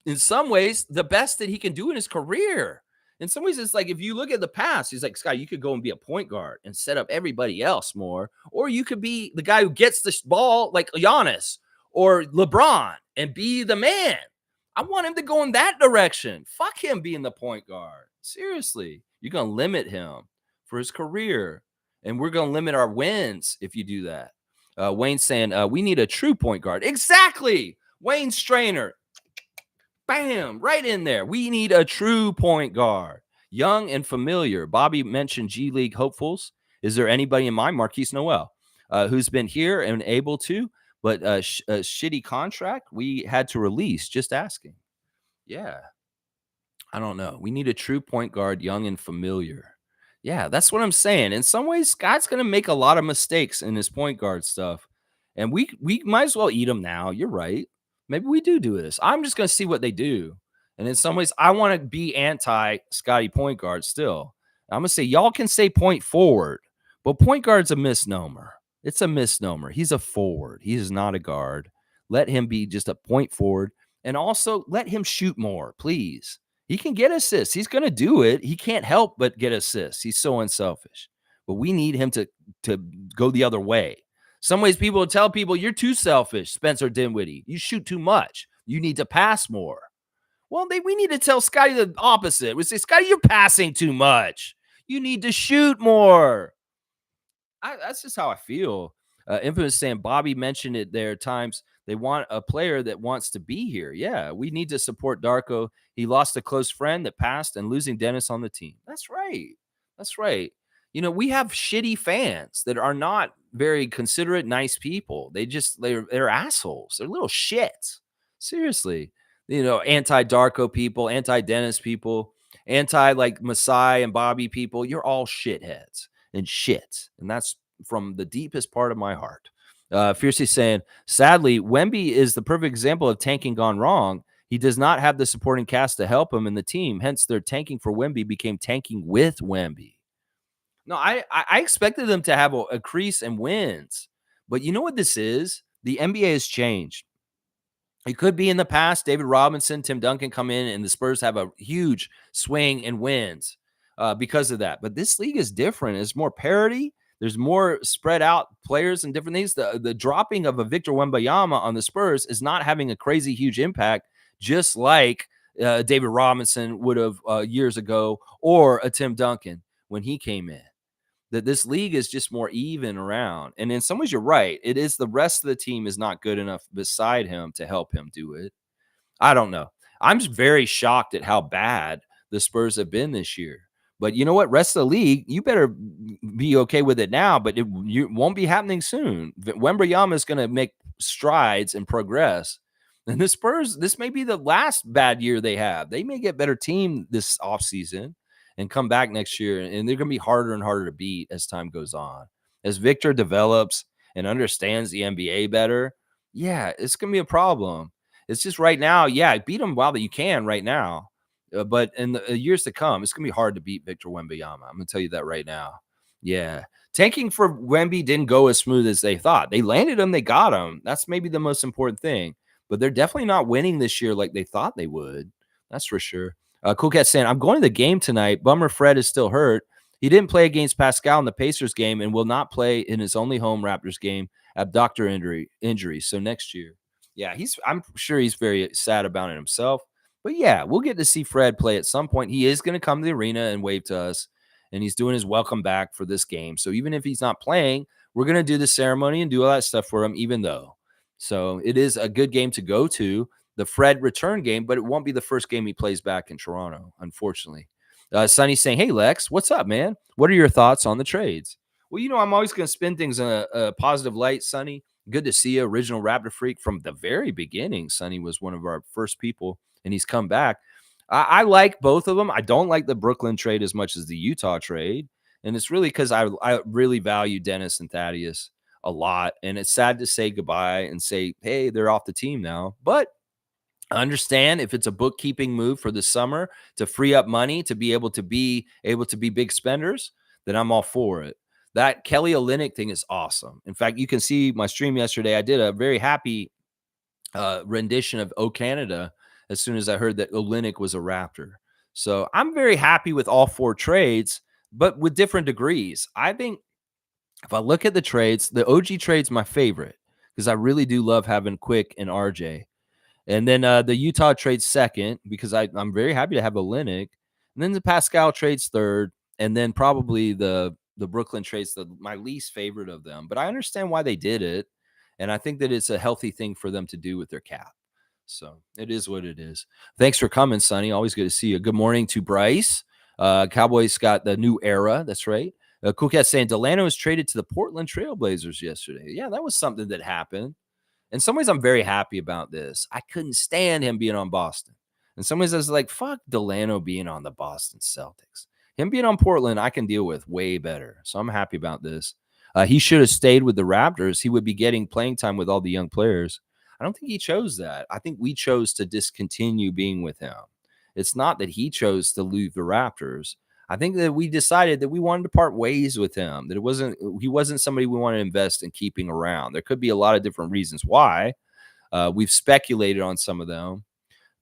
in some ways, the best that he can do in his career. In some ways, it's like if you look at the past, he's like, Scott, you could go and be a point guard and set up everybody else more. Or you could be the guy who gets the ball like Giannis or LeBron and be the man. I want him to go in that direction. Fuck him being the point guard. Seriously, you're going to limit him for his career. And we're going to limit our wins if you do that. Wayne's saying, we need a true point guard. Exactly. Wayne Strainer. Bam, right in there. We need a true point guard. Young and familiar. Bobby mentioned G League hopefuls. Is there anybody in mind? Marquise Noel, who's been here and able to, but a shitty contract we had to release. Just asking. Yeah. I don't know. We need a true point guard, young and familiar. Yeah, that's what I'm saying. In some ways, Scott's going to make a lot of mistakes in his point guard stuff. And we might as well eat them now. You're right. Maybe we do this. I'm just going to see what they do. And in some ways, I want to be anti-Scotty point guard still. I'm going to say y'all can say point forward, but point guard's a misnomer. It's a misnomer. He's a forward. He is not a guard. Let him be just a point forward And also let him shoot more, please. He can get assists. He's going to do it. He can't help but get assists. He's so unselfish. But we need him to go the other way. Some ways people will tell people, you're too selfish, Spencer Dinwiddie. You shoot too much. You need to pass more. Well, we need to tell Scotty the opposite. We say, Scotty, you're passing too much. You need to shoot more. That's just how I feel. Infamous saying, Bobby mentioned it there at times. They want a player that wants to be here. Yeah, we need to support Darko. He lost a close friend that passed and losing Dennis on the team. That's right. That's right. You know, we have shitty fans that are not very considerate, nice people. They're assholes. They're little shits. Seriously. You know, anti-Darko people, anti-Dennis people, anti like Masai and Bobby people. You're all shitheads and shit. And that's from the deepest part of my heart. Fiercely saying, sadly, Wemby is the perfect example of tanking gone wrong. He does not have the supporting cast to help him in the team. Hence, their tanking for Wemby became tanking with Wemby. No, I expected them to have a crease and wins. But you know what this is? The NBA has changed. It could be in the past, David Robinson, Tim Duncan come in, and the Spurs have a huge swing and wins because of that. But this league is different. It's more parity. There's more spread out players and different things. The dropping of a Victor Wembanyama on the Spurs is not having a crazy huge impact, just like David Robinson would have years ago, or a Tim Duncan when he came in. That this league is just more even around. And in some ways, you're right. It is the rest of the team is not good enough beside him to help him do it. I don't know. I'm just very shocked at how bad the Spurs have been this year. But you know what? Rest of the league, you better be okay with it now, but it won't be happening soon. Wembanyama is going to make strides and progress. And the Spurs, this may be the last bad year they have. They may get better team this offseason and come back next year, and they're going to be harder and harder to beat as time goes on. As Victor develops and understands the NBA better, yeah, it's going to be a problem. It's just right now, yeah, beat them while that you can right now. But in the years to come, it's going to be hard to beat Victor Wembanyama. I'm going to tell you that right now. Yeah. Tanking for Wemby didn't go as smooth as they thought. They landed him. They got him. That's maybe the most important thing. But they're definitely not winning this year like they thought they would. That's for sure. Cool Cat saying, I'm going to the game tonight. Bummer Fred is still hurt. He didn't play against Pascal in the Pacers game and will not play in his only home Raptors game, abductor injury. So next year. Yeah, I'm sure he's very sad about it himself. But yeah, we'll get to see Fred play at some point. He is going to come to the arena and wave to us, and he's doing his welcome back for this game. So even if he's not playing, we're going to do the ceremony and do all that stuff for him, even though. So it is a good game to go to, the Fred return game, but it won't be the first game he plays back in Toronto, unfortunately. Sonny's saying, hey, Lex, what's up, man? What are your thoughts on the trades? Well, you know, I'm always going to spin things in a positive light, Sonny. Good to see you, original Raptor freak from the very beginning. Sonny was one of our first people, and he's come back. I like both of them. I don't like the Brooklyn trade as much as the Utah trade, and it's really because I really value Dennis and Thaddeus a lot, and it's sad to say goodbye and say, hey, they're off the team now, but I understand if it's a bookkeeping move for the summer to free up money to be able to be big spenders, then I'm all for it. That Kelly Olynyk thing is awesome. In fact, you can see my stream yesterday. I did a very happy rendition of "O Canada" as soon as I heard that Olynyk was a Raptor. So I'm very happy with all four trades, but with different degrees. I think if I look at the trades, the OG trade's my favorite because I really do love having Quick and RJ. And then the Utah trades second because I'm very happy to have Olynyk. And then the Pascal trades third. And then probably the Brooklyn trades my least favorite of them. But I understand why they did it. And I think that it's a healthy thing for them to do with their cap. So it is what it is. Thanks for coming, Sonny. Always good to see you. Good morning to Bryce. Cowboys got the new era. That's right. Cool Cat saying Delano was traded to the Portland Trailblazers yesterday. Yeah, that was something that happened. In some ways, I'm very happy about this. I couldn't stand him being on Boston. In some ways, I was like, fuck Delano being on the Boston Celtics. Him being on Portland, I can deal with way better. So I'm happy about this. He should have stayed with the Raptors. He would be getting playing time with all the young players. I don't think he chose that. I think we chose to discontinue being with him. It's not that he chose to leave the Raptors. I think that we decided that we wanted to part ways with him, that he wasn't somebody we want to invest in keeping around. There could be a lot of different reasons why. We've speculated on some of them,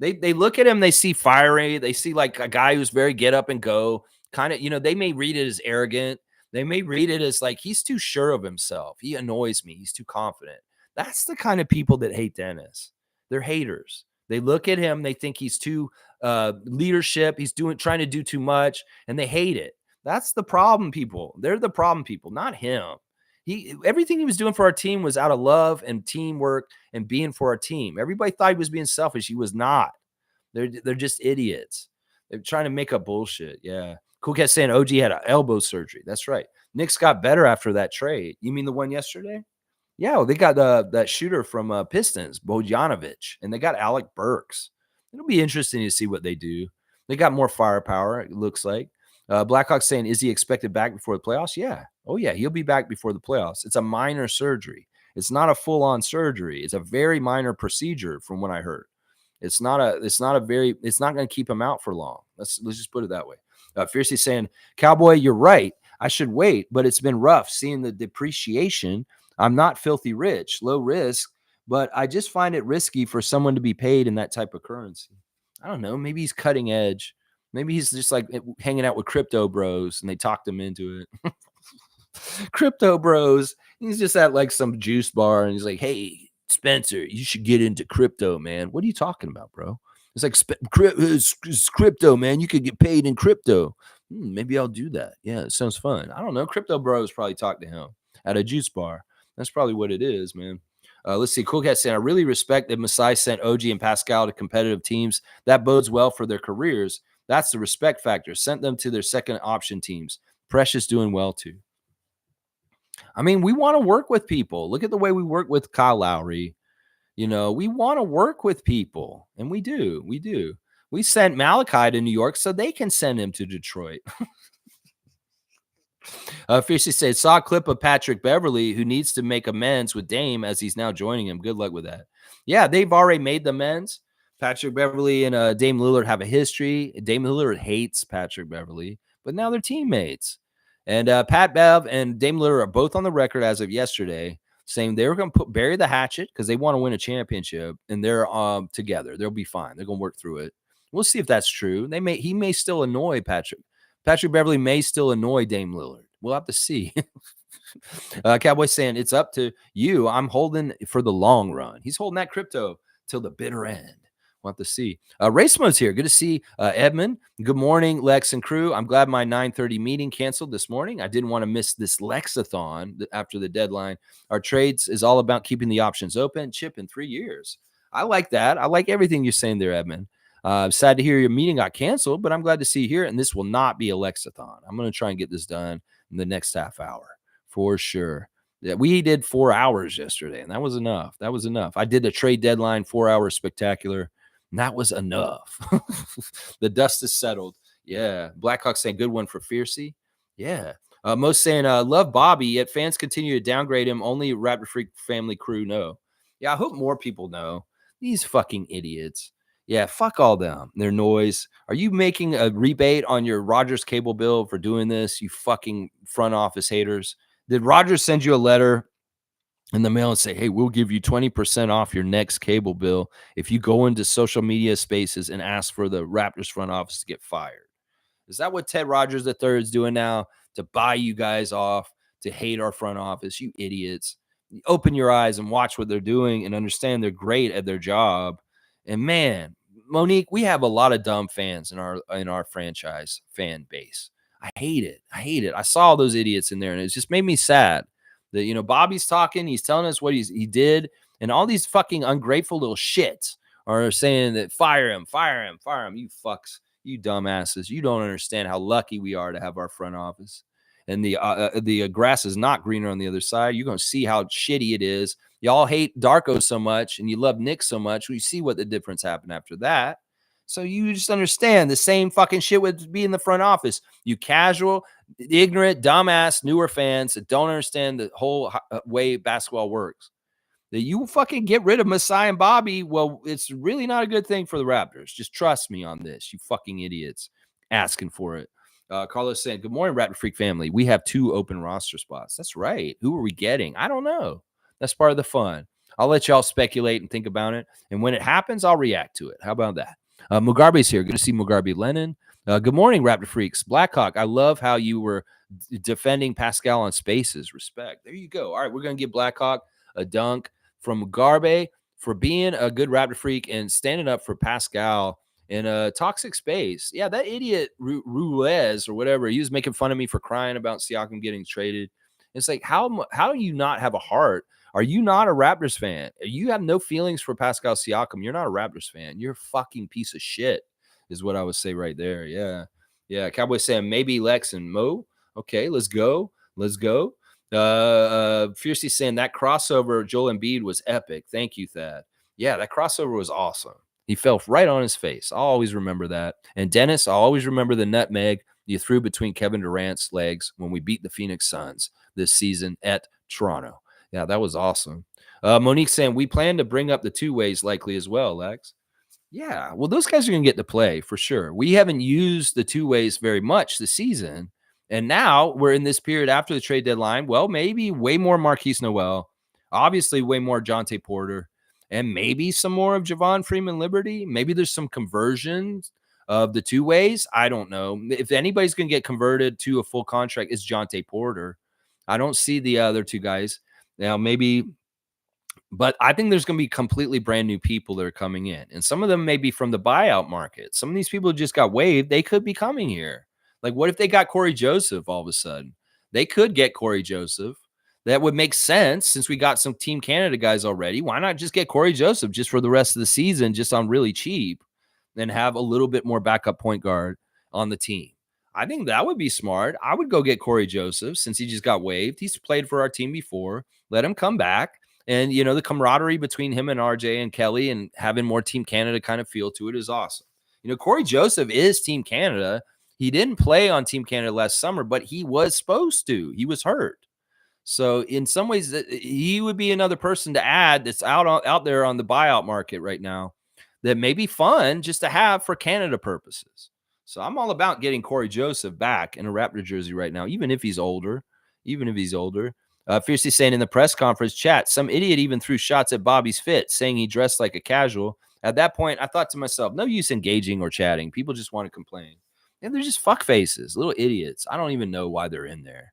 They look at him, they see fiery, they see like a guy who's very get up and go, kind of, they may read it as arrogant. They may read it as like he's too sure of himself. He annoys me. He's too confident. That's the kind of people that hate Dennis. They're haters. They look at him, they think he's too leadership, he's trying to do too much, and they hate it. That's the problem people. They're the problem people, not him. Everything he was doing for our team was out of love and teamwork and being for our team. Everybody thought he was being selfish. He was not. They're just idiots. They're trying to make up bullshit. Yeah. Cool Cat saying OG had an elbow surgery. That's right. Knicks got better after that trade. You mean the one yesterday? Yeah, well, they got that shooter from Pistons, Bogdanovic, and they got Alec Burks. It'll be interesting to see what they do. They got more firepower, it looks like. Blackhawk saying, is he expected back before the playoffs? Yeah. Oh, yeah, he'll be back before the playoffs. It's a minor surgery. It's not a full-on surgery. It's a very minor procedure from what I heard. It's not going to keep him out for long. Let's just put it that way. Fiercely saying, Cowboy, you're right. I should wait, but it's been rough seeing the depreciation. I'm not filthy rich, low risk, but I just find it risky for someone to be paid in that type of currency. I don't know. Maybe he's cutting edge. Maybe he's just like hanging out with crypto bros and they talked him into it. Crypto bros. He's just at like some juice bar and he's like, hey, Spencer, you should get into crypto, man. What are you talking about, bro? It's like it's crypto, man. You could get paid in crypto. Maybe I'll do that. Yeah, it sounds fun. I don't know. Crypto bros probably talked to him at a juice bar. That's probably what it is, man. Let's see. Cool Cat saying, I really respect that Masai sent OG and Pascal to competitive teams. That bodes well for their careers. That's the respect factor. Sent them to their second option teams. Precious doing well too. I mean, we want to work with people. Look at the way we work with Kyle Lowry. We want to work with people, and we do. We do. We sent Malachi to New York so they can send him to Detroit. Fiercely said, saw a clip of Patrick Beverly who needs to make amends with Dame as he's now joining him. Good luck with that. Yeah, they've already made the amends. Patrick Beverly and Dame Lillard have a history. Dame Lillard hates Patrick Beverly, but now they're teammates. And Pat Bev and Dame Lillard are both on the record as of yesterday saying they were going to bury the hatchet because they want to win a championship, and they're together. They'll be fine. They're going to work through it. We'll see if that's true. He may still annoy Patrick. Patrick Beverly may still annoy Dame Lillard. We'll have to see. Cowboy saying, it's up to you. I'm holding for the long run. He's holding that crypto till the bitter end. We'll have to see. Race Mode's here. Good to see Edmund. Good morning, Lex and crew. I'm glad my 9:30 meeting canceled this morning. I didn't want to miss this Lexathon after the deadline. Our trades is all about keeping the options open. Chip in 3 years. I like that. I like everything you're saying there, Edmund. Sad to hear your meeting got canceled, but I'm glad to see you here. And this will not be a Lexathon. I'm going to try and get this done in the next half hour for sure. Yeah, we did 4 hours yesterday, and that was enough. That was enough. I did the trade deadline 4 hours spectacular. And that was enough. The dust is settled. Yeah. Blackhawks saying good one for Fiercey. Yeah. Most saying love Bobby, yet fans continue to downgrade him. Only Raptor Freak family crew know. Yeah, I hope more people know. These fucking idiots. Yeah, fuck all them. Their noise. Are you making a rebate on your Rogers cable bill for doing this, you fucking front office haters? Did Rogers send you a letter in the mail and say, hey, we'll give you 20% off your next cable bill if you go into social media spaces and ask for the Raptors front office to get fired? Is that what Ted Rogers III is doing now to buy you guys off, to hate our front office? You idiots. Open your eyes and watch what they're doing and understand they're great at their job. And man, Monique, we have a lot of dumb fans in our franchise fan base. I hate it. I hate it. I saw those idiots in there, and it just made me sad that, Bobby's talking. He's telling us what he did, and all these fucking ungrateful little shits are saying that fire him, fire him, fire him. You fucks, you dumbasses. You don't understand how lucky we are to have our front office. And the grass is not greener on the other side. You're going to see how shitty it is. Y'all hate Darko so much and you love Nick so much. We see what the difference happened after that. So you just understand the same fucking shit would be in the front office. You casual, ignorant, dumbass, newer fans that don't understand the whole way basketball works. That you fucking get rid of Masai and Bobby, well, it's really not a good thing for the Raptors. Just trust me on this, you fucking idiots asking for it. Carlos saying, good morning, Raptor Freak family. We have 2 open roster spots. That's right. Who are we getting? I don't know. That's part of the fun. I'll let y'all speculate and think about it. And when it happens, I'll react to it. How about that? Mugarby's here. Good to see Mugarby Lennon. Good morning, Raptor Freaks. Blackhawk, I love how you were defending Pascal on spaces. Respect. There you go. All right, we're going to give Blackhawk a dunk from Mugarby for being a good Raptor Freak and standing up for Pascal in a toxic space. Yeah, that idiot Ruiz or whatever, he was making fun of me for crying about Siakam getting traded. It's like, how do you not have a heart? Are you not a Raptors fan? You have no feelings for Pascal Siakam. You're not a Raptors fan. You're a fucking piece of shit, is what I would say right there. Yeah. Yeah. Cowboy saying maybe Lex and Mo. Okay, let's go. Let's go. Fiercely saying that crossover Joel Embiid was epic. Thank you, Thad. Yeah, that crossover was awesome. He fell right on his face. I'll always remember that. And Dennis, I'll always remember the nutmeg you threw between Kevin Durant's legs when we beat the Phoenix Suns this season at Toronto. Yeah, that was awesome. Monique saying we plan to bring up the two ways likely as well, Lex. Yeah, well, those guys are going to get to play for sure. We haven't used the two ways very much this season. And now we're in this period after the trade deadline. Well, maybe way more Marquise Noel, obviously way more Jonte Porter, and maybe some more of Javon Freeman Liberty. Maybe there's some conversions of the two ways. I don't know. If anybody's going to get converted to a full contract, it's Jonte Porter. I don't see the other two guys. Now, maybe, but I think there's going to be completely brand new people that are coming in. And some of them may be from the buyout market. Some of these people just got waived. They could be coming here. Like, what if they got Corey Joseph all of a sudden? They could get Corey Joseph. That would make sense since we got some Team Canada guys already. Why not just get Corey Joseph just for the rest of the season, just on really cheap, and have a little bit more backup point guard on the team? I think that would be smart. I would go get Corey Joseph since he just got waived. He's played for our team before. Let him come back. And, you know, the camaraderie between him and RJ and Kelly and having more Team Canada kind of feel to it is awesome. You know, Corey Joseph is Team Canada. He didn't play on Team Canada last summer, but he was supposed to. He was hurt. So in some ways, he would be another person to add that's out there on the buyout market right now that may be fun just to have for Canada purposes. So I'm all about getting Corey Joseph back in a Raptor jersey right now, even if he's older. Fiercely saying in the press conference chat, some idiot even threw shots at Bobby's fit, saying he dressed like a casual. At that point, I thought to myself, no use engaging or chatting. People just want to complain. And they're just fuck faces, little idiots. I don't even know why they're in there.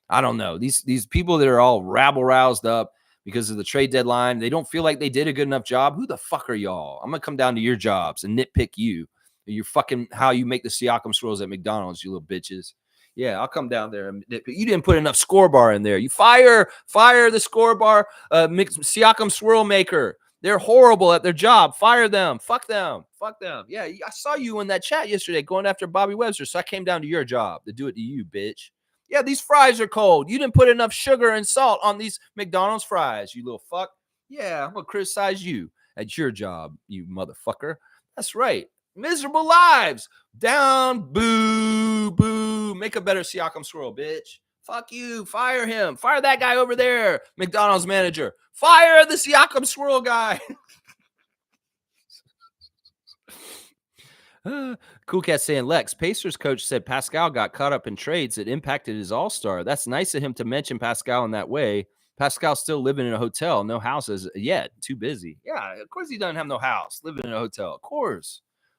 I don't know. These people that are all rabble-roused up because of the trade deadline, they don't feel like they did a good enough job. Who the fuck are y'all? I'm going to come down to your jobs and nitpick you. You're fucking how you make the Siakam swirls at McDonald's, you little bitches. Yeah, I'll come down there and nitpick. You didn't put enough score bar in there. You fire the score bar Siakam swirl maker. They're horrible at their job. Fire them. Fuck them. Fuck them. Yeah, I saw you in that chat yesterday going after Bobby Webster, so I came down to your job to do it to you, bitch. Yeah, these fries are cold. You didn't put enough sugar and salt on these McDonald's fries, you little fuck. Yeah, I'm going to criticize you at your job, you motherfucker. That's right. Miserable lives. Down, boo, boo. Make a better Siakam swirl, bitch. Fuck you. Fire him. Fire that guy over there, McDonald's manager. Fire the Siakam swirl guy. Cool Cat saying, Lex, Pacers coach said Pascal got caught up in trades that impacted his all-star. That's nice of him to mention Pascal in that way. Pascal's still living in a hotel, no houses yet, too busy. Yeah, of course he doesn't have no house, living in a hotel.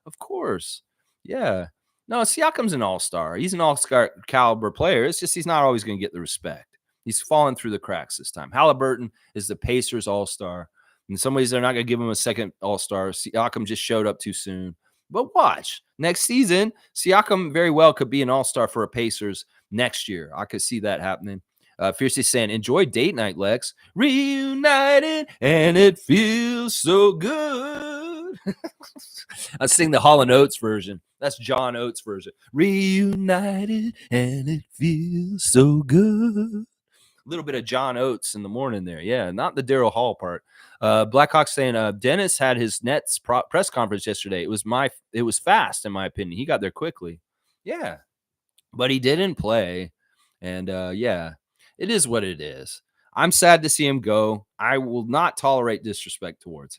Of course. Yeah. No, Siakam's an all-star. He's an all-star caliber player. It's just he's not always going to get the respect. He's fallen through the cracks this time. Halliburton is the Pacers all-star. In some ways, they're not going to give him a second all-star. Siakam just showed up too soon. But watch, next season, Siakam very well could be an all-star for a Pacers next year. I could see that happening. Fiercely saying, enjoy date night, Lex. Reunited, and it feels so good. I sing the Hall & Oates version. That's John Oates' version. Reunited, and it feels so good. A little bit of John Oates in the morning there. Yeah, not the Daryl Hall part. Blackhawk saying Dennis had his Nets press conference yesterday. It was fast, in my opinion. He got there quickly. Yeah, but he didn't play. And yeah, it is what it is. I'm sad to see him go. I will not tolerate disrespect towards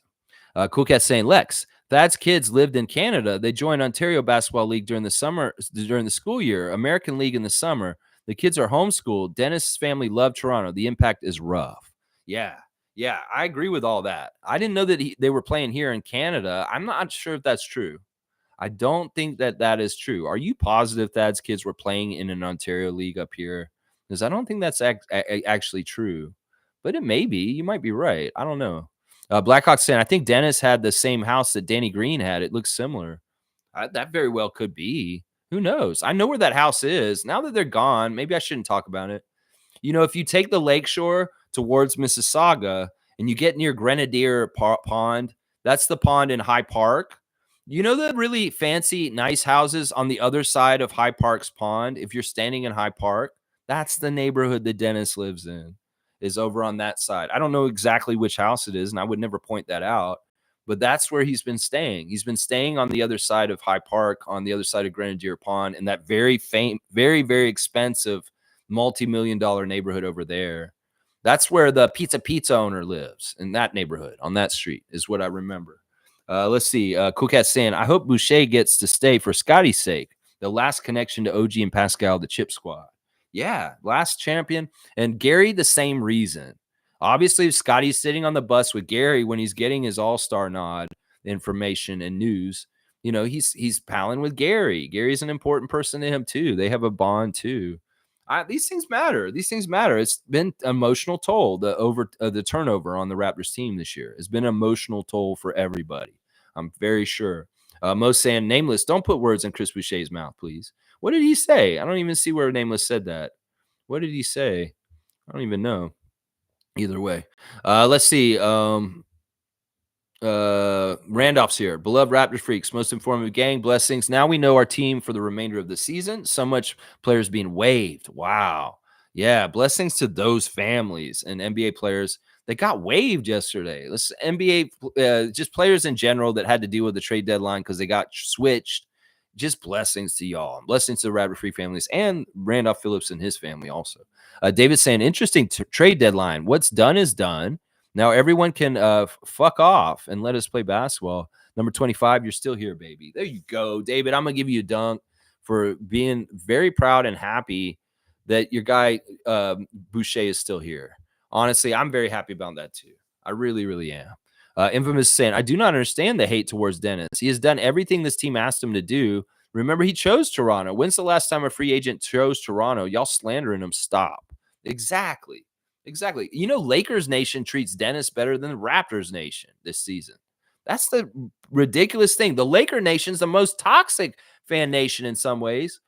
him. Cool Cat saying, Lex, Thad's kids lived in Canada. They joined Ontario Basketball League during the school year, American League in the summer. The kids are homeschooled. Dennis' family loved Toronto. The impact is rough. Yeah. Yeah, I agree with all that. I didn't know that they were playing here in Canada. I'm not sure if that's true. I don't think that that is true. Are you positive Thad's kids were playing in an Ontario league up here? Because I don't think that's actually true, but it may be. You might be right. I don't know. Blackhawks saying, I think Dennis had the same house that Danny Green had. It looks similar. That very well could be. Who knows? I know where that house is. Now that they're gone, maybe I shouldn't talk about it. You know, if you take the lakeshore towards Mississauga and you get near Grenadier Pond, that's the pond in High Park. You know the really fancy, nice houses on the other side of High Park's pond? If you're standing in High Park, that's the neighborhood that Dennis lives in, is over on that side. I don't know exactly which house it is, and I would never point that out, but that's where he's been staying. He's been staying on the other side of High Park, on the other side of Grenadier Pond, in that very very expensive multi-million-dollar neighborhood over there. That's where the pizza owner lives, in that neighborhood on that street, is what I remember. Let's see. Coquette saying, I hope Boucher gets to stay for Scotty's sake. The last connection to OG and Pascal, the chip squad. Yeah, last champion. And Gary, the same reason. Obviously, Scotty's sitting on the bus with Gary when he's getting his all-star nod information and news. You know, he's palling with Gary. Gary's an important person to him, too. They have a bond, too. These things matter. These things matter. It's been emotional toll. The turnover on the Raptors team this year has been an emotional toll for everybody. I'm very sure. Most saying Nameless, don't put words in Chris Boucher's mouth, please. What did he say? I don't even see where Nameless said that. What did he say? I don't even know. Either way, let's see. Randolph's here. Beloved Raptors freaks, most informative gang. Blessings. Now we know our team for the remainder of the season. So much players being waived. Wow. Yeah. Blessings to those families and NBA players that got waived yesterday. Let's NBA, just players in general that had to deal with the trade deadline because they got switched. Just blessings to y'all. Blessings to the Raptor Free families and Randolph Phillips and his family also. David saying, interesting trade deadline. What's done is done. Now everyone can fuck off and let us play basketball. Number 25, you're still here, baby. There you go, David. I'm going to give you a dunk for being very proud and happy that your guy Boucher is still here. Honestly, I'm very happy about that too. I really, really am. Infamous saying, I do not understand the hate towards Dennis. He has done everything this team asked him to do. Remember, he chose Toronto. When's the last time a free agent chose Toronto? Y'all slandering him. Stop. Exactly. You know, Lakers Nation treats Dennis better than the Raptors Nation this season. That's the ridiculous thing. The Laker Nation's the most toxic fan nation in some ways,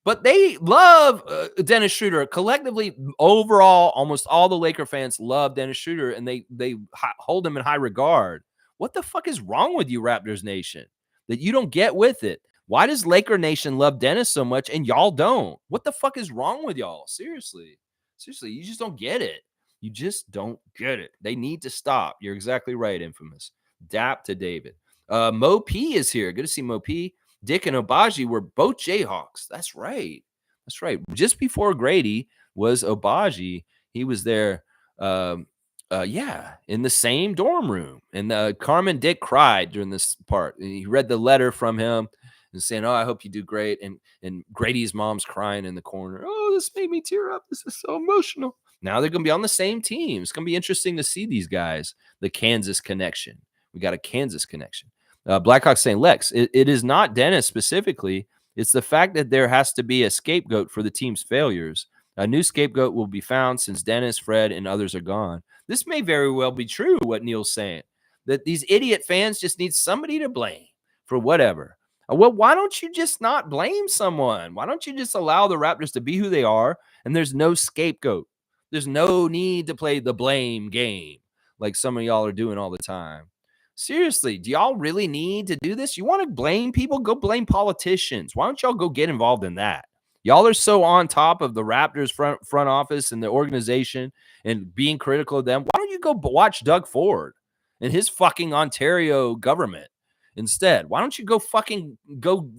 but they love Dennis Schroeder. Collectively, overall, almost all the Laker fans love Dennis Schroeder, and they hold him in high regard. What the fuck is wrong with you, Raptors Nation, that you don't get with it? Why does Laker Nation love Dennis so much and y'all don't? What the fuck is wrong with y'all? Seriously, you just don't get it. You just don't get it. They need to stop. You're exactly right, Infamous. Dap to David. Mo P is here. Good to see Mo P. Dick and Obagi were both Jayhawks. That's right. Just before Grady was Obagi, he was there. In the same dorm room. And Carmen Dick cried during this part. And he read the letter from him and saying, "Oh, I hope you do great." And Grady's mom's crying in the corner. "Oh, this made me tear up. This is so emotional." Now they're going to be on the same team. It's going to be interesting to see these guys. The Kansas connection. We got a Kansas connection. Blackhawk saying, Lex, it is not Dennis specifically. It's the fact that there has to be a scapegoat for the team's failures. A new scapegoat will be found since Dennis, Fred, and others are gone. This may very well be true, what Neil's saying, that these idiot fans just need somebody to blame for whatever. Well, why don't you just not blame someone? Why don't you just allow the Raptors to be who they are, and there's no scapegoat? There's no need to play the blame game like some of y'all are doing all the time. Seriously, do y'all really need to do this? You want to blame people? Go blame politicians. Why don't y'all go get involved in that? Y'all are so on top of the Raptors front office and the organization and being critical of them. Why don't you go watch Doug Ford and his fucking Ontario government instead? Why don't you go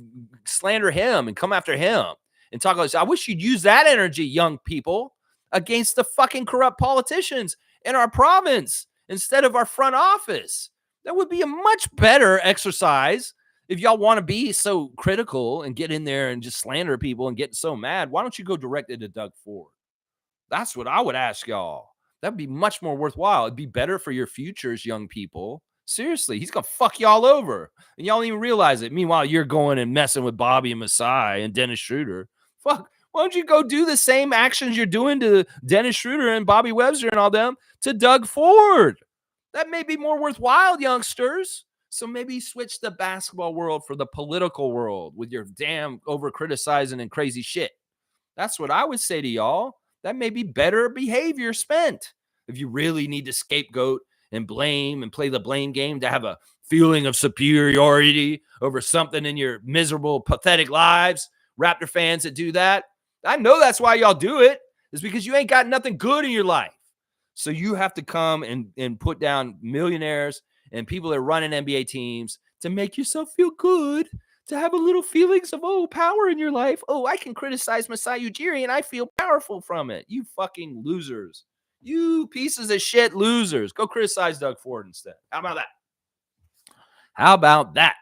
slander him and come after him and talk about, I wish you'd use that energy, young people, against the fucking corrupt politicians in our province instead of our front office. That would be a much better exercise. If y'all want to be so critical and get in there and just slander people and get so mad, why don't you go directly to Doug Ford? That's what I would ask y'all. That'd be much more worthwhile. It'd be better for your futures, young people. Seriously, he's gonna fuck y'all over, and y'all don't even realize it. Meanwhile, you're going and messing with Bobby and Masai and Dennis Schroeder. Fuck, why don't you go do the same actions you're doing to Dennis Schroeder and Bobby Webster and all them to Doug Ford? That may be more worthwhile, youngsters. So maybe switch the basketball world for the political world with your damn over criticizing and crazy shit. That's what I would say to y'all. That may be better behavior spent if you really need to scapegoat and blame and play the blame game to have a feeling of superiority over something in your miserable, pathetic lives. Raptor fans that do that, I know that's why y'all do it, is because you ain't got nothing good in your life. So you have to come and put down millionaires and people that are running NBA teams to make yourself feel good, to have a little feelings of, power in your life. Oh, I can criticize Masai Ujiri and I feel powerful from it. You fucking losers. You pieces of shit losers. Go criticize Doug Ford instead. How about that? How about that?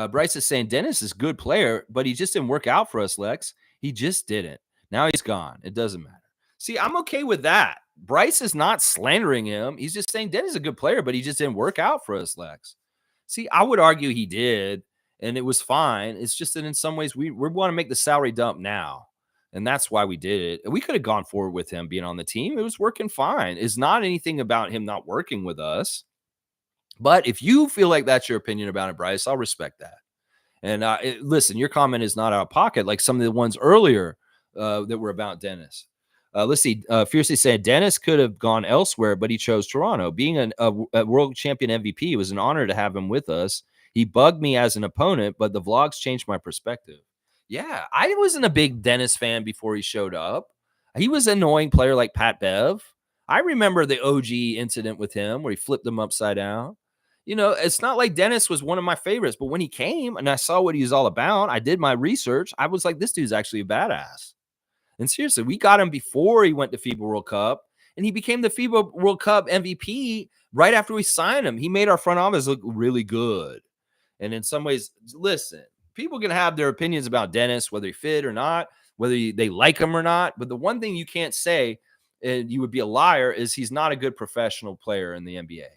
Bryce is saying Dennis is a good player, but he just didn't work out for us, Lex. He just didn't. Now he's gone. It doesn't matter. See, I'm okay with that. Bryce is not slandering him. He's just saying Dennis is a good player, but he just didn't work out for us, Lex. See, I would argue he did, and it was fine. It's just that in some ways we want to make the salary dump now, and that's why we did it. We could have gone forward with him being on the team. It was working fine. It's not anything about him not working with us. But if you feel like that's your opinion about it, Bryce, I'll respect that. And listen, your comment is not out of pocket like some of the ones earlier that were about Dennis. Let's see. Fiercely said Dennis could have gone elsewhere, but he chose Toronto. Being a world champion MVP, it was an honor to have him with us. He bugged me as an opponent, but the vlogs changed my perspective. Yeah, I wasn't a big Dennis fan before he showed up. He was an annoying player like Pat Bev. I remember the OG incident with him where he flipped him upside down. You know, it's not like Dennis was one of my favorites, but when he came and I saw what he was all about, I did my research. I was like, this dude's actually a badass. And seriously, we got him before he went to FIBA World Cup, and he became the FIBA World Cup MVP right after we signed him. He made our front office look really good. And in some ways, listen, people can have their opinions about Dennis, whether he fit or not, whether they like him or not. But the one thing you can't say, and you would be a liar, is he's not a good professional player in the NBA.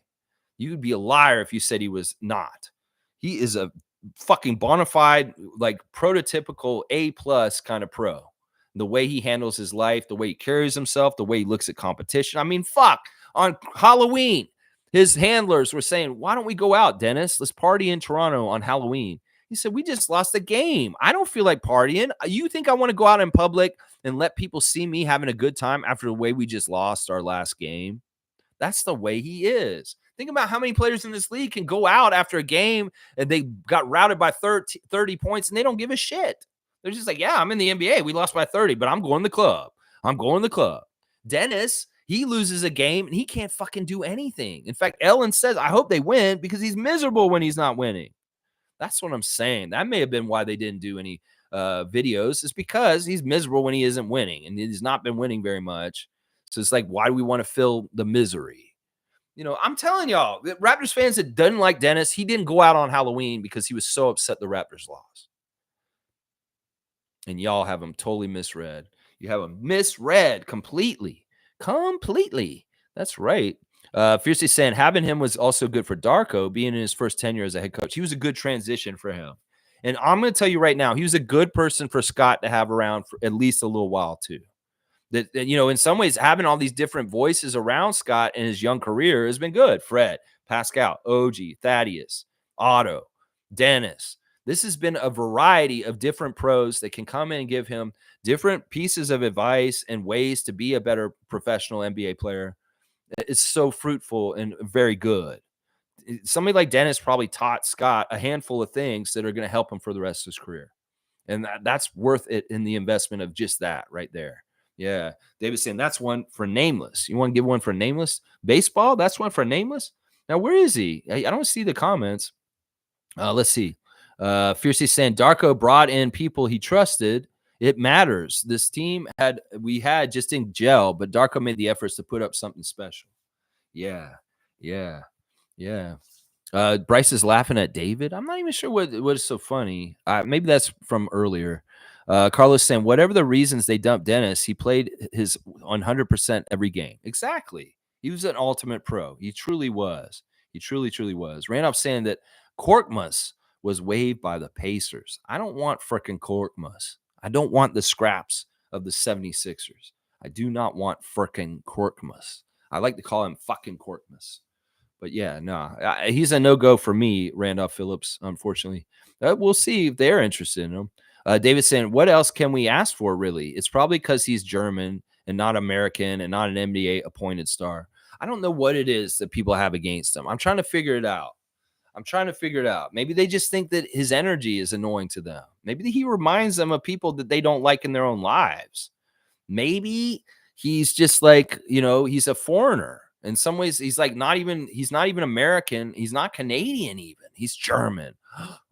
You would be a liar if you said he was not. He is a fucking bona fide, like prototypical A+ kind of pro. The way he handles his life, the way he carries himself, the way he looks at competition. I mean, fuck. On Halloween, his handlers were saying, why don't we go out, Dennis? Let's party in Toronto on Halloween. He said, we just lost a game. I don't feel like partying. You think I want to go out in public and let people see me having a good time after the way we just lost our last game? That's the way he is. Think about how many players in this league can go out after a game and they got routed by 30 points and they don't give a shit. They're just like, yeah, I'm in the NBA. We lost by 30, but I'm going to the club. I'm going to the club. Dennis, he loses a game and he can't fucking do anything. In fact, Ellen says, I hope they win because he's miserable when he's not winning. That's what I'm saying. That may have been why they didn't do any videos. It's because he's miserable when he isn't winning and he's not been winning very much. So it's like, why do we want to fill the misery? You know, I'm telling y'all, the Raptors fans that doesn't like Dennis, he didn't go out on Halloween because he was so upset the Raptors lost. And y'all have him totally misread. You have him misread completely. Completely. That's right. Fiercely saying having him was also good for Darko, being in his first tenure as a head coach. He was a good transition for him. And I'm going to tell you right now, he was a good person for Scott to have around for at least a little while too. That, you know, in some ways, having all these different voices around Scott in his young career has been good. Fred, Pascal, OG, Thaddeus, Otto, Dennis. This has been a variety of different pros that can come in and give him different pieces of advice and ways to be a better professional NBA player. It's so fruitful and very good. Somebody like Dennis probably taught Scott a handful of things that are going to help him for the rest of his career. And that's worth it in the investment of just that right there. Yeah. David's saying that's one for Nameless. You want to give one for Nameless? Baseball? That's one for Nameless? Now, where is he? I don't see the comments. Let's see. Fiercely saying Darko brought in people he trusted. It matters. This team we had just in gel, but Darko made the efforts to put up something special. Yeah. Yeah. Yeah. Bryce is laughing at David. I'm not even sure what is so funny. Maybe that's from earlier. Carlos saying, whatever the reasons they dumped Dennis, he played his 100% every game. Exactly. He was an ultimate pro. He truly was. He truly, truly was. Randolph saying that Korkmaz was waived by the Pacers. I don't want frickin' Korkmaz. I don't want the scraps of the 76ers. I do not want frickin' Korkmaz. I like to call him fucking Korkmaz. But yeah, no, he's a no-go for me, Randolph Phillips, unfortunately. We'll see if they're interested in him. David saying, what else can we ask for, really? It's probably because he's German and not American and not an NBA appointed star. I don't know what it is that people have against him. I'm trying to figure it out. Maybe they just think that his energy is annoying to them. Maybe he reminds them of people that they don't like in their own lives. Maybe he's just like, he's a foreigner. In some ways, he's not even American. He's not Canadian even. He's German.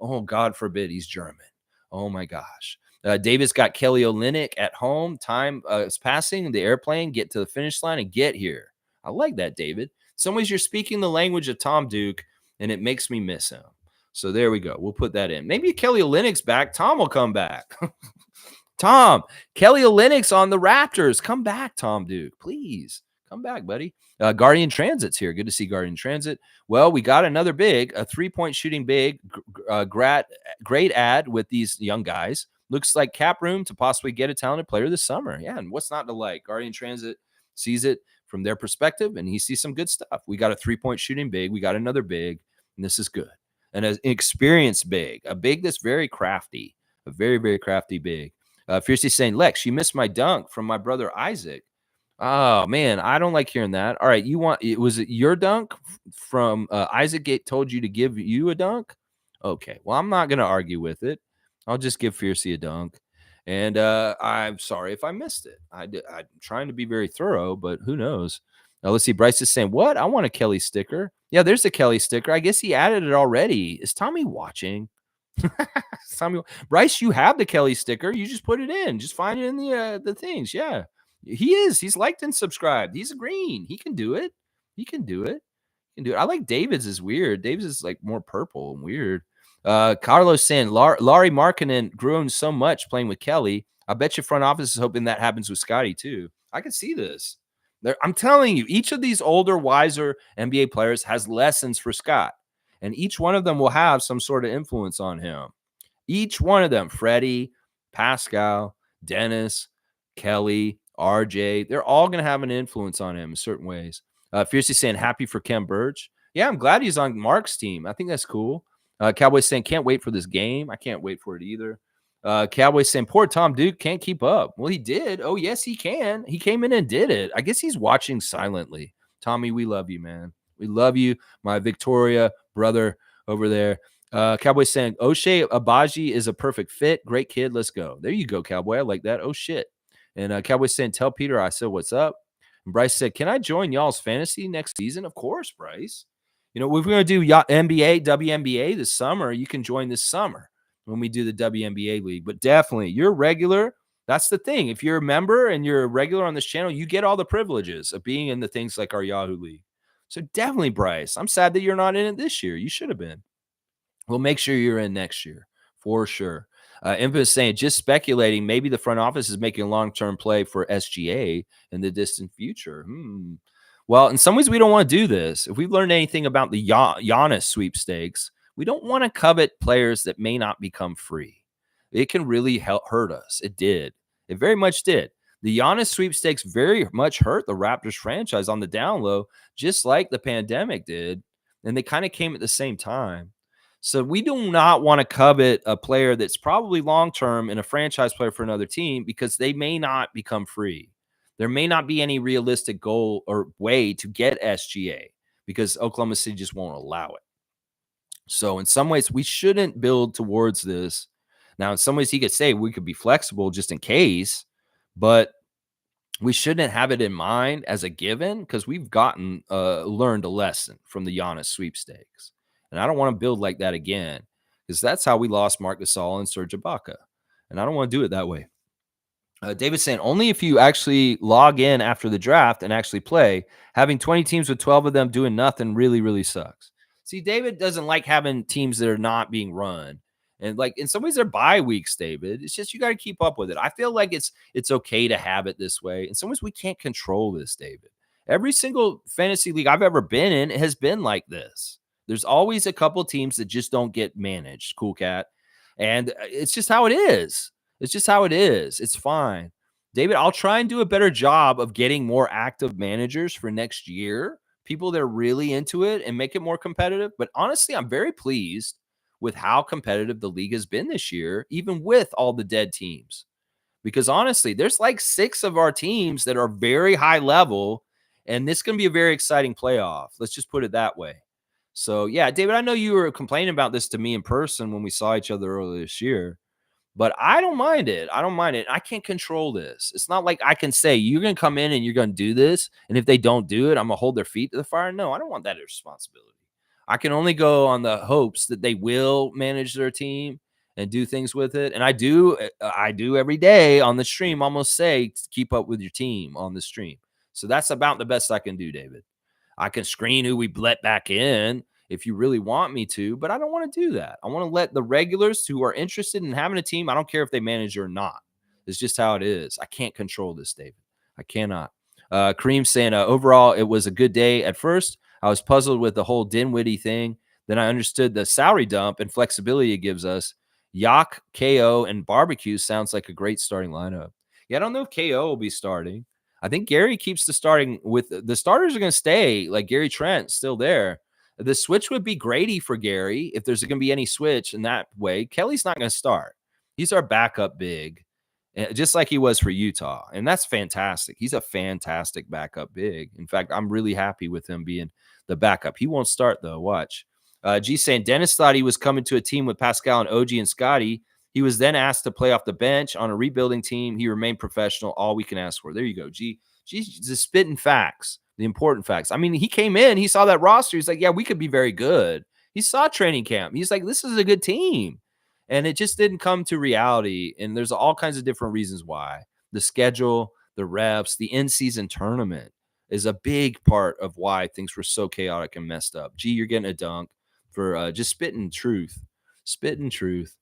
Oh, God forbid he's German. Oh, my gosh. David's got Kelly Olynyk at home. Time is passing. The airplane, get to the finish line and get here. I like that, David. In some ways, you're speaking the language of Tom Duke, and it makes me miss him. So there we go. We'll put that in. Maybe Kelly Olynyk's back. Tom will come back. Tom, Kelly Olynyk's on the Raptors. Come back, Tom Duke. Please come back, buddy. Guardian Transit's here. Good to see Guardian Transit. Well, we got another big, a 3-point shooting big. Great ad with these young guys. Looks like cap room to possibly get a talented player this summer. Yeah, and what's not to like? Guardian Transit sees it from their perspective, and he sees some good stuff. We got a 3-point shooting big. We got another big, and this is good. And an experienced big, a big that's very crafty, a very, very crafty big. Fiercely saying, Lex, you missed my dunk from my brother Isaac. Oh, man, I don't like hearing that. All right, was it your dunk from Isaac told you to give you a dunk? Okay, well, I'm not going to argue with it. I'll just give Fiercey a dunk. And I'm sorry if I missed it. I'm trying to be very thorough, but who knows? Now, let's see. Bryce is saying, what? I want a Kelly sticker. Yeah, there's a Kelly sticker. I guess he added it already. Is Tommy watching? Tommy, Bryce, you have the Kelly sticker. You just put it in. Just find it in the things. Yeah, he is. He's liked and subscribed. He's a green. He can do it. He can do it. He can do it. I like David's is weird. David's is like more purple and weird. Carlos saying Larry Markkinen grew so much playing with Kelly. I bet your front office is hoping that happens with Scotty too. I can see this. I'm telling you, each of these older, wiser NBA players has lessons for Scott. And each one of them will have some sort of influence on him. Each one of them, Freddie, Pascal, Dennis, Kelly, RJ, they're all going to have an influence on him in certain ways. Fiercely saying happy for Kem Birch. Yeah, I'm glad he's on Mark's team. I think that's cool. Cowboys saying can't wait for this game. I can't wait for it either. Cowboys saying poor Tom Duke can't keep up. Well, he did. Oh, yes, he can. He came in and did it. I guess he's watching silently. Tommy, we love you, man. We love you, my Victoria brother over there. Cowboy saying Oshay Abaji is a perfect fit. Great kid. Let's go. There you go, Cowboy. I like that. Oh, shit. And Cowboy saying, tell Peter I said, what's up? And Bryce said, can I join y'all's fantasy next season? Of course, Bryce. We're going to do NBA, WNBA this summer. You can join this summer when we do the WNBA league. But definitely, you're regular. That's the thing. If you're a member and you're a regular on this channel, you get all the privileges of being in the things like our Yahoo League. So definitely, Bryce, I'm sad that you're not in it this year. You should have been. We'll make sure you're in next year for sure. Infamous saying, just speculating, maybe the front office is making a long-term play for SGA in the distant future. Well, in some ways, we don't want to do this. If we've learned anything about the Giannis sweepstakes, we don't want to covet players that may not become free. It can really hurt us. It did. It very much did. The Giannis sweepstakes very much hurt the Raptors franchise on the down low, just like the pandemic did. And they kind of came at the same time. So we do not want to covet a player that's probably long-term and a franchise player for another team because they may not become free. There may not be any realistic goal or way to get SGA because Oklahoma City just won't allow it. So in some ways, we shouldn't build towards this. Now, in some ways, he could say we could be flexible just in case, but we shouldn't have it in mind as a given because we've learned a lesson from the Giannis sweepstakes. And I don't want to build like that again because that's how we lost Marc Gasol and Serge Ibaka. And I don't want to do it that way. David saying, only if you actually log in after the draft and actually play. Having 20 teams with 12 of them doing nothing really, really sucks. See, David doesn't like having teams that are not being run. And like in some ways they're bye weeks, David. It's just you got to keep up with it. I feel like it's okay to have it this way. In some ways we can't control this, David. Every single fantasy league I've ever been in has been like this. There's always a couple teams that just don't get managed, Cool Cat. And it's just how it is. It's just how it is. It's fine. David, I'll try and do a better job of getting more active managers for next year, people that are really into it and make it more competitive. But honestly, I'm very pleased with how competitive the league has been this year, even with all the dead teams. Because honestly, there's like 6 of our teams that are very high level, and this can be a very exciting playoff. Let's just put it that way. So, yeah, David, I know you were complaining about this to me in person when we saw each other earlier this year, but I don't mind it. I don't mind it. I can't control this. It's not like I can say, you're going to come in and you're going to do this. And if they don't do it, I'm going to hold their feet to the fire. No, I don't want that responsibility. I can only go on the hopes that they will manage their team and do things with it. And I do every day on the stream almost say, keep up with your team on the stream. So that's about the best I can do, David. I can screen who we let back in if you really want me to, but I don't want to do that. I want to let the regulars who are interested in having a team, I don't care if they manage or not. It's just how it is. I can't control this, David. I cannot. Kareem saying, overall, it was a good day. At first, I was puzzled with the whole Dinwiddie thing. Then I understood the salary dump and flexibility it gives us. Yak, KO, and Barbecue sounds like a great starting lineup. Yeah, I don't know if KO will be starting. I think Gary keeps the starting with the starters are going to stay, like Gary Trent still there. The switch would be Grady for Gary if there's going to be any switch in that way. Kelly's not going to start. He's our backup big, just like he was for Utah. And that's fantastic. He's a fantastic backup big. In fact, I'm really happy with him being the backup. He won't start, though. Watch. G saying Dennis thought he was coming to a team with Pascal and OG and Scotty. He was then asked to play off the bench on a rebuilding team. He remained professional. All we can ask for. There you go. G's just spitting facts, the important facts. I mean, he came in, he saw that roster. He's like, yeah, we could be very good. He saw training camp. He's like, this is a good team. And it just didn't come to reality. And there's all kinds of different reasons why. The schedule, the reps, the in-season tournament is a big part of why things were so chaotic and messed up. G, you're getting a dunk for just spitting truth. Spitting truth.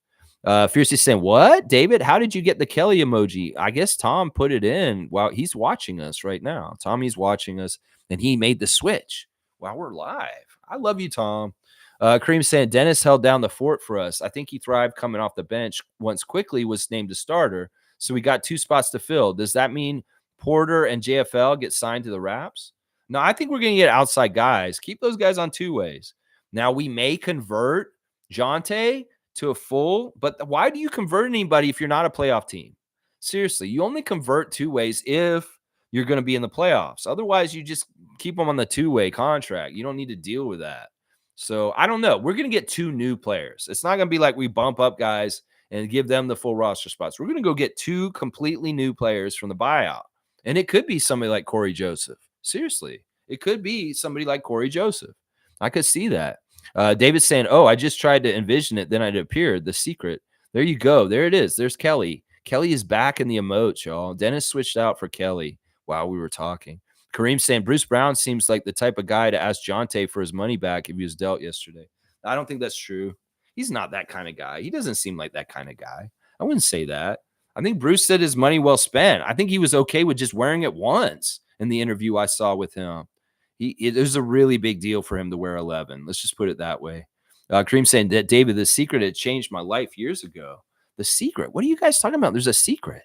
Fiercely saying, what? David, how did you get the Kelly emoji? I guess Tom put it in while he's watching us right now. Tommy's watching us, and he made the switch while we're live. I love you, Tom. Kareem saying, Dennis held down the fort for us. I think he thrived coming off the bench once Quickly was named a starter. So we got 2 spots to fill. Does that mean Porter and JFL get signed to the Raps? No, I think we're going to get outside guys. Keep those guys on 2 ways. Now, we may convert Jonte to a full, but why do you convert anybody if you're not a playoff team? Seriously, you only convert 2 ways if you're going to be in the playoffs. Otherwise, you just keep them on the 2-way contract. You don't need to deal with that. So I don't know. We're going to get 2 new players. It's not going to be like we bump up guys and give them the full roster spots. We're going to go get 2 completely new players from the buyout. And it could be somebody like Corey Joseph. Seriously, it could be somebody like Corey Joseph. I could see that. David's saying, oh, I just tried to envision it. Then it appeared. The secret. There you go. There it is. There's Kelly. Kelly is back in the emotes, y'all. Dennis switched out for Kelly while we were talking. Kareem saying, Bruce Brown seems like the type of guy to ask Jonte for his money back if he was dealt yesterday. I don't think that's true. He's not that kind of guy. He doesn't seem like that kind of guy. I wouldn't say that. I think Bruce said his money well spent. I think he was okay with just wearing it once in the interview I saw with him. It was a really big deal for him to wear 11. Let's just put it that way. Kareem saying that, David, the secret had changed my life years ago. The secret? What are you guys talking about? There's a secret.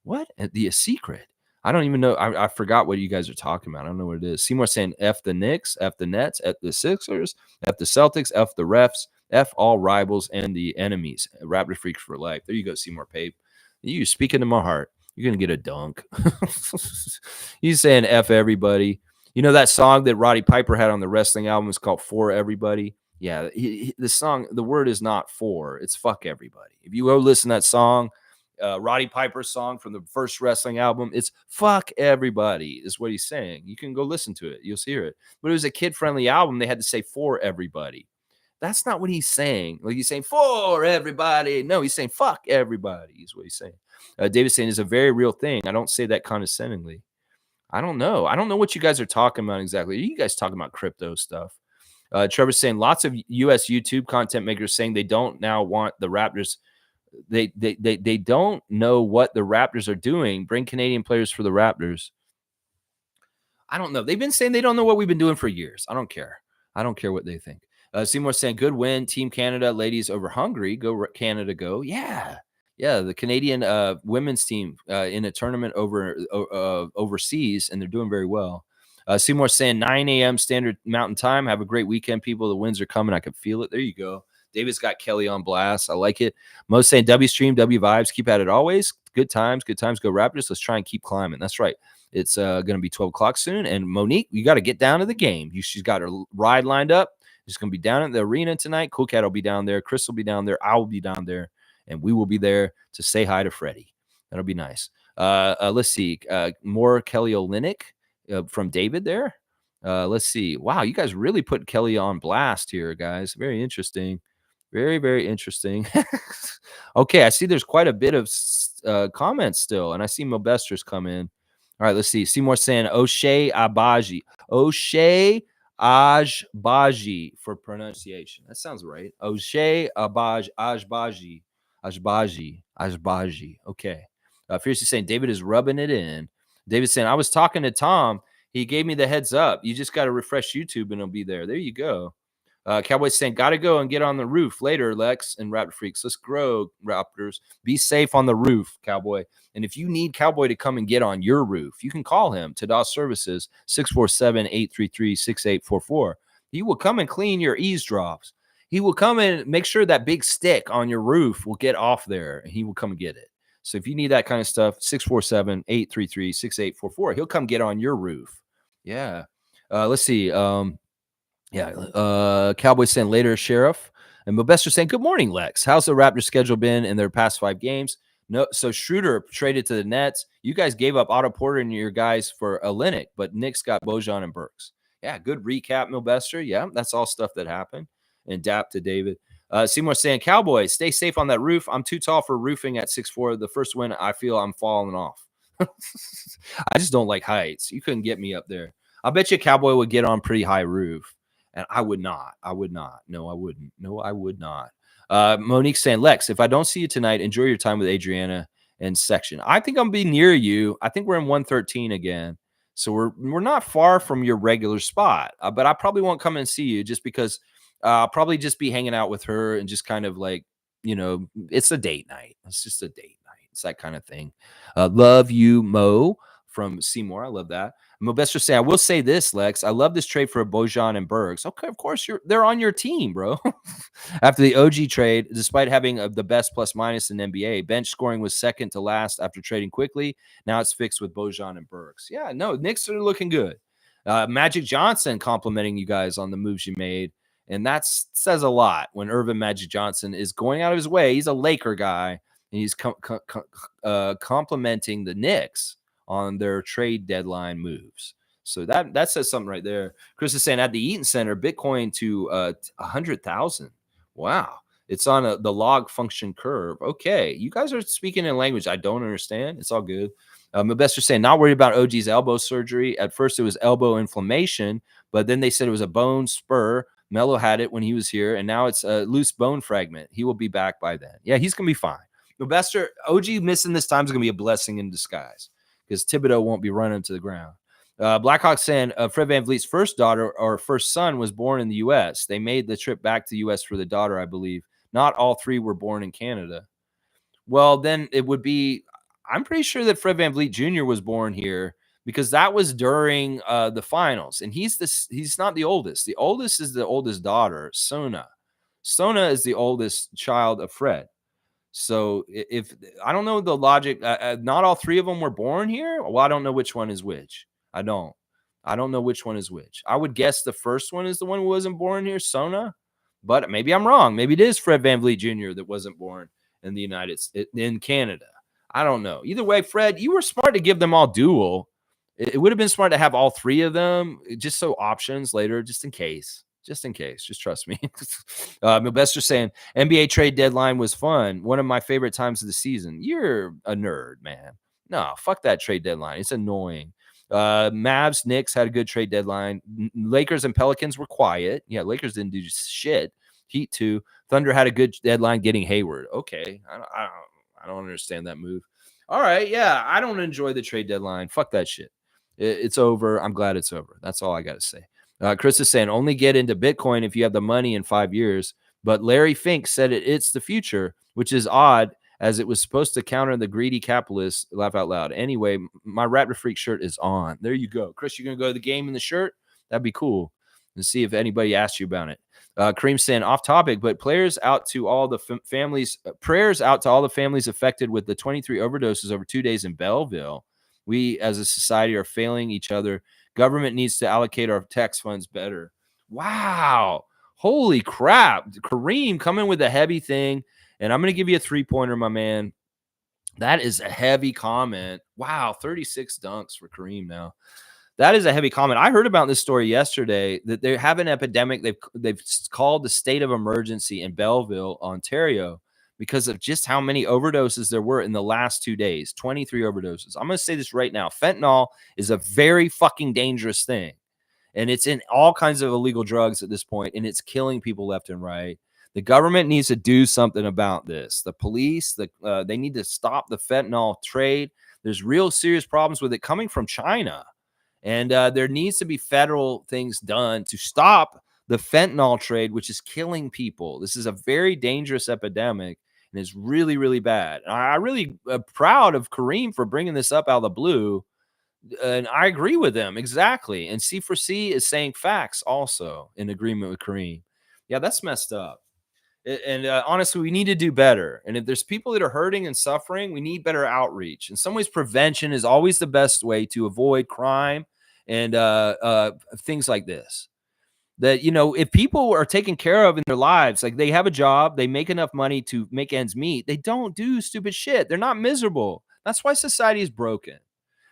What? The secret? I don't even know. I forgot what you guys are talking about. I don't know what it is. Seymour saying F the Knicks, F the Nets, F the Sixers, F the Celtics, F the refs, F all rivals and the enemies. Raptor Freaks for life. There you go, Seymour Pape. You speaking to my heart. You're going to get a dunk. He's saying F everybody. You know that song that Roddy Piper had on the wrestling album is called For Everybody? Yeah, the song, the word is not for, it's fuck everybody. If you go listen to that song, Roddy Piper's song from the first wrestling album, it's fuck everybody is what he's saying. You can go listen to it. You'll hear it. But it was a kid-friendly album. They had to say for everybody. That's not what he's saying. Like he's saying for everybody. No, he's saying fuck everybody is what he's saying. David saying is a very real thing. I don't say that condescendingly. I don't know. I don't know what you guys are talking about exactly. Are you guys talking about crypto stuff? Trevor's saying lots of U.S. YouTube content makers saying they don't now want the Raptors. They don't know what the Raptors are doing. Bring Canadian players for the Raptors. I don't know. They've been saying they don't know what we've been doing for years. I don't care. I don't care what they think. Seymour saying good win, Team Canada, ladies over Hungary. Go Canada, go! Yeah, yeah. The Canadian women's team in a tournament overseas, and they're doing very well. Seymour saying 9 a.m. Standard Mountain Time. Have a great weekend, people. The winds are coming. I can feel it. There you go. David's got Kelly on blast. I like it. Mo saying W stream, W vibes. Keep at it always. Good times. Good times. Go Raptors. Let's try and keep climbing. That's right. It's going to be 12 o'clock soon. And Monique, you got to get down to the game. She's got her ride lined up. She's going to be down at the arena tonight. Cool Cat will be down there. Chris will be down there. I will be down there. And we will be there to say hi to Freddie. That'll be nice. Let's see. More Kelly Olynyk from David there. Let's see. Wow, you guys really put Kelly on blast here, guys. Very interesting. Very, very interesting. Okay, I see there's quite a bit of comments still. And I see Mobester's come in. All right, let's see. Seymour saying O'Shea Abaji. O'Shea Ajbaji for pronunciation. That sounds right. O'Shea Ajbaji. Okay. Fiercely saying David is rubbing it in. David saying, I was talking to Tom. He gave me the heads up. You just got to refresh YouTube and it'll be there. There you go. Cowboys saying, got to go and get on the roof later, Lex and Raptor Freaks. Let's grow, Raptors. Be safe on the roof, Cowboy. And if you need Cowboy to come and get on your roof, you can call him, Tada Services, 647-833-6844. He will come and clean your eavesdrops. He will come and make sure that big stick on your roof will get off there, and he will come and get it. So if you need that kind of stuff, 647-833-6844. He'll come get on your roof. Yeah. Let's see. Cowboys saying later, Sheriff. And Mobester saying, good morning, Lex. How's the Raptors schedule been in their past 5 games? No, so Schroeder traded to the Nets. You guys gave up Otto Porter and your guys for Olynyk, but Knicks got Bojan and Burks. Yeah, good recap, Mobester. Yeah, that's all stuff that happened. And dap to David. Seymour saying, Cowboys, stay safe on that roof. I'm too tall for roofing at 6'4". The first win, I feel I'm falling off. I just don't like heights. You couldn't get me up there. I bet you Cowboy would get on pretty high roof. And I would not. I would not. No, I wouldn't. No, I would not. Monique saying, Lex, if I don't see you tonight, enjoy your time with Adriana and Section. I think I'm going to be near you. I think we're in 113 again. So we're not far from your regular spot. But I probably won't come and see you just because I'll probably just be hanging out with her and just kind of like, it's a date night. It's just a date night. It's that kind of thing. Love you, Mo, from Seymour. I love that. Mobester say, I will say this, Lex. I love this trade for Bojan and Burks. Okay, of course they're on your team, bro. After the OG trade, despite having the best plus minus in NBA, bench scoring was second to last after trading quickly. Now it's fixed with Bojan and Burks. Yeah, no, Knicks are looking good. Magic Johnson complimenting you guys on the moves you made. And that says a lot when Irvin Magic Johnson is going out of his way. He's a Laker guy, and he's complimenting the Knicks on their trade deadline moves. So that says something right there. Chris is saying at the Eaton Center, Bitcoin to 100,000. Wow. It's on the log function curve. Okay. You guys are speaking in language I don't understand. It's all good. Mobester saying not worried about OG's elbow surgery. At first it was elbow inflammation, but then they said it was a bone spur. Melo had it when he was here, and now it's a loose bone fragment. He will be back by then. Yeah, he's going to be fine. Mobester, OG missing this time is going to be a blessing in disguise, because Thibodeau won't be running to the ground. Blackhawk saying Fred VanVleet's first daughter or first son was born in the U.S. They made the trip back to the U.S. for the daughter, I believe. Not all 3 were born in Canada. Well, then it would be – I'm pretty sure that Fred VanVleet Jr. was born here because that was during the finals. And he's not the oldest. The oldest is the oldest daughter, Sona. Sona is the oldest child of Fred. So if I don't know the logic, not all 3 of them were born here. Well, I don't know which one is which. I don't know which one is which. I would guess the first one is the one who wasn't born here, Sona, but maybe I'm wrong. Maybe it is Fred VanVleet Jr. that wasn't born in the United States, in Canada. I don't know. Either way, Fred, you were smart to give them all dual. It would have been smart to have all 3 of them, just so options later, just in case. Just in case. Just trust me. Mobester saying, NBA trade deadline was fun. One of my favorite times of the season. You're a nerd, man. No, fuck that trade deadline. It's annoying. Mavs, Knicks had a good trade deadline. Lakers and Pelicans were quiet. Yeah, Lakers didn't do shit. Heat too. Thunder had a good deadline getting Hayward. Okay, I don't understand that move. All right, yeah, I don't enjoy the trade deadline. Fuck that shit. It's over. I'm glad it's over. That's all I got to say. Chris is saying only get into Bitcoin if you have the money in 5 years. But Larry Fink said it's the future, which is odd as it was supposed to counter the greedy capitalists. Laugh out loud. Anyway, my Raptor Freak shirt is on. There you go. Chris, you're going to go to the game in the shirt? That'd be cool. And see if anybody asks you about it. Kareem saying off topic, but prayers out to all the families affected with the 23 overdoses over 2 days in Belleville. We as a society are failing each other. Government needs to allocate our tax funds better. Wow. Holy crap. Kareem coming with a heavy thing. And I'm going to give you a 3-pointer, my man. That is a heavy comment. Wow. 36 dunks for Kareem now. That is a heavy comment. I heard about this story yesterday that they have an epidemic. They've called the state of emergency in Belleville, Ontario, because of just how many overdoses there were in the last 2 days. 23 overdoses. I'm going to say this right now. Fentanyl is a very fucking dangerous thing. And it's in all kinds of illegal drugs at this point, and it's killing people left and right. The government needs to do something about this. The police, they need to stop the fentanyl trade. There's real serious problems with it coming from China. And there needs to be federal things done to stop the fentanyl trade, which is killing people. This is a very dangerous epidemic, and it's really, really bad. And I really proud of Kareem for bringing this up out of the blue. And I agree with them exactly. And C4C is saying facts also in agreement with Kareem. Yeah, that's messed up. And honestly, we need to do better. And if there's people that are hurting and suffering, we need better outreach. In some ways, prevention is always the best way to avoid crime and things like this. That, if people are taken care of in their lives, like they have a job, they make enough money to make ends meet, they don't do stupid shit. They're not miserable. That's why society is broken.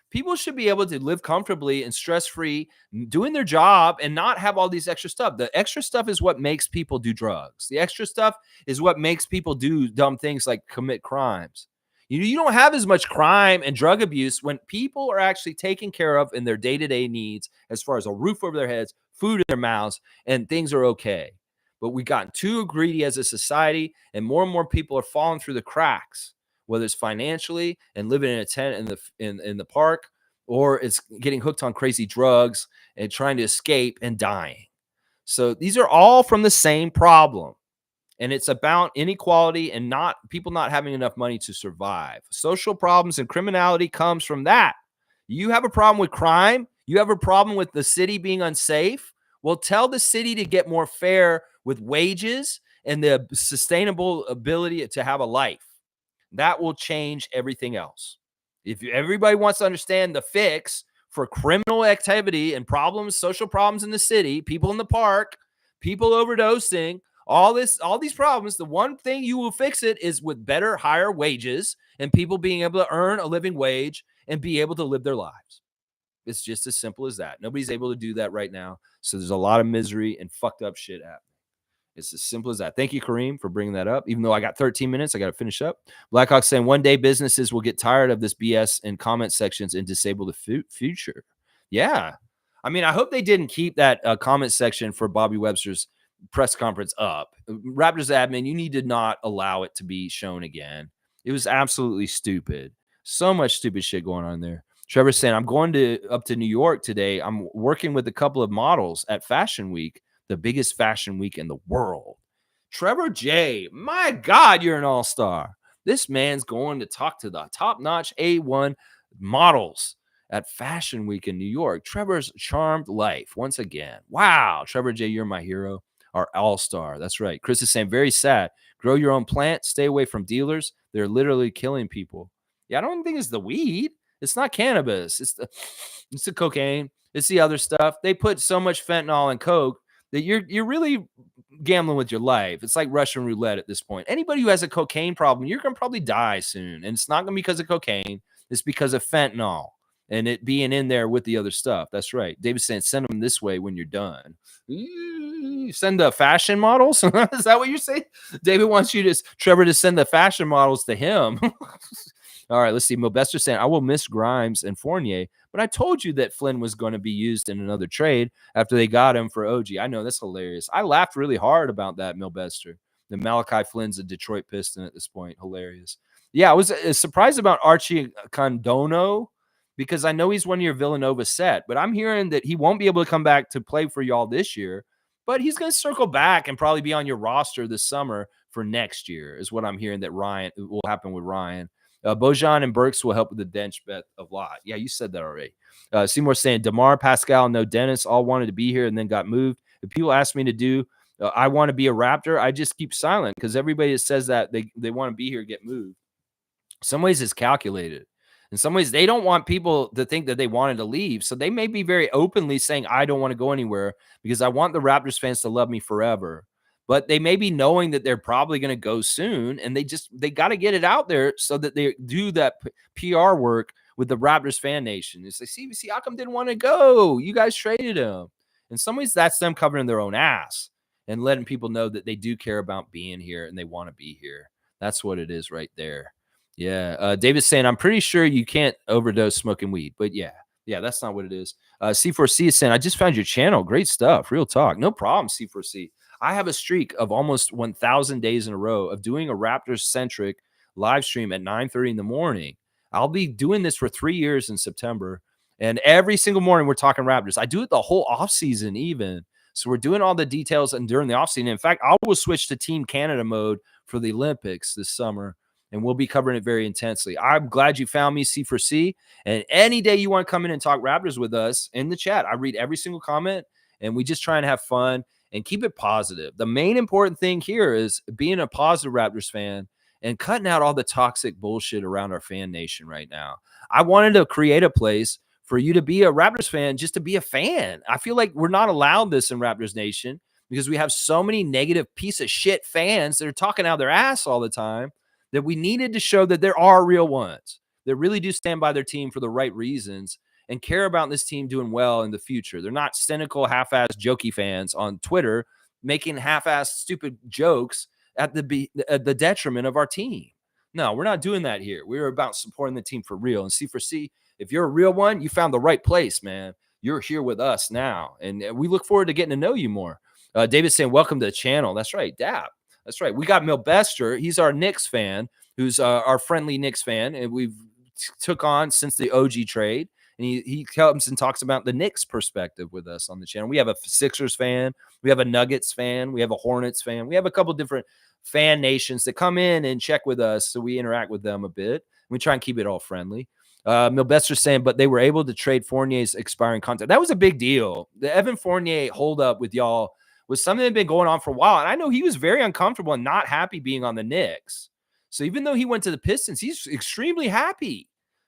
People should be able to live comfortably and stress-free, doing their job and not have all these extra stuff. The extra stuff is what makes people do drugs. The extra stuff is what makes people do dumb things like commit crimes. You don't have as much crime and drug abuse when people are actually taken care of in their day-to-day needs as far as a roof over their heads, food in their mouths, and things are okay. But we've gotten too greedy as a society, and more people are falling through the cracks, whether it's financially and living in a tent in the park, or it's getting hooked on crazy drugs and trying to escape and dying. So these are all from the same problem. And it's about inequality and people not having enough money to survive. Social problems and criminality comes from that. You have a problem with crime. You have a problem with the city being unsafe. Well, tell the city to get more fair with wages and the sustainable ability to have a life. That will change everything else. If everybody wants to understand the fix for criminal activity and problems, social problems in the city, people in the park, people overdosing, all these problems, the one thing you will fix it is with better, higher wages and people being able to earn a living wage and be able to live their lives. It's just as simple as that. Nobody's able to do that right now. So there's a lot of misery and fucked up shit happening. It's as simple as that. Thank you, Kareem, for bringing that up. Even though I got 13 minutes, I got to finish up. Blackhawk saying one day businesses will get tired of this BS in comment sections and disable the future. Yeah. I mean, I hope they didn't keep that comment section for Bobby Webster's press conference up. Raptors admin, you need to not allow it to be shown again. It was absolutely stupid. So much stupid shit going on there. Trevor's saying, I'm going up to New York today. I'm working with a couple of models at Fashion Week, the biggest fashion week in the world. Trevor J, my God, you're an all-star. This man's going to talk to the top-notch A1 models at Fashion Week in New York. Trevor's charmed life once again. Wow, Trevor J, you're my hero, our all-star. That's right. Chris is saying, very sad. Grow your own plant. Stay away from dealers. They're literally killing people. Yeah, I don't think it's the weed. It's not cannabis. It's the cocaine. It's the other stuff. They put so much fentanyl and coke that you're really gambling with your life. It's like Russian roulette at this point. Anybody who has a cocaine problem, you're going to probably die soon. And it's not going to be because of cocaine. It's because of fentanyl and it being in there with the other stuff. That's right. David's saying, send them this way when you're done. Send the fashion models? Is that what you're saying? David wants Trevor to send the fashion models to him. All right, let's see. Milbester saying, I will miss Grimes and Fournier, but I told you that Flynn was going to be used in another trade after they got him for OG. I know, that's hilarious. I laughed really hard about that, Milbester. The Malachi Flynn's a Detroit Piston at this point. Hilarious. Yeah, I was surprised about Archie Condono because I know he's one of your Villanova set, but I'm hearing that he won't be able to come back to play for y'all this year, but he's going to circle back and probably be on your roster this summer for next year, is what I'm hearing that Ryan will happen with Ryan. Bojan and Burks will help with the bench bet a lot. Yeah, you said that already. Seymour saying DeMar, Pascal, no Dennis all wanted to be here and then got moved. If people ask me to do, I want to be a Raptor, I just keep silent because everybody that says that they want to be here get moved. Some ways it's calculated. In some ways, they don't want people to think that they wanted to leave. So they may be very openly saying, I don't want to go anywhere because I want the Raptors fans to love me forever. But they may be knowing that they're probably going to go soon. And they got to get it out there so that they do that PR work with the Raptors fan nation. It's like, see, how come didn't want to go? You guys traded him. In some ways, that's them covering their own ass and letting people know that they do care about being here and they want to be here. That's what it is right there. Yeah. David's saying, I'm pretty sure you can't overdose smoking weed, but yeah, that's not what it is. C4C is saying, I just found your channel. Great stuff. Real talk. No problem, C4C. I have a streak of almost 1,000 days in a row of doing a Raptors centric live stream at 9:30 in the morning. I'll be doing this for 3 years in September. And every single morning we're talking Raptors. I do it the whole off season even. So we're doing all the details and during the off season. In fact, I will switch to Team Canada mode for the Olympics this summer. And we'll be covering it very intensely. I'm glad you found me, C4C. And any day you want to come in and talk Raptors with us in the chat, I read every single comment, and we just try and have fun and keep it positive. The main important thing here is being a positive Raptors fan and cutting out all the toxic bullshit around our fan nation right now. I wanted to create a place for you to be a Raptors fan, just to be a fan. I feel like we're not allowed this in Raptors Nation because we have so many negative piece of shit fans that are talking out their ass all the time, that we needed to show that there are real ones that really do stand by their team for the right reasons and care about this team doing well in the future. They're not cynical, half-ass, jokey fans on Twitter making half-ass stupid jokes at the detriment of our team. No, we're not doing that here. We're about supporting the team for real. And C4C, if you're a real one, you found the right place, man. You're here with us now, and we look forward to getting to know you more. David's saying, welcome to the channel. That's right, Dap. That's right. We got Milbester. He's our Knicks fan, who's our friendly Knicks fan, and we've took on since the OG trade. And he comes and talks about the Knicks perspective with us on the channel. We have a Sixers fan. We have a Nuggets fan. We have a Hornets fan. We have a couple different fan nations that come in and check with us, so we interact with them a bit. We try and keep it all friendly. Milbester's saying, but they were able to trade Fournier's expiring contract. That was a big deal. The Evan Fournier holdup with y'all was something that had been going on for a while. And I know he was very uncomfortable and not happy being on the Knicks. So even though he went to the Pistons, he's extremely happy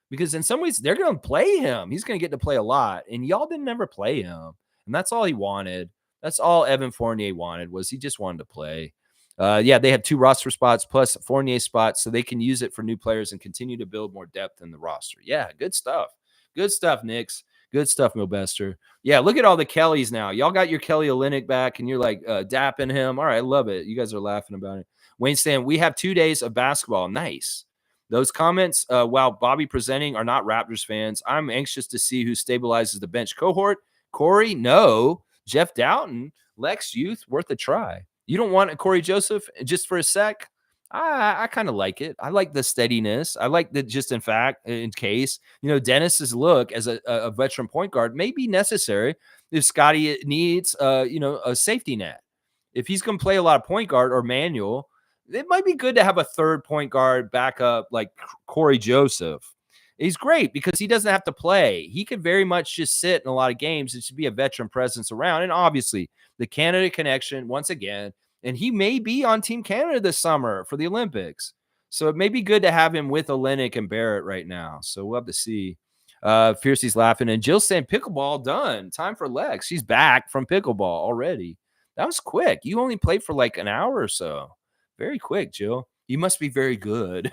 because in some ways they're going to play him. He's going to get to play a lot. And y'all didn't ever play him. And that's all he wanted. That's all Evan Fournier wanted, was he just wanted to play. They have 2 roster spots plus Fournier spots, so they can use it for new players and continue to build more depth in the roster. Yeah, good stuff. Good stuff, Knicks. Good stuff, Milbester. Yeah, look at all the Kellys now. Y'all got your Kelly Olynyk back, and you're like dapping him. All right, I love it. You guys are laughing about it. Wayne saying, we have 2 days of basketball. Nice. Those comments, while Bobby presenting, are not Raptors fans. I'm anxious to see who stabilizes the bench cohort. Corey, no. Jeff Doughton, Lex Youth, worth a try. You don't want a Corey Joseph just for a sec? I kind of like it. I like the steadiness. I like that just in case, Dennis's look as a veteran point guard may be necessary if Scotty needs, a safety net. If he's going to play a lot of point guard or manual, it might be good to have a third point guard backup like Corey Joseph. He's great because he doesn't have to play. He could very much just sit in a lot of games. It should be a veteran presence around. And obviously the Canada connection once again, and he may be on Team Canada this summer for the Olympics. So it may be good to have him with Olynyk and Barrett right now. So we'll have to see. Fiercey's laughing. And Jill's saying pickleball done. Time for Lex. She's back from pickleball already. That was quick. You only played for like an hour or so. Very quick, Jill. You must be very good.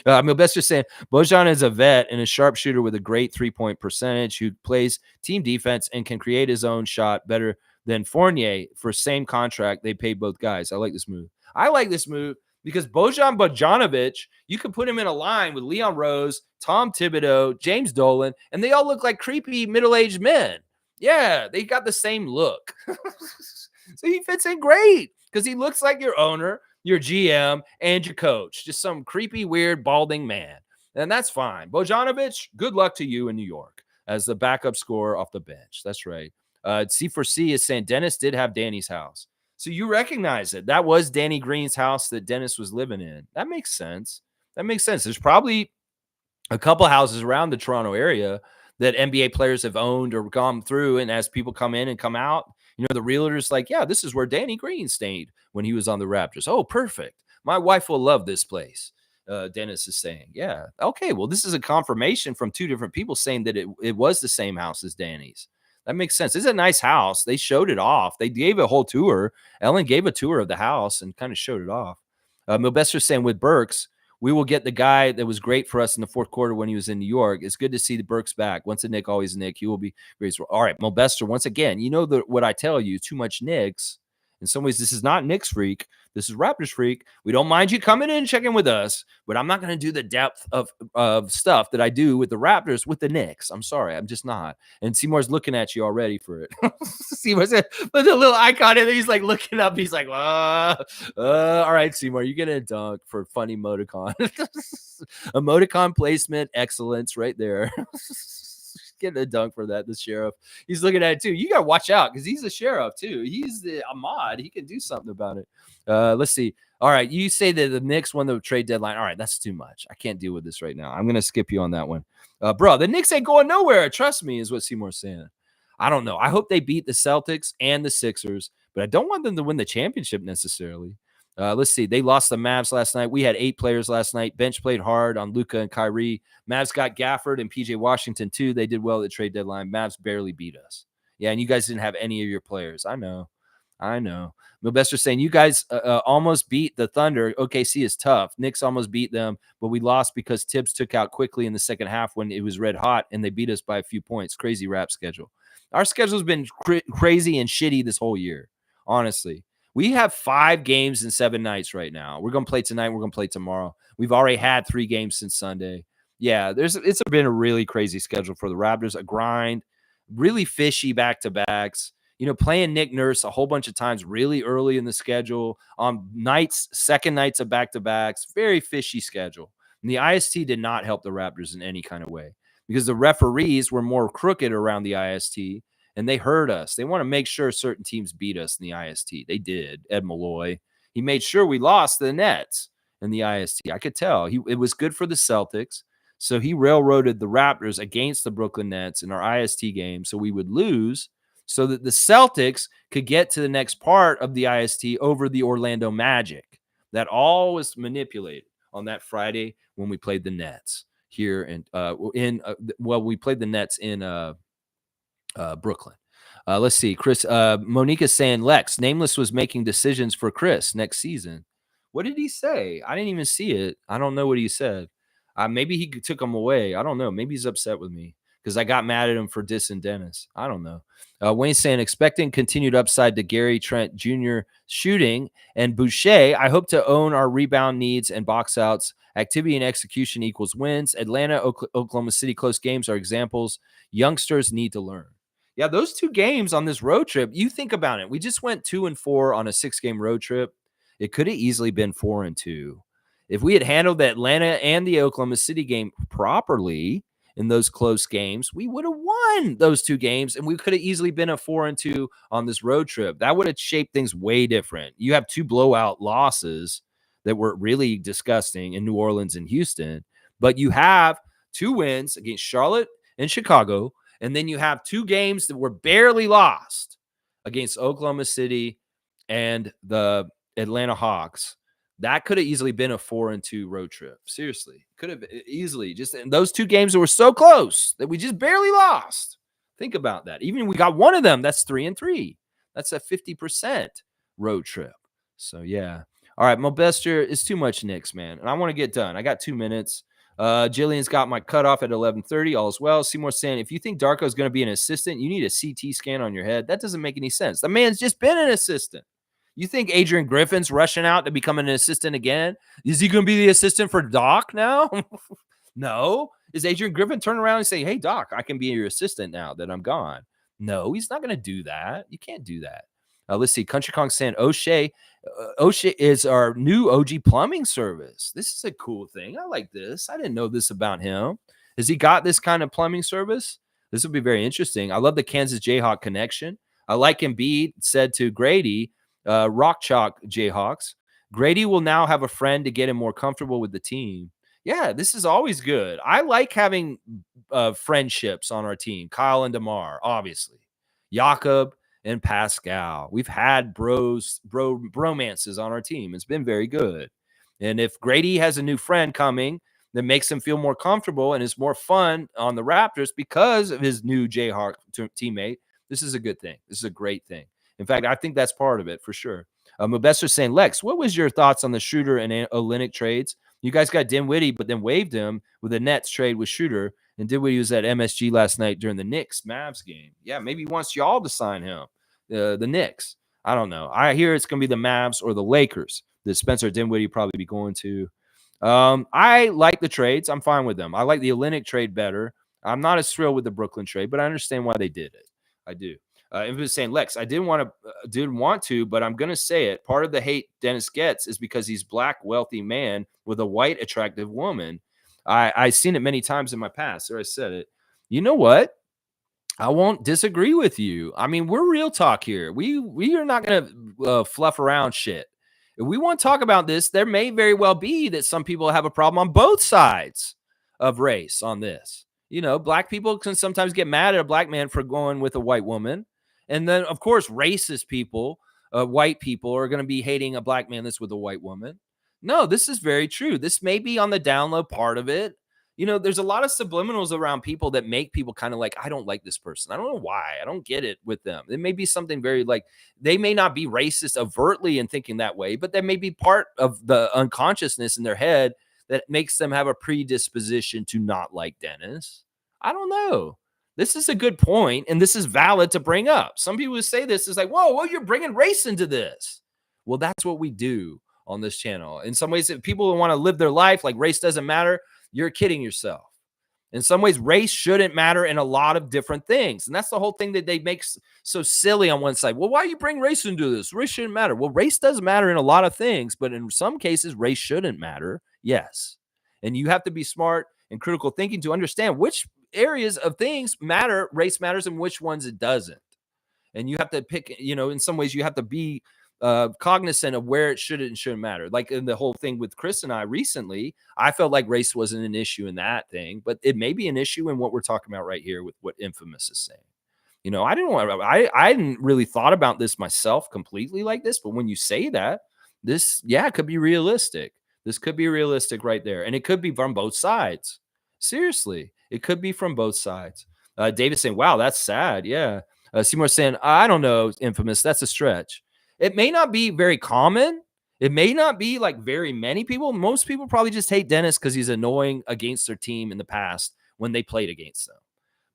Milbester saying, Bojan is a vet and a sharpshooter with a great three-point percentage who plays team defense and can create his own shot better than Fournier. For same contract, they paid both guys. I like this move. because Bojan Bogdanovic, you could put him in a line with Leon Rose, Tom Thibodeau, James Dolan, and they all look like creepy middle-aged men. Yeah, they got the same look. So he fits in great because he looks like your owner, your GM, and your coach. Just some creepy, weird, balding man. And that's fine. Bojanovic, good luck to you in New York as the backup scorer off the bench. That's right. C4C is saying Dennis did have Danny's house. So you recognize it. That was Danny Green's house that Dennis was living in. That makes sense. That makes sense. There's probably a couple houses around the Toronto area that NBA players have owned or gone through. And as people come in and come out, the realtor's like, yeah, this is where Danny Green stayed when he was on the Raptors. Oh, perfect. My wife will love this place. Dennis is saying, yeah. Okay, well, this is a confirmation from two different people saying that it was the same house as Danny's. That makes sense. It's a nice house. They showed it off. They gave a whole tour. Ellen gave a tour of the house and kind of showed it off. Milbester's saying with Burks, we will get the guy that was great for us in the fourth quarter when he was in New York. It's good to see the Burks back. Once a Nick, always a Nick. He will be great. All right, Milbester, once again, what I tell you, too much Knicks. In some ways, this is not Knicks freak. This is Raptors freak. We don't mind you coming in and checking with us, but I'm not going to do the depth of stuff that I do with the Raptors with the Knicks. I'm sorry. I'm just not. And Seymour's looking at you already for it. Seymour's with a little icon in there. He's like looking up. He's like, all right, Seymour, you get a dunk for funny emoticon. Emoticon placement excellence right there. Getting a dunk for that. The sheriff, he's looking at it too. You got to watch out because he's a sheriff too. He's the Ahmad. He can do something about it. Let's see. All right, you say that the Knicks won the trade deadline. All right, that's too much. I can't deal with this right now. I'm gonna skip you on that one, bro. The Knicks ain't going nowhere. Trust me, is what Seymour's saying. I don't know. I hope they beat the Celtics and the Sixers, but I don't want them to win the championship necessarily. Let's see. They lost the Mavs last night. We had 8 players last night. Bench played hard on Luka and Kyrie. Mavs got Gafford and PJ Washington too. They did well at the trade deadline. Mavs barely beat us. Yeah, and you guys didn't have any of your players. I know. Milbester saying you guys almost beat the Thunder. OKC is tough. Knicks almost beat them, but we lost because Tibbs took out quickly in the second half when it was red hot, and they beat us by a few points. Crazy rap schedule. Our schedule's been crazy and shitty this whole year, honestly. We have 5 games in 7 nights right now. We're going to play tonight. We're going to play tomorrow. We've already had 3 games since Sunday. Yeah, it's been a really crazy schedule for the Raptors, a grind, really fishy back-to-backs. Playing Nick Nurse a whole bunch of times really early in the schedule on second nights of back-to-backs, very fishy schedule. And the IST did not help the Raptors in any kind of way because the referees were more crooked around the IST. And they hurt us. They want to make sure certain teams beat us in the IST. They did. Ed Malloy. He made sure we lost the Nets in the IST. I could tell. It was good for the Celtics. So he railroaded the Raptors against the Brooklyn Nets in our IST game so we would lose so that the Celtics could get to the next part of the IST over the Orlando Magic. That all was manipulated on that Friday when we played the Nets here we played the Nets in Brooklyn. Let's see. Chris, Monica's saying Lex, Nameless was making decisions for Chris next season. What did he say? I didn't even see it. I don't know what he said. Maybe he took him away. I don't know. Maybe he's upset with me because I got mad at him for dissing Dennis. I don't know. Wayne's saying expecting continued upside to Gary Trent Jr. shooting and Boucher. I hope to own our rebound needs and box outs. Activity and execution equals wins. Atlanta, Oklahoma City close games are examples. Youngsters need to learn. Yeah, those 2 games on this road trip, you think about it. We just went 2-4 on a 6-game road trip. It could have easily been 4-2. If we had handled the Atlanta and the Oklahoma City game properly in those close games, we would have won those 2 games, and we could have easily been a 4-2 on this road trip. That would have shaped things way different. You have 2 blowout losses that were really disgusting in New Orleans and Houston, but you have 2 wins against Charlotte and Chicago, and then you have 2 games that were barely lost against Oklahoma City and the Atlanta Hawks. That could have easily been a 4-2 road trip. Seriously, could have easily just in those 2 games that were so close that we just barely lost. Think about that. Even if we got one of them, that's 3-3. That's a 50% road trip. So yeah. All right, Milbester, it's too much Knicks, man. And I want to get done. I got 2 minutes. Jillian's got my cutoff at 11:30. All is well. Seymour saying, if you think Darko's going to be an assistant, you need a CT scan on your head. That doesn't make any sense. The man's just been an assistant. You think Adrian Griffin's rushing out to become an assistant again? Is he going to be the assistant for Doc now? No. Is Adrian Griffin turn around and say, hey, Doc, I can be your assistant now that I'm gone? No, he's not going to do that. You can't do that. Let's see. Country Kong saying O'Shea. O'Shea is our new OG plumbing service. This is a cool thing. I like this. I didn't know this about him. Has he got this kind of plumbing service? This will be very interesting. I love the Kansas Jayhawk connection. I like Embiid said to Grady, Rock Chalk Jayhawks. Grady will now have a friend to get him more comfortable with the team. Yeah, this is always good. I like having friendships on our team. Kyle and DeMar, obviously. Jakob and Pascal. We've had bromances on our team. It's been very good. And if Grady has a new friend coming that makes him feel more comfortable and is more fun on the Raptors because of his new Jayhawk teammate, this is a good thing. This is a great thing. In fact, I think that's part of it for sure. Mobester's saying, Lex, what was your thoughts on the Schroeder and Olynyk trades? You guys got Dinwiddie, but then waived him with the Nets trade with Schroeder. And Dinwiddie was at MSG last night during the Knicks-Mavs game. Yeah, maybe he wants y'all to sign him, the Knicks. I don't know. I hear it's going to be the Mavs or the Lakers that Spencer Dinwiddie probably be going to. I like the trades. I'm fine with them. I like the Olynyk trade better. I'm not as thrilled with the Brooklyn trade, but I understand why they did it. I do. Everyone's saying, Lex, I didn't want to, but I'm going to say it. Part of the hate Dennis gets is because he's black, wealthy man with a white, attractive woman. I've seen it many times in my past. There, I said it. You know what? I won't disagree with you. I mean, we're real talk here. We are not going to fluff around shit. If we want to talk about this, there may very well be that some people have a problem on both sides of race on this. You know, black people can sometimes get mad at a black man for going with a white woman. And then, of course, racist people, white people are going to be hating a black man that's with a white woman. No, this is very true. This may be on the download part of it. You know, there's a lot of subliminals around people that make people kind of like, I don't like this person. I don't know why. I don't get it with them. It may be something very like, they may not be racist overtly in thinking that way, but there may be part of the unconsciousness in their head that makes them have a predisposition to not like Dennis. I don't know. This is a good point, and this is valid to bring up. Some people who say this is like, whoa, you're bringing race into this. Well, that's what we do on this channel. In some ways, if people want to live their life like race doesn't matter, you're kidding yourself. In some ways, race shouldn't matter in a lot of different things. And that's the whole thing that they make so silly on one side. Well, why do you bring race into this? Race shouldn't matter. Well, race does matter in a lot of things, but in some cases, race shouldn't matter. Yes. And you have to be smart and critical thinking to understand which areas of things matter, race matters, and which ones it doesn't. And you have to pick, you know, in some ways you have to be cognizant of where it should and shouldn't matter. Like in the whole thing with Chris and I recently, I felt like race wasn't an issue in that thing, but it may be an issue in what we're talking about right here with what Infamous is saying. You know, I hadn't really thought about this myself completely like this, but when you say that, this, yeah, it could be realistic. This could be realistic right there. And it could be from both sides. Seriously, it could be from both sides. David saying, wow, that's sad. Yeah. Seymour saying, I don't know, Infamous, that's a stretch. It may not be very common. It may not be like very many people. Most people probably just hate Dennis because he's annoying against their team in the past when they played against them.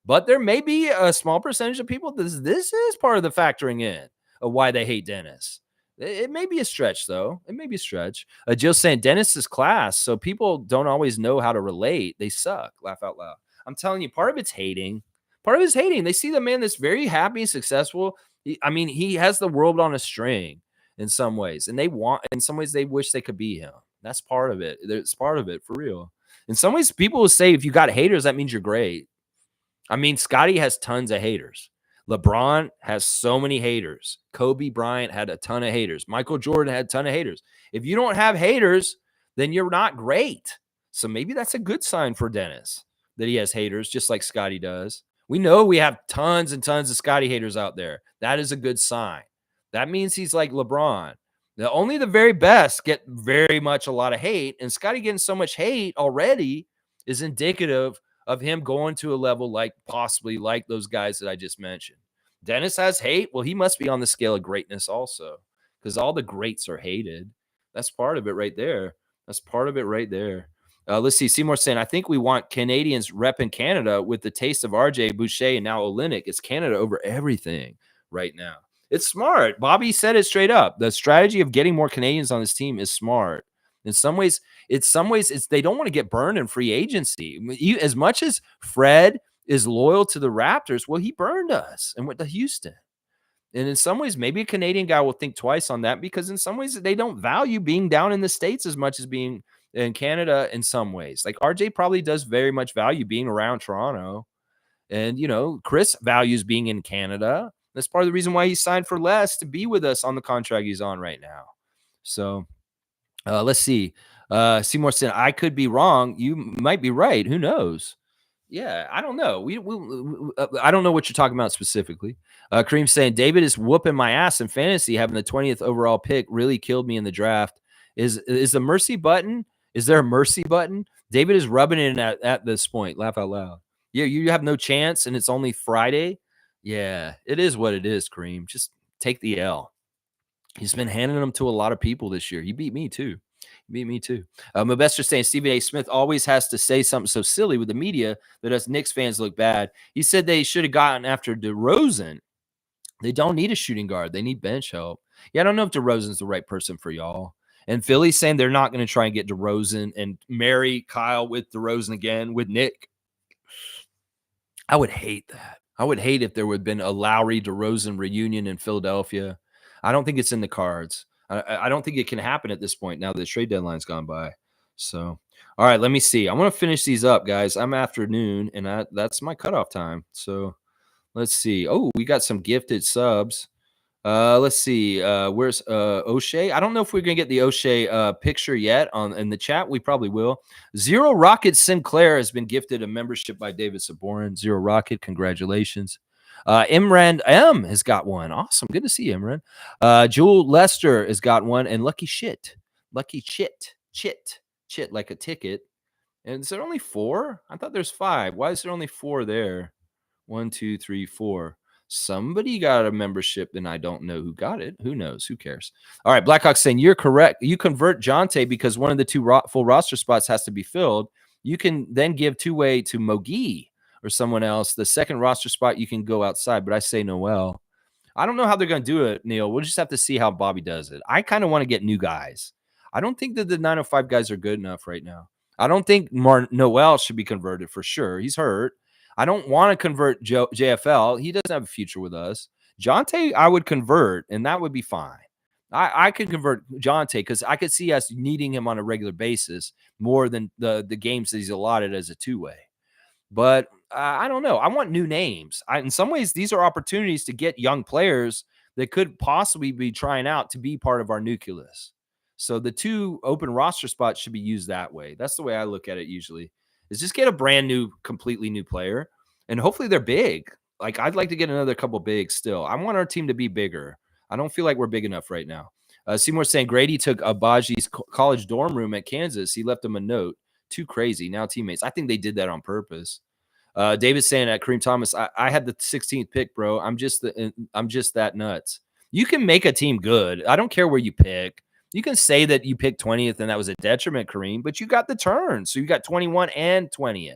But there may be a small percentage of people this is part of the factoring in of why they hate Dennis. It may be a stretch, though. It may be a stretch. Jill's saying Dennis is class, so people don't always know how to relate. They suck. Laugh out loud. I'm telling you, part of it's hating. Part of it's hating. They see the man that's very happy and successful. He has the world on a string in some ways, and in some ways, they wish they could be him. That's part of it. It's part of it for real. In some ways, people will say if you got haters, that means you're great. I mean, Scotty has tons of haters. LeBron has so many haters. Kobe Bryant had a ton of haters. Michael Jordan had a ton of haters. If you don't have haters, then you're not great. So maybe that's a good sign for Dennis that he has haters, just like Scotty does. We know we have tons and tons of Scotty haters out there. That is a good sign. That means he's like LeBron. Only the very best get very much a lot of hate, and Scotty getting so much hate already is indicative of him going to a level like possibly like those guys that I just mentioned. Dennis has hate. Well, he must be on the scale of greatness also, because all the greats are hated. That's part of it right there. That's part of it right there. Let's see. Seymour saying, I think we want Canadians repping Canada with the taste of RJ, Boucher, and now Olynyk. It's Canada over everything right now. It's smart. Bobby said it straight up. The strategy of getting more Canadians on this team is smart. In some ways, it's they don't want to get burned in free agency. As much as Fred is loyal to the Raptors, well, he burned us and went to Houston. And in some ways, maybe a Canadian guy will think twice on that because in some ways they don't value being down in the States as much as being in Canada in some ways. Like RJ probably does very much value being around Toronto. And, Chris values being in Canada. That's part of the reason why he signed for less to be with us on the contract he's on right now. So let's see. Seymour said, I could be wrong. You might be right. Who knows? Yeah, I don't know. I don't know what you're talking about specifically. Kareem's saying David is whooping my ass in fantasy. Having the 20th overall pick really killed me in the draft. Is the mercy button? Is there a mercy button? David is rubbing it in at this point. Laugh out loud. Yeah, you have no chance, and it's only Friday. Yeah, it is what it is, Kareem. Just take the L. He's been handing them to a lot of people this year. He beat me too. Beat me too. Mobester saying Stephen A. Smith always has to say something so silly with the media that us Knicks fans look bad. He said they should have gotten after DeRozan. They don't need a shooting guard. They need bench help. Yeah, I don't know if DeRozan's the right person for y'all. And Philly's saying they're not going to try and get DeRozan and marry Kyle with DeRozan again with Nick. I would hate that. I would hate if there would have been a Lowry DeRozan reunion in Philadelphia. I don't think it's in the cards. I don't think it can happen at this point now that the trade deadline's gone by. So, all right, let me see. I want to finish these up, guys. I'm afternoon, and that's my cutoff time. So, let's see. Oh, we got some gifted subs. Let's see. Where's O'Shea? I don't know if we're gonna get the O'Shea picture yet in the chat. We probably will. Zero Rocket Sinclair has been gifted a membership by David Saborin. Zero Rocket, congratulations. Imran M has got one. Awesome. Good to see you, Imran. Jewel Lester has got one. And Lucky Chit, like a ticket. And is there only 4? I thought there's 5. Why is there only 4 there? 1, 2, 3, 4. Somebody got a membership, and I don't know who got it. Who knows? Who cares? All right, Blackhawk saying you're correct. You convert Jonte because one of the 2 full roster spots has to be filled. You can then give two-way to Mogi or someone else. The second roster spot, you can go outside, but I say Noel. I don't know how they're going to do it, Neil. We'll just have to see how Bobby does it. I kind of want to get new guys. I don't think that the 905 guys are good enough right now. I don't think Noel should be converted for sure. He's hurt. I don't want to convert JFL. He doesn't have a future with us. Jonte, I would convert, and that would be fine. I could convert Jonte because I could see us needing him on a regular basis more than the games that he's allotted as a two-way. But I don't know. I want new names. In some ways, these are opportunities to get young players that could possibly be trying out to be part of our nucleus. So the 2 open roster spots should be used that way. That's the way I look at it usually, is just get a brand new, completely new player. And hopefully they're big. Like, I'd like to get another couple bigs still. I want our team to be bigger. I don't feel like we're big enough right now. Seymour saying Grady took Abaji's college dorm room at Kansas. He left him a note. Too crazy. Now teammates. I think they did that on purpose. David saying at Kareem Thomas, I had the 16th pick, bro. I'm just that nuts. You can make a team good. I don't care where you pick. You can say that you picked 20th and that was a detriment, Kareem, but you got the turn. So you got 21 and 20th.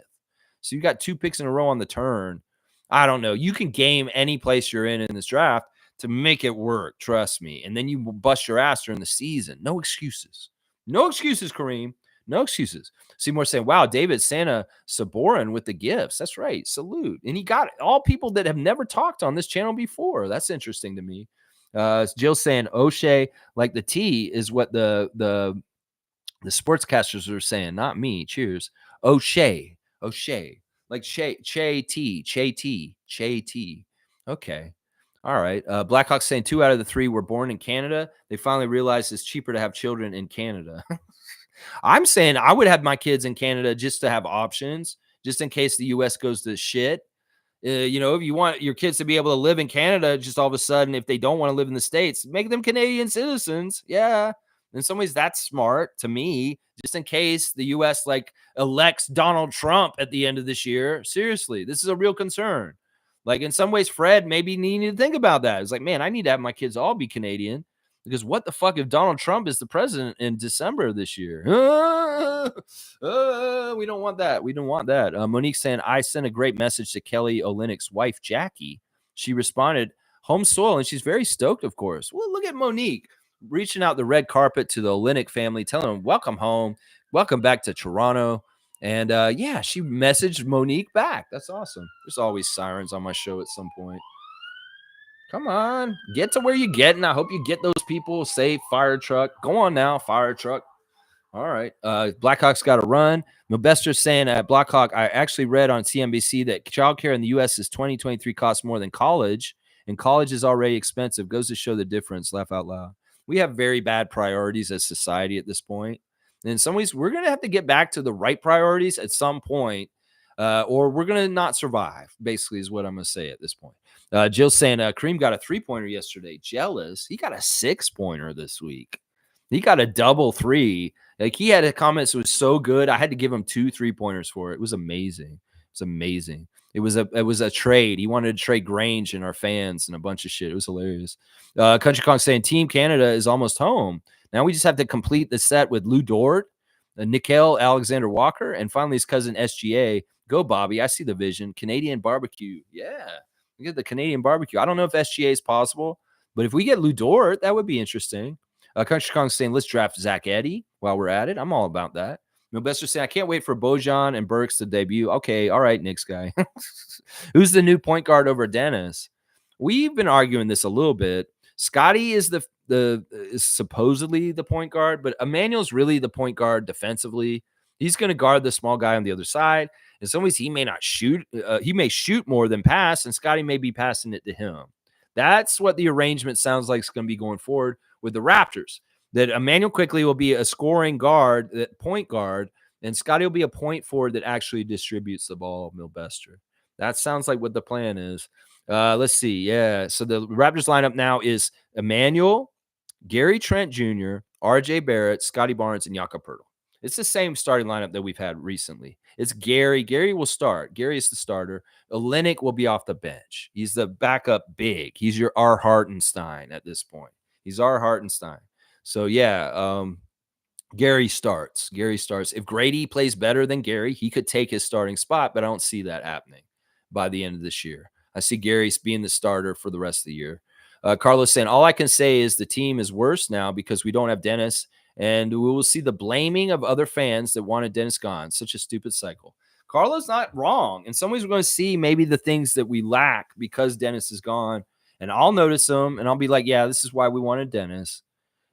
So you got 2 picks in a row on the turn. I don't know. You can game any place you're in this draft to make it work. Trust me. And then you bust your ass during the season. No excuses. No excuses, Kareem. No excuses. Seymour saying, wow, David Santa Saborin with the gifts. That's right. Salute. And he got all people that have never talked on this channel before. That's interesting to me. Jill saying O'Shea, like the T is what the sportscasters are saying, not me. Cheers. O'Shea. Like Che T. Okay. All right. Blackhawks saying 2 out of the 3 were born in Canada. They finally realized it's cheaper to have children in Canada. I'm saying I would have my kids in Canada just to have options, just in case the U.S. goes to shit. If you want your kids to be able to live in Canada, just all of a sudden, if they don't want to live in the States, make them Canadian citizens. Yeah. In some ways, that's smart to me, just in case the U.S. elects Donald Trump at the end of this year. Seriously, this is a real concern. Like, in some ways, Fred maybe needed to think about that. It's like, man, I need to have my kids all be Canadian. Because what the fuck if Donald Trump is the president in December of this year? We don't want that. We don't want that. Monique saying, I sent a great message to Kelly Olynyk's wife, Jackie. She responded, home soil, and she's very stoked, of course. Well, look at Monique reaching out the red carpet to the Olynyk family, telling them, welcome home, welcome back to Toronto. And yeah, she messaged Monique back. That's awesome. There's always sirens on my show at some point. Come on, get to where you're getting. I hope you get those people safe. Fire truck. Go on now, fire truck. All right. Blackhawks got to run. Milbester's saying at Blackhawk, I actually read on CNBC that childcare in the U.S. is 2023 costs more than college, and college is already expensive. Goes to show the difference. Laugh out loud. We have very bad priorities as society at this point. And in some ways, we're going to have to get back to the right priorities at some point, or we're going to not survive, basically, is what I'm going to say at this point. Jill's saying Kareem got a 3-pointer yesterday. Jealous. He got a 6-pointer this week. He got a double 3. Like, he had a comment that was so good. I had to give him 2 3-pointers for it. It was amazing. It's amazing. It was a trade. He wanted to trade Grange and our fans and a bunch of shit. It was hilarious. Country Kong saying Team Canada is almost home. Now we just have to complete the set with Lou Dort, Nickel Alexander Walker, and finally his cousin SGA. Go, Bobby. I see the vision. Canadian barbecue. Yeah. We get the Canadian barbecue. I don't know if SGA is possible, but if we get Lou Dort, that would be interesting. Country Kong saying, let's draft Zach Edey while we're at it. I'm all about that. Milbester saying, I can't wait for Bojan and Burks to debut. Okay, all right, Knicks guy. Who's the new point guard over Dennis? We've been arguing this a little bit. Scotty is is supposedly the point guard, but Emmanuel's really the point guard defensively. He's going to guard the small guy on the other side. In some ways, he may not shoot. He may shoot more than pass, and Scotty may be passing it to him. That's what the arrangement sounds like is going to be going forward with the Raptors. That Emmanuel Quickley will be a scoring guard, that point guard, and Scotty will be a point forward that actually distributes the ball, Milbester. That sounds like what the plan is. Let's see. Yeah. So the Raptors lineup now is Emmanuel, Gary Trent Jr., RJ Barrett, Scotty Barnes, and Jakob Poeltl. It's the same starting lineup that we've had recently. It's Gary. Gary will start. Gary is the starter. Olynyk will be off the bench. He's the backup big. He's your R. Hartenstein at this point. He's R. Hartenstein. So, yeah, Gary starts. Gary starts. If Grady plays better than Gary, he could take his starting spot, but I don't see that happening by the end of this year. I see Gary being the starter for the rest of the year. Carlos saying, all I can say is the team is worse now because we don't have Dennis, and we will see the blaming of other fans that wanted Dennis gone. Such a stupid cycle. Carlos not wrong. In some ways, we're going to see maybe the things that we lack because Dennis is gone, and I'll notice them, and I'll be like, yeah, this is why we wanted Dennis.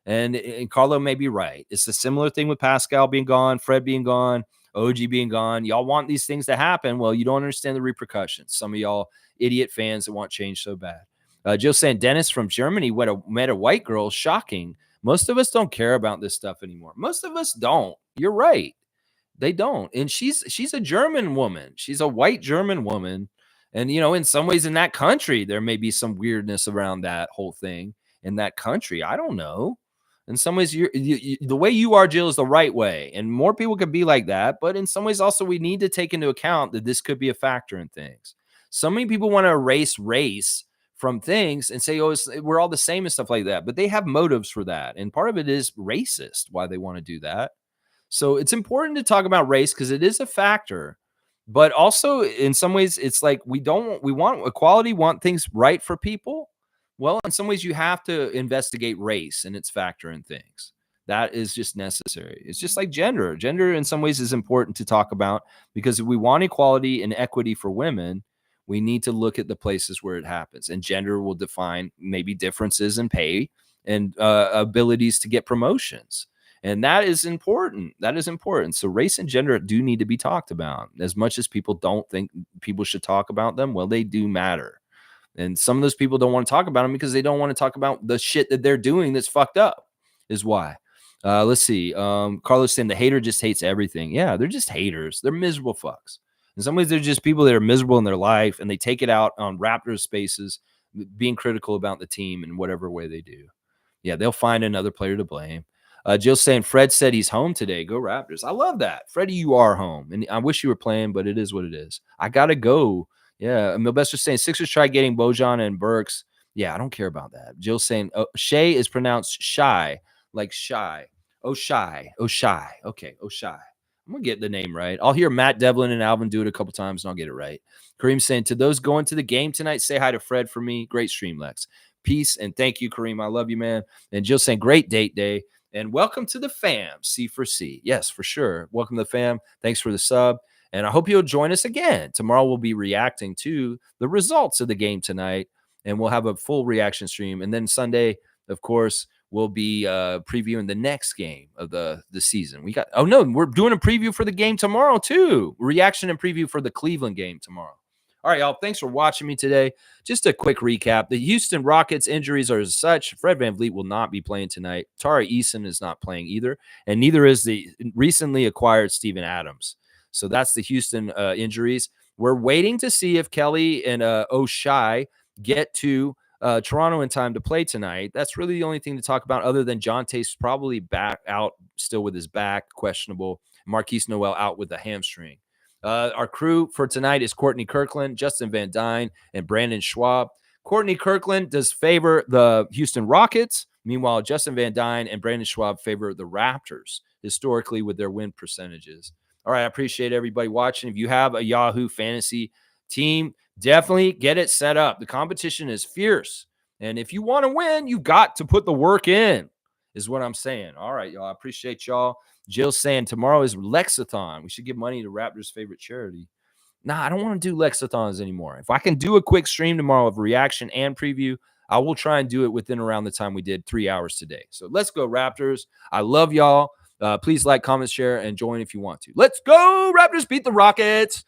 And Carlo may be right. It's a similar thing with Pascal being gone, Fred being gone, OG being gone. Y'all want these things to happen. Well, you don't understand the repercussions. Some of y'all idiot fans that want change so bad. Joe saying Dennis from Germany met a white girl. Shocking. Most of us don't care about this stuff anymore. Most of us don't. You're right. They don't. And she's a German woman. She's a white German woman. And, you know, in some ways in that country, there may be some weirdness around that whole thing in that country. I don't know. In some ways, the way you are, Jill, is the right way. And more people could be like that. But in some ways, also, we need to take into account that this could be a factor in things. So many people want to erase race from things and say, oh, we're all the same and stuff like that. But they have motives for that. And part of it is racist, why they want to do that. So it's important to talk about race because it is a factor. But also, in some ways, it's like we want equality, want things right for people. Well, in some ways, you have to investigate race and its factor in things. That is just necessary. It's just like gender. Gender, in some ways, is important to talk about because if we want equality and equity for women, we need to look at the places where it happens. And gender will define maybe differences in pay and abilities to get promotions. And that is important. That is important. So race and gender do need to be talked about. As much as people don't think people should talk about them, well, they do matter. And some of those people don't want to talk about them because they don't want to talk about the shit that they're doing that's fucked up is why. Let's see. Carlos saying the hater just hates everything. Yeah, they're just haters. They're miserable fucks. In some ways, they're just people that are miserable in their life and they take it out on Raptors spaces, being critical about the team in whatever way they do. Yeah, they'll find another player to blame. Jill's saying Fred said he's home today. Go Raptors. I love that. Freddie, you are home. And I wish you were playing, but it is what it is. I got to go. Yeah, Milbester's saying Sixers try getting Bojan and Burks. Yeah, I don't care about that. Jill's saying Shea is pronounced shy, like shy. Oh, shy. Oh, shy. Okay, oh, shy. I'm I'm going to get the name right. I'll hear Matt Devlin and Alvin do it a couple times and I'll get it right. Kareem saying, to those going to the game tonight, say hi to Fred for me. Great stream, Lex. Peace and thank you, Kareem. I love you, man. And Jill saying, great date day. And welcome to the fam, C for C. Yes, for sure. Welcome to the fam. Thanks for the sub. And I hope you'll join us again. Tomorrow we'll be reacting to the results of the game tonight. And we'll have a full reaction stream. And then Sunday, of course, we'll be previewing the next game of the season. We're doing a preview for the game tomorrow too. Reaction and preview for the Cleveland game tomorrow. All right, y'all. Thanks for watching me today. Just a quick recap. The Houston Rockets injuries are as such. Fred VanVleet will not be playing tonight. Tari Eason is not playing either. And neither is the recently acquired Steven Adams. So that's the Houston injuries. We're waiting to see if Kelly and O'Shea get to Toronto in time to play tonight. That's really the only thing to talk about other than Jonte's probably back out still with his back, questionable. Marquise Noel out with the hamstring. Our crew for tonight is Courtney Kirkland, Justin Van Dyne, and Brandon Schwab. Courtney Kirkland does favor the Houston Rockets. Meanwhile, Justin Van Dyne and Brandon Schwab favor the Raptors historically with their win percentages. All right, I appreciate everybody watching. If you have a Yahoo Fantasy team, definitely get it set up. The competition is fierce. And if you want to win, you got to put the work in, is what I'm saying. All right, y'all. I appreciate y'all. Jill's saying tomorrow is Lexathon. We should give money to Raptors' favorite charity. Nah, I don't want to do Lexathons anymore. If I can do a quick stream tomorrow of reaction and preview, I will try and do it within around the time we did 3 hours today. So let's go, Raptors. I love y'all. Please like, comment, share, and join if you want to. Let's go, Raptors beat the Rockets.